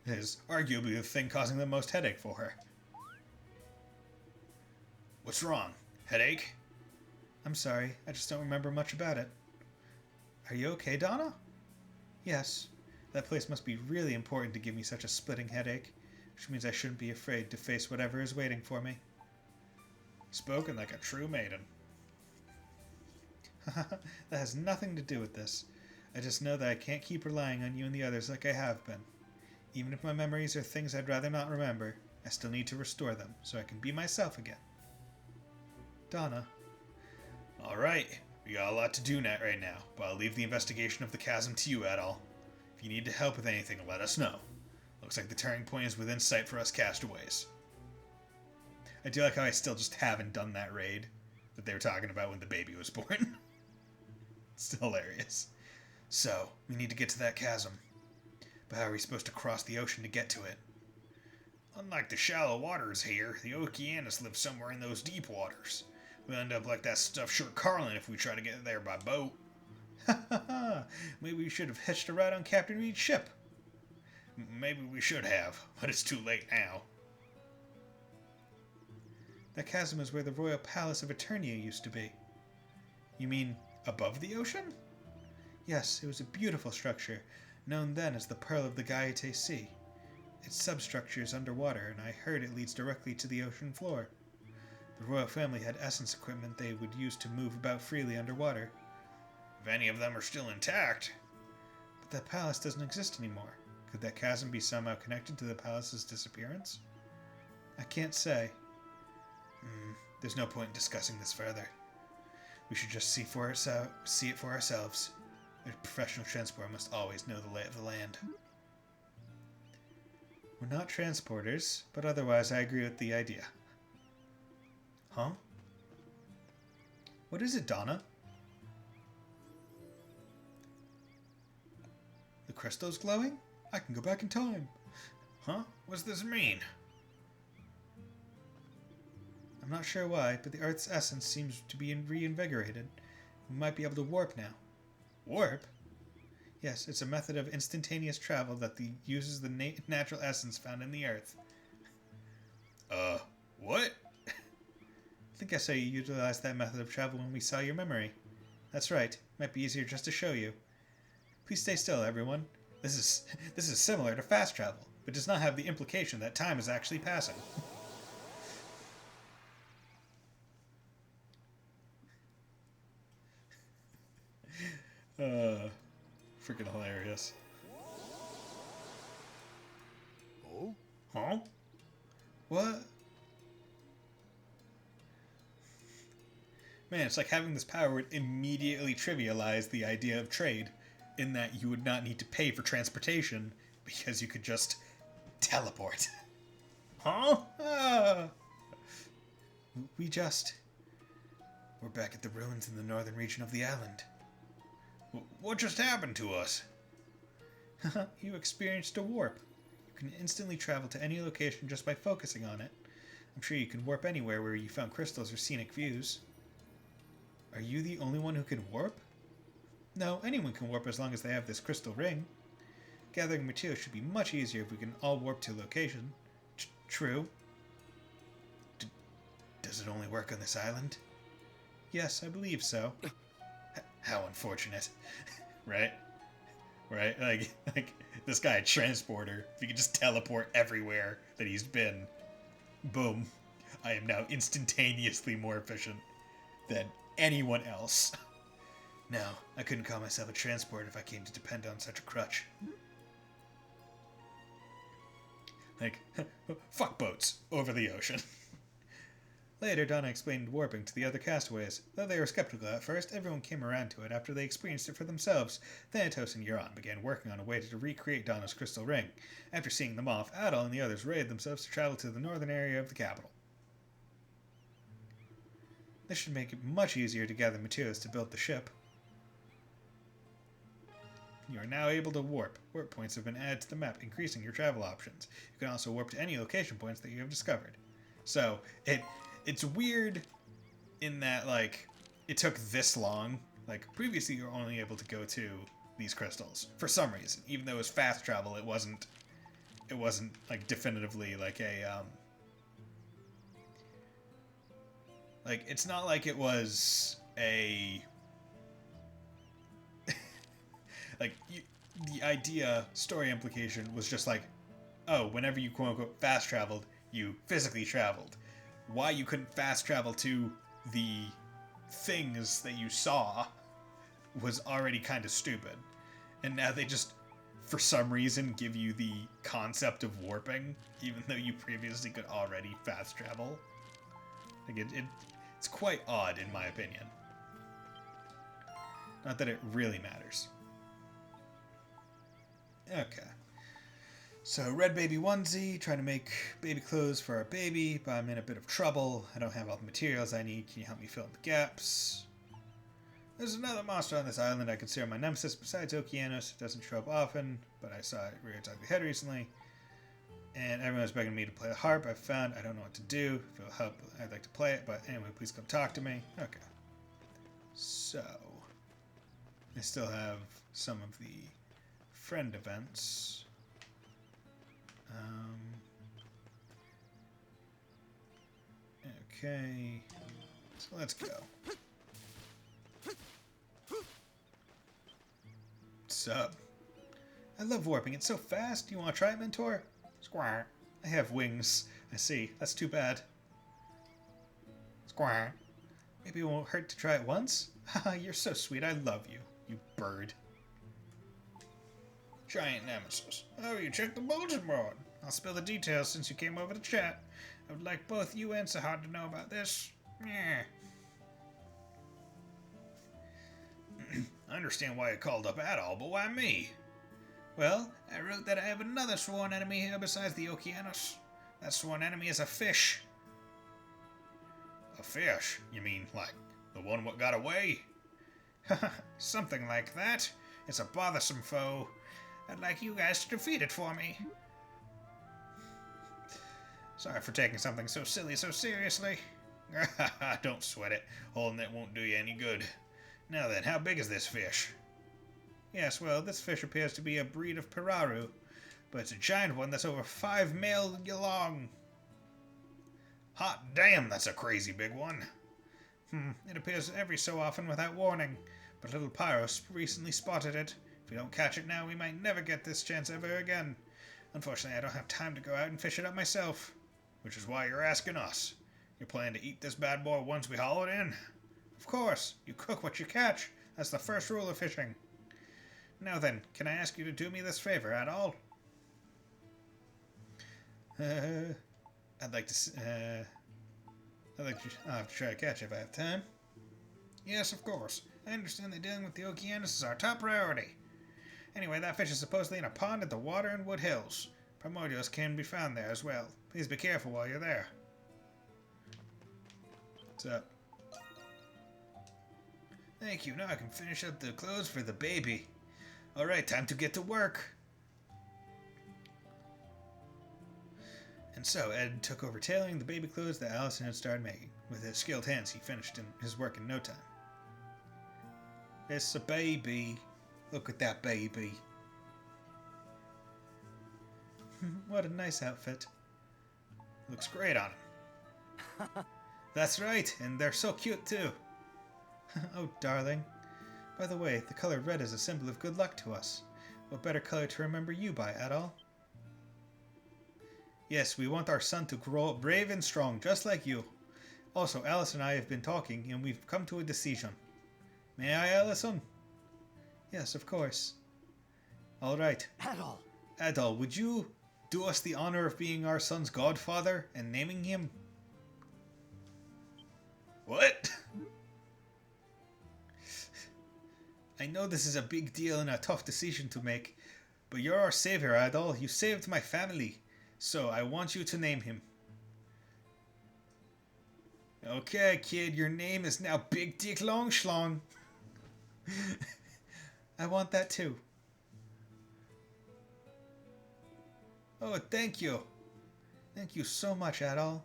it is arguably the thing causing the most headache for her. What's wrong? Headache? I'm sorry, I just don't remember much about it. Are you okay, Donna? Yes. That place must be really important to give me such a splitting headache, which means I shouldn't be afraid to face whatever is waiting for me. Spoken like a true maiden. That has nothing to do with this. I just know that I can't keep relying on you and the others like I have been. Even if my memories are things I'd rather not remember, I still need to restore them so I can be myself again. Donna. Alright, we got a lot to do right now, but I'll leave the investigation of the chasm to you, Adol. If you need to help with anything, let us know. Looks like the turning point is within sight for us castaways. I do like how I still just haven't done that raid that they were talking about when the baby was born. It's still hilarious. So, we need to get to that chasm. But how are we supposed to cross the ocean to get to it? Unlike the shallow waters here, the Okeanos live somewhere in those deep waters. We'll end up like that stuffed shirt Carlin if we try to get there by boat. Ha ha ha! Maybe we should have hitched a ride on Captain Reed's ship. Maybe we should have, but it's too late now. That chasm is where the Royal Palace of Eternia used to be. You mean above the ocean? Yes, it was a beautiful structure, known then as the Pearl of the Gaete Sea. Its substructure is underwater, and I heard it leads directly to the ocean floor. The royal family had essence equipment they would use to move about freely underwater. If any of them are still intact. But that palace doesn't exist anymore. Could that chasm be somehow connected to the palace's disappearance? I can't say. There's no point in discussing this further. We should just see it for ourselves. A professional transporter must always know the lay of the land. We're not transporters, but otherwise I agree with the idea. Huh? What is it, Donna? crystal's glowing? I can go back in time. Huh? What's this mean? I'm not sure why, but the Earth's essence seems to be reinvigorated. We might be able to warp now. Warp? Yes, it's a method of instantaneous travel that uses the natural essence found in the Earth. What? I think I saw you utilize that method of travel when we saw your memory. That's right. Might be easier just to show you. Please stay still, everyone. This is similar to fast travel, but does not have the implication that time is actually passing. Freaking hilarious. Oh? Huh? What? Man, it's like having this power would immediately trivialize the idea of trade, in that you would not need to pay for transportation because you could just teleport. Huh? We're back at the ruins in the northern region of the island. What just happened to us? You experienced a warp. You can instantly travel to any location just by focusing on it. I'm sure you can warp anywhere where you found crystals or scenic views. Are you the only one who can warp? No, anyone can warp as long as they have this crystal ring. Gathering materials should be much easier if we can all warp to a location. True. Does it only work on this island? Yes, I believe so. How unfortunate. Right? Right? Like this guy, a transporter, if he could just teleport everywhere that he's been, boom, I am now instantaneously more efficient than anyone else. No, I couldn't call myself a transporter if I came to depend on such a crutch. Like, fuck boats over the ocean. Later, Donna explained warping to the other castaways. Though they were skeptical at first, everyone came around to it after they experienced it for themselves. Thanatos and Euron began working on a way to recreate Donna's crystal ring. After seeing them off, Adol and the others raided themselves to travel to the northern area of the capital. This should make it much easier to gather materials to build the ship. You are now able to warp. Warp points have been added to the map, increasing your travel options. You can also warp to any location points that you have discovered. So, it's weird in that, like, it took this long. Like, previously you were only able to go to these crystals for some reason. Even though it was fast travel, it wasn't like definitively like a like, it's not like it was a like, the idea, story implication was just like, oh, whenever you quote-unquote fast traveled, you physically traveled. Why you couldn't fast travel to the things that you saw was already kind of stupid. And now they just, for some reason, give you the concept of warping, even though you previously could already fast travel. Like, it's quite odd, in my opinion. Not that it really matters. Okay. So, red baby onesie, trying to make baby clothes for our baby, but I'm in a bit of trouble. I don't have all the materials I need. Can you help me fill in the gaps? There's another monster on this island I consider my nemesis besides Okeanos. It doesn't show up often, but I saw it rear its ugly head recently. And everyone's begging me to play the harp. I don't know what to do. If it'll help, I'd like to play it, but anyway, please come talk to me. Okay. So, I still have some of the friend events. Okay, so let's go. Sup? I love warping, it's so fast. You want to try it, Mentor? Squire. I have wings. I see. That's too bad. Squire. Maybe it won't hurt to try it once? Haha, you're so sweet. I love you, you bird. Giant nemesis. Oh, you checked the bulletin board. I'll spill the details since you came over to chat. I would like both you and Sahad to know about this. Yeah. I understand why you called up Adol, but why me? Well, I wrote that I have another sworn enemy here besides the Okeanos. That sworn enemy is a fish. A fish? You mean, like, the one what got away? Something like that. It's a bothersome foe. I'd like you guys to defeat it for me. Sorry for taking something so silly so seriously. Don't sweat it. Holding it won't do you any good. Now then, how big is this fish? Yes, well, this fish appears to be a breed of Piraru, but it's a giant one that's over 5 miles long. Hot damn, that's a crazy big one. It appears every so often without warning, but little Pyros recently spotted it. If we don't catch it now, we might never get this chance ever again. Unfortunately, I don't have time to go out and fish it up myself, which is why you're asking us. You plan to eat this bad boy once we haul it in? Of course, you cook what you catch. That's the first rule of fishing. Now then, can I ask you to do me this favor at all? I'll have to try to catch it if I have time. Yes, of course. I understand that dealing with the Okeanos is our top priority. Anyway, that fish is supposedly in a pond at the Water and Wood Hills. Primordials can be found there as well. Please be careful while you're there. What's up? Thank you. Now I can finish up the clothes for the baby. Alright, time to get to work. And so Ed took over tailoring the baby clothes that Allison had started making. With his skilled hands, he finished his work in no time. It's a baby. Look at that baby. What a nice outfit. Looks great on him. That's right, and they're so cute too. Oh, darling. By the way, the color red is a symbol of good luck to us. What better color to remember you by at all? Yes, we want our son to grow up brave and strong, just like you. Also, Alice and I have been talking, and we've come to a decision. May I, Allison? Yes, of course. All right. Adol, would you do us the honor of being our son's godfather and naming him? What? I know this is a big deal and a tough decision to make, but you're our savior, Adol. You saved my family, so I want you to name him. Okay, kid, your name is now Big Dick Long Schlong. I want that too. Oh, thank you. Thank you so much, Adol.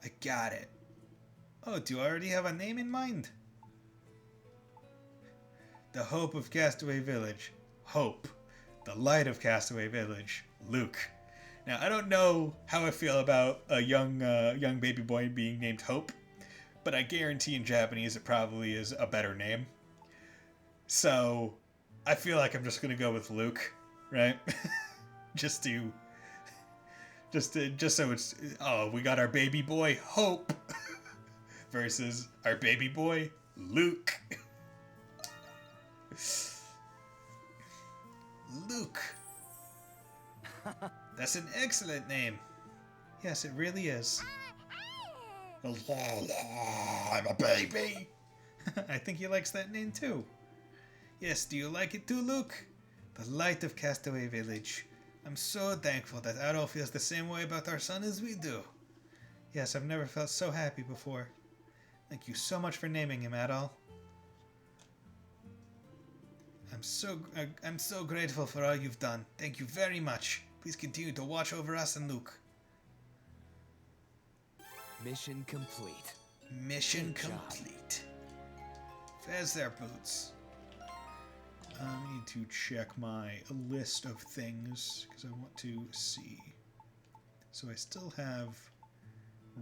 I got it. Oh, do I already have a name in mind? The Hope of Castaway Village. Hope. The Light of Castaway Village. Luke. Now, I don't know how I feel about a young baby boy being named Hope, but I guarantee in Japanese it probably is a better name. So, I feel like I'm just gonna go with Luke, right? just so it's, oh, we got our baby boy Hope versus our baby boy Luke. Luke. That's an excellent name. Yes, it really is. I'm a baby. I think he likes that name too. Yes, do you like it too, Luke? The Light of Castaway Village. I'm so thankful that Adol feels the same way about our son as we do. Yes, I've never felt so happy before. Thank you so much for naming him, Adol. I'm so grateful for all you've done. Thank you very much. Please continue to watch over us and Luke. Mission complete. Mission complete. There's their boots. I need to check my list of things because I want to see. So I still have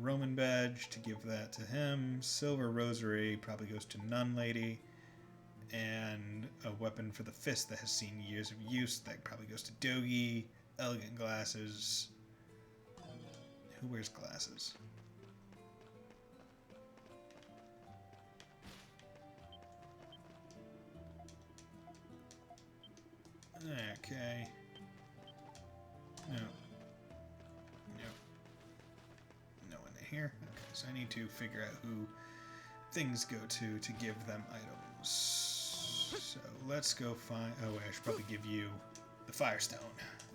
Roman badge to give that to him. Silver rosary probably goes to Nun Lady. And a weapon for the fist that has seen years of use that probably goes to Dogi. Elegant glasses. Who wears glasses? Okay. No. No one here. Okay, so I need to figure out who things go to give them items. So let's go find. Oh, I should probably give you the Firestone,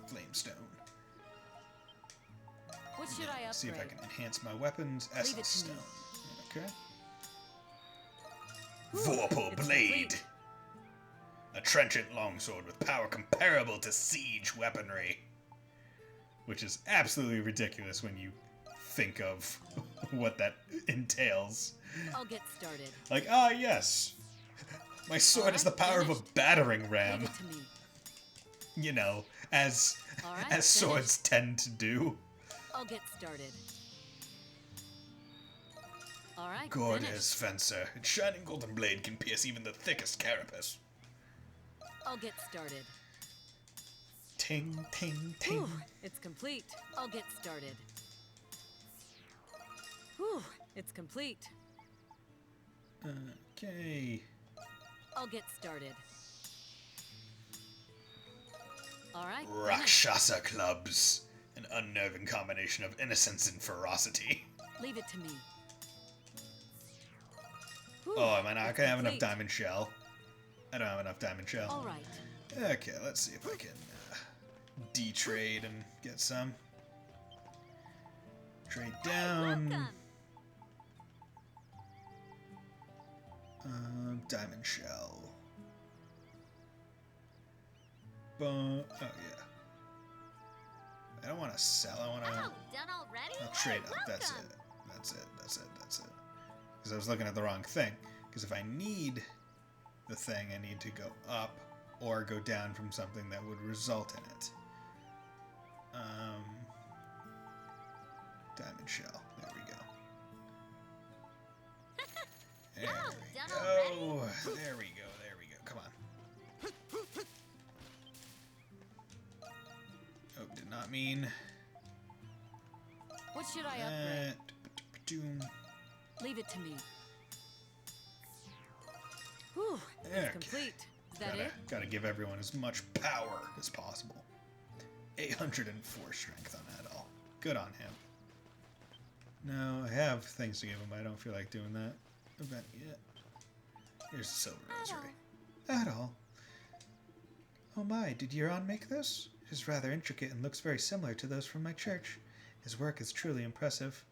Flamestone. What should I upgrade? See if I can enhance my weapons. Essence Stone. Okay. Vorpal Blade. A trenchant longsword with power comparable to siege weaponry. Which is absolutely ridiculous when you think of what that entails. I'll get started. Like, ah, yes. My sword has the power of a battering ram. Leave it to me. You know, as swords tend to do. I'll get started. All right. Gorgeous fencer. Its shining golden blade can pierce even the thickest carapace. I'll get started. Ting, ting, ting. Whew, it's complete. I'll get started. Whew, it's complete. Okay. I'll get started. All right. Rakshasa clubs. An unnerving combination of innocence and ferocity. Leave it to me. Oh, am I not gonna have enough diamond shell? I don't have enough diamond shell. All right. Okay, let's see if I can de-trade and get some. Trade down. Diamond shell. Oh yeah. I don't want to sell. I want to. Oh, done already? I'll trade up. That's it. That's it. That's it. That's it. Because I was looking at the wrong thing. Because if I need the thing, I need to go up or go down from something that would result in it. Diamond shell. There we go. There we go. There we go. There we go. Come on. Oh, did not mean. What should I upgrade? Leave it to me. Whew, it's complete. Is that it? Gotta give everyone as much power as possible. 804 strength on that all. Good on him. No, I have things to give him, but I don't feel like doing that event yet. Here's the silver rosary. At all. Oh my, did Euron make this? It is rather intricate and looks very similar to those from my church. His work is truly impressive.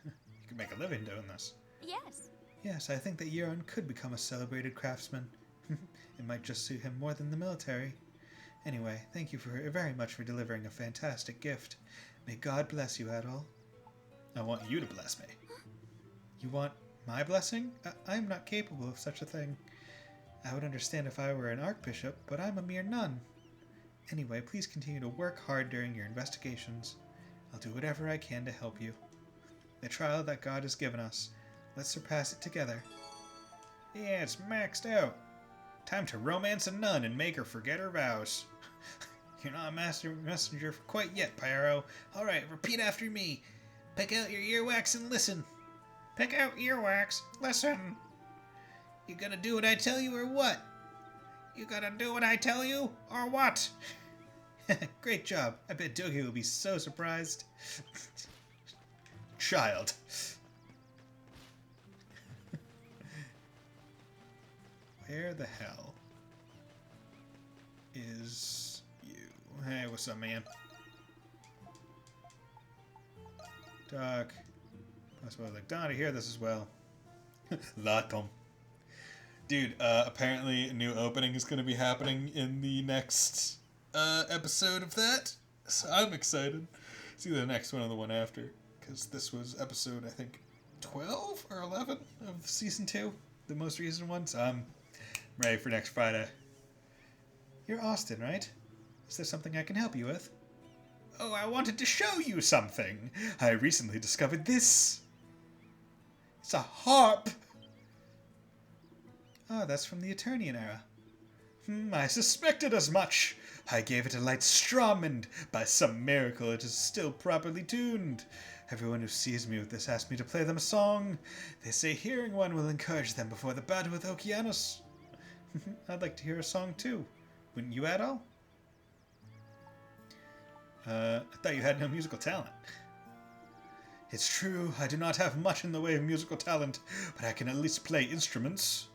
You could make a living doing this. Yes. Yes, I think that Euron could become a celebrated craftsman. It might just suit him more than the military. Anyway, thank you very much for delivering a fantastic gift. May God bless you, Adol. I want you to bless me. You want my blessing? I am not capable of such a thing. I would understand if I were an archbishop, but I'm a mere nun. Anyway, please continue to work hard during your investigations. I'll do whatever I can to help you. The trial that God has given us. Let's surpass it together. Yeah, it's maxed out. Time to romance a nun and make her forget her vows. You're not a messenger quite yet, Pyro. Alright, repeat after me. Pick out your earwax and listen. Pick out earwax. Listen. You gonna do what I tell you or what? You gonna do what I tell you or what? Great job. I bet Dougie will be so surprised. Child. Where the hell is you? Hey, what's up, man? Doc. I suppose like Don to hear this as well. Latom. Dude, apparently a new opening is going to be happening in the next episode of that. So I'm excited. It's either the next one or the one after. Because this was episode, I think, 12 or 11 of season 2. The most recent one. So I'm ready for next Friday. You're Austin, right? Is there something I can help you with? Oh, I wanted to show you something. I recently discovered this. It's a harp. Oh, that's from the Eternian era. I suspected as much. I gave it a light strum, and by some miracle it is still properly tuned. Everyone who sees me with this asks me to play them a song. They say hearing one will encourage them before the battle with Okeanos. I'd like to hear a song too. Wouldn't you, Adol? I thought you had no musical talent. It's true, I do not have much in the way of musical talent, but I can at least play instruments.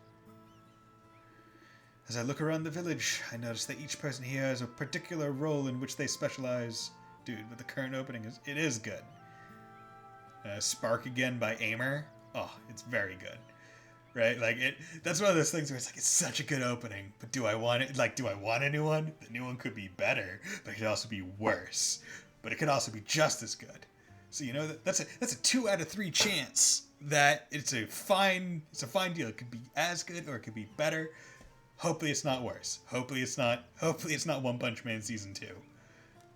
As I look around the village, I notice that each person here has a particular role in which they specialize. Dude, but the current opening is good. Spark Again by Aimer. Oh, it's very good. right? Like that's one of those things where it's like it's such a good opening, but do I want it? Like, do I want a new one? The new one could be better, but it could also be worse. But it could also be just as good. So you know that's a 2 out of 3 chance that it's a fine deal. It could be as good or it could be better. Hopefully it's not worse. Hopefully it's not One Punch Man Season 2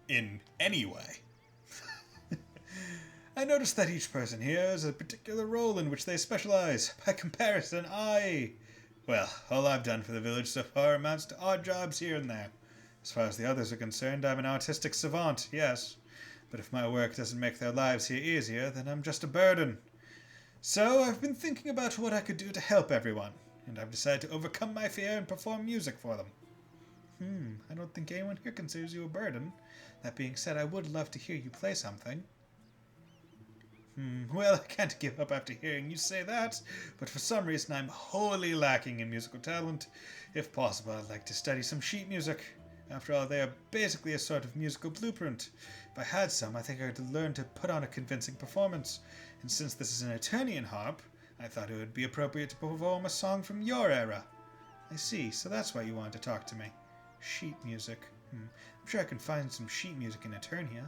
in any way. I noticed that each person here has a particular role in which they specialize. By comparison, well, all I've done for the village so far amounts to odd jobs here and there. As far as the others are concerned, I'm an artistic savant, yes. But if my work doesn't make their lives here easier, then I'm just a burden. So I've been thinking about what I could do to help everyone, and I've decided to overcome my fear and perform music for them. I don't think anyone here considers you a burden. That being said, I would love to hear you play something. Well, I can't give up after hearing you say that, but for some reason I'm wholly lacking in musical talent. If possible, I'd like to study some sheet music. After all, they are basically a sort of musical blueprint. If I had some, I think I could learn to put on a convincing performance. And since this is an Eternian harp, I thought it would be appropriate to perform a song from your era. I see, so that's why you wanted to talk to me. Sheet music. I'm sure I can find some sheet music in Eternia.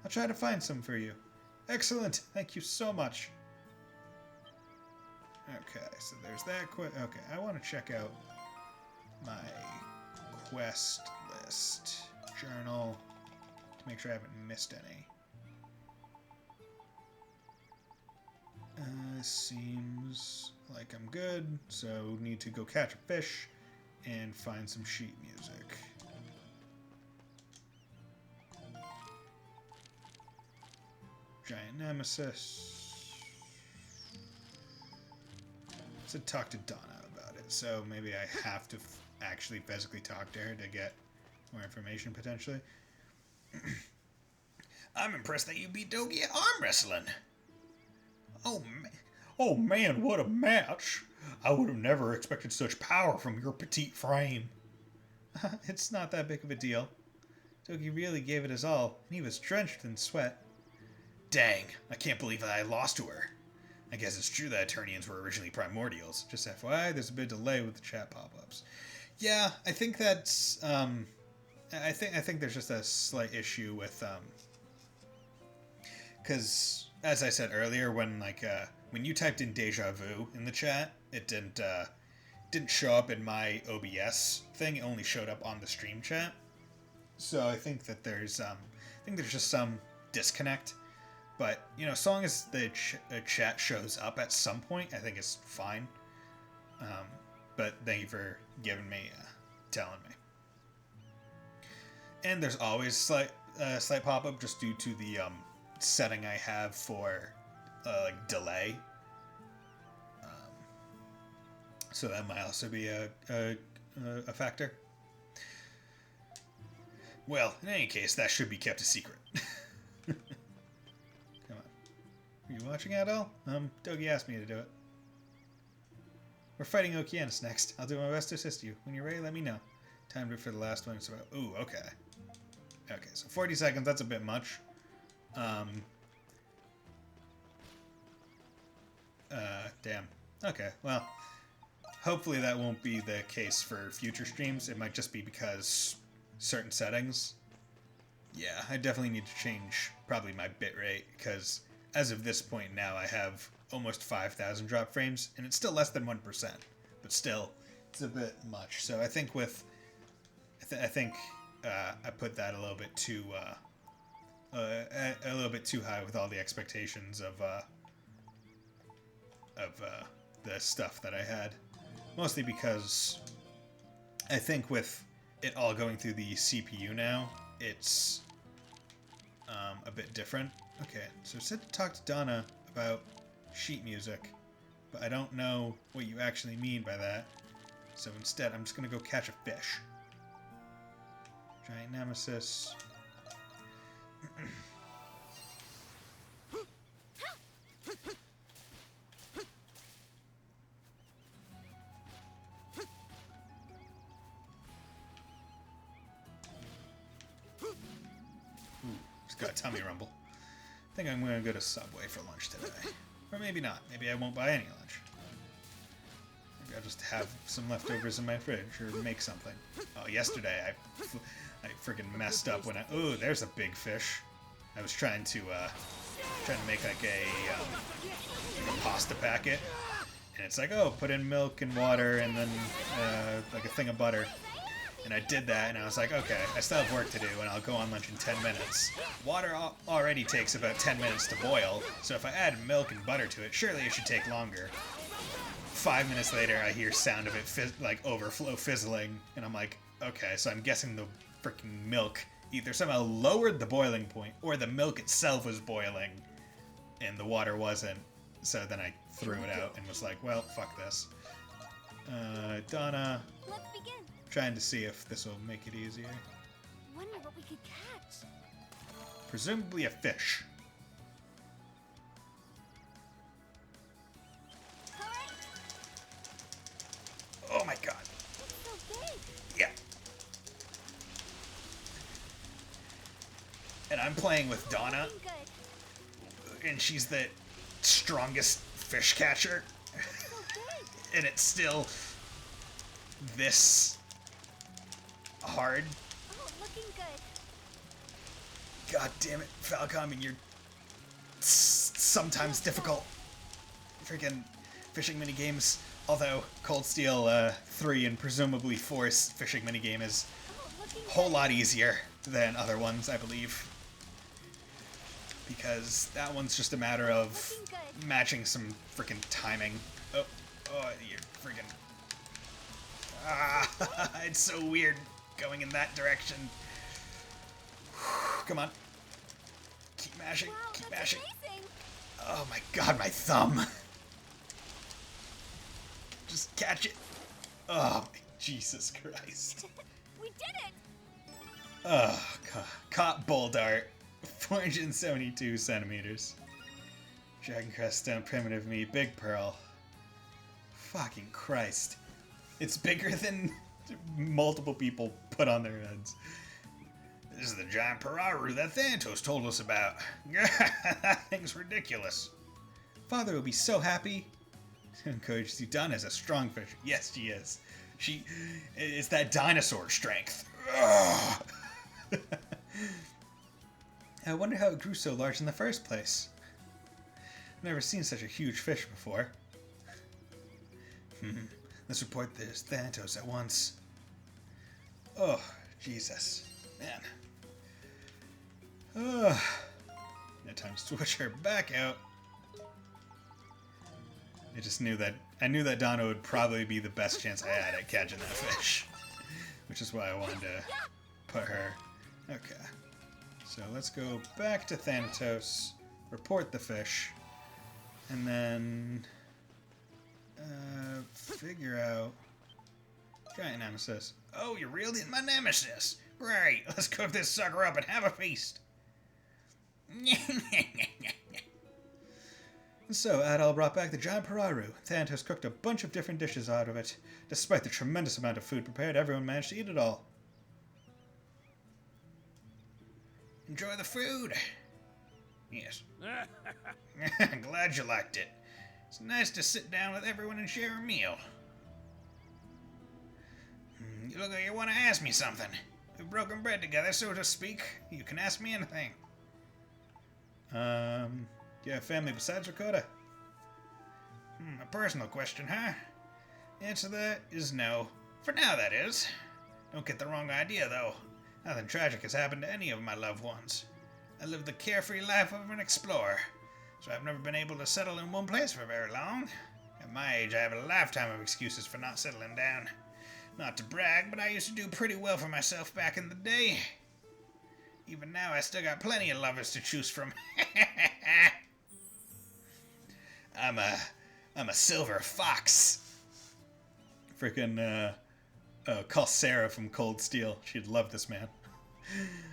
I'll try to find some for you. Excellent! Thank you so much. Okay, so there's that okay, I want to check out my quest list. Journal. To make sure I haven't missed any. Seems like I'm good, so need to go catch a fish and find some sheet music. Giant Nemesis. So talk to Donna about it, so maybe I have to actually physically talk to her to get more information potentially. I'm impressed that you beat Dogi at arm wrestling. Oh man, what a match! I would have never expected such power from your petite frame. It's not that big of a deal. Dogi really gave it his all, and he was drenched in sweat. Dang, I can't believe that I lost to her. I guess it's true that Eternians were originally primordials. Just FYI, there's a bit of delay with the chat pop-ups. Yeah, I think that's I think there's just a slight issue with because as I said earlier, when you typed in deja vu in the chat, it didn't show up in my OBS thing. It only showed up on the stream chat. So I think that there's just some disconnect. But you know, as long as the chat shows up at some point, I think it's fine. But thank you for giving me telling me. And there's always slight pop-up just due to the setting I have for delay. So that might also be a factor. Well, in any case, that should be kept a secret. Come on. Are you watching at all? Dogi asked me to do it. We're fighting Okeanos next. I'll do my best to assist you. When you're ready, let me know. Timed it for the last one. So, ooh, okay. Okay, so 40 seconds, that's a bit much. Damn. Okay, well, hopefully that won't be the case for future streams. It might just be because certain settings. Yeah, I definitely need to change probably my bitrate, because as of this point now, I have almost 5,000 drop frames, and it's still less than 1%, but still, it's a bit much. So I think with, I put that a little bit too high with all the expectations of the stuff that I had. Mostly because I think with it all going through the CPU now, it's a bit different. Okay, so it said to talk to Donna about sheet music, but I don't know what you actually mean by that. So instead, I'm just going to go catch a fish. Giant Nemesis. Just got a tummy rumble. I think I'm going to go to Subway for lunch today. Or maybe not. Maybe I won't buy any lunch. I'll just have some leftovers in my fridge or make something. Oh, yesterday I freaking messed up when oh, there's a big fish. I was trying to make like a pasta packet, and it's like, oh, put in milk and water and then like a thing of butter. And I did that, and I was like, okay, I still have work to do, and I'll go on lunch in 10 minutes. Water already takes about 10 minutes to boil, so if I add milk and butter to it, surely it should take longer. 5 minutes later, I hear sound of it like overflow fizzling, and I'm like, okay, so I'm guessing the freaking milk either somehow lowered the boiling point, or the milk itself was boiling, and the water wasn't. So then I threw it out and was like, well, fuck this. Donna. Let's begin. Trying to see if this will make it easier. Wonder what we could catch. Presumably a fish. Oh my god. It's so big. Yeah. And I'm playing with Donna. And she's the strongest fish catcher. And it's still this hard. Oh, looking good. God damn it, Falcom, and you're sometimes difficult. Freaking fishing minigames. Although Cold Steel 3 and presumably 4's fishing minigame is a whole lot easier than other ones, I believe. Because that one's just a matter of matching some freaking timing. Oh, you're freaking... Ah, it's so weird going in that direction. Come on. Keep mashing, keep mashing. Amazing. Oh my god, my thumb. Just catch it. Oh, Jesus Christ. We did it. Oh, caught bull dart. 472 centimeters. Dragon Crest Stone Primitive Meat, Big Pearl. Fucking Christ. It's bigger than multiple people put on their heads. This is the giant Pararu that Thantos told us about. That thing's ridiculous. Father will be so happy. Encourages you. Donna is a strong fish. Yes, she is. It's that dinosaur strength. I wonder how it grew so large in the first place. I've never seen such a huge fish before. Let's report this Thanatos at once. Oh, Jesus. Man. Now time to switch her back out. I knew that Donna would probably be the best chance I had at catching that fish. Which is why I wanted to put her. Okay. So let's go back to Thanatos, report the fish, and then figure out giant nemesis. Oh, you're really my nemesis. Great, let's cook this sucker up and have a feast. So, Adal brought back the giant Pararu. Thanatos cooked a bunch of different dishes out of it. Despite the tremendous amount of food prepared, everyone managed to eat it all. Enjoy the food. Yes. Glad you liked it. It's nice to sit down with everyone and share a meal. You look like you want to ask me something. We've broken bread together, so to speak. You can ask me anything. Do you have family besides Rakota? A personal question, huh? The answer to that is no. For now, that is. Don't get the wrong idea, though. Nothing tragic has happened to any of my loved ones. I live the carefree life of an explorer, so I've never been able to settle in one place for very long. At my age, I have a lifetime of excuses for not settling down. Not to brag, but I used to do pretty well for myself back in the day. Even now, I still got plenty of lovers to choose from. I'm a silver fox. Freaking, call Sarah from Cold Steel. She'd love this man.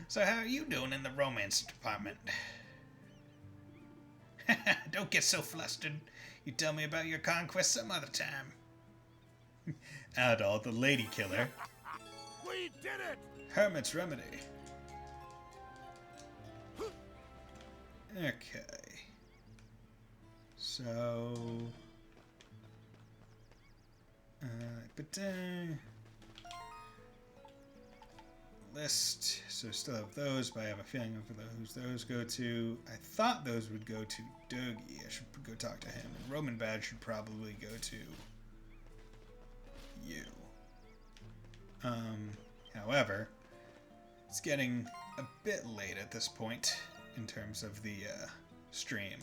So how are you doing in the romance department? Don't get so flustered. You tell me about your conquest some other time. Adal, the lady killer. We did it! Hermit's Remedy. Okay. So... List. So still have those, but I have a feeling of who those go to. I thought those would go to Dougie. I should go talk to him. And Roman Badge should probably go to you. However, it's getting a bit late at this point in terms of the stream.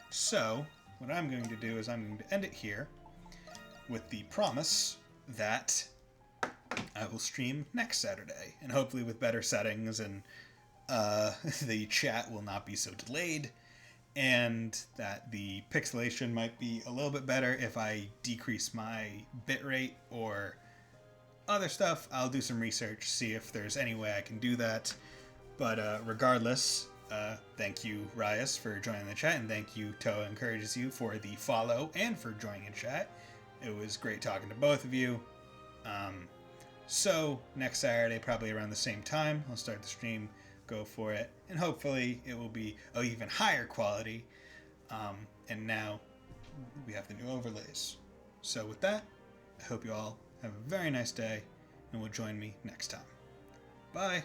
So what I'm going to do is I'm going to end it here with the promise that I will stream next Saturday, and hopefully with better settings, and the chat will not be so delayed, and that the pixelation might be a little bit better if I decrease my bitrate or other stuff. I'll do some research, see if there's any way I can do that. But regardless, thank you, Rias, for joining the chat, and thank you, Toa Encourages You, for the follow and for joining in chat. It was great talking to both of you. So next Saturday, probably around the same time, I'll start the stream, go for it, and hopefully it will be of even higher quality. And now we have the new overlays. So with that, I hope you all have a very nice day, and will join me next time. Bye!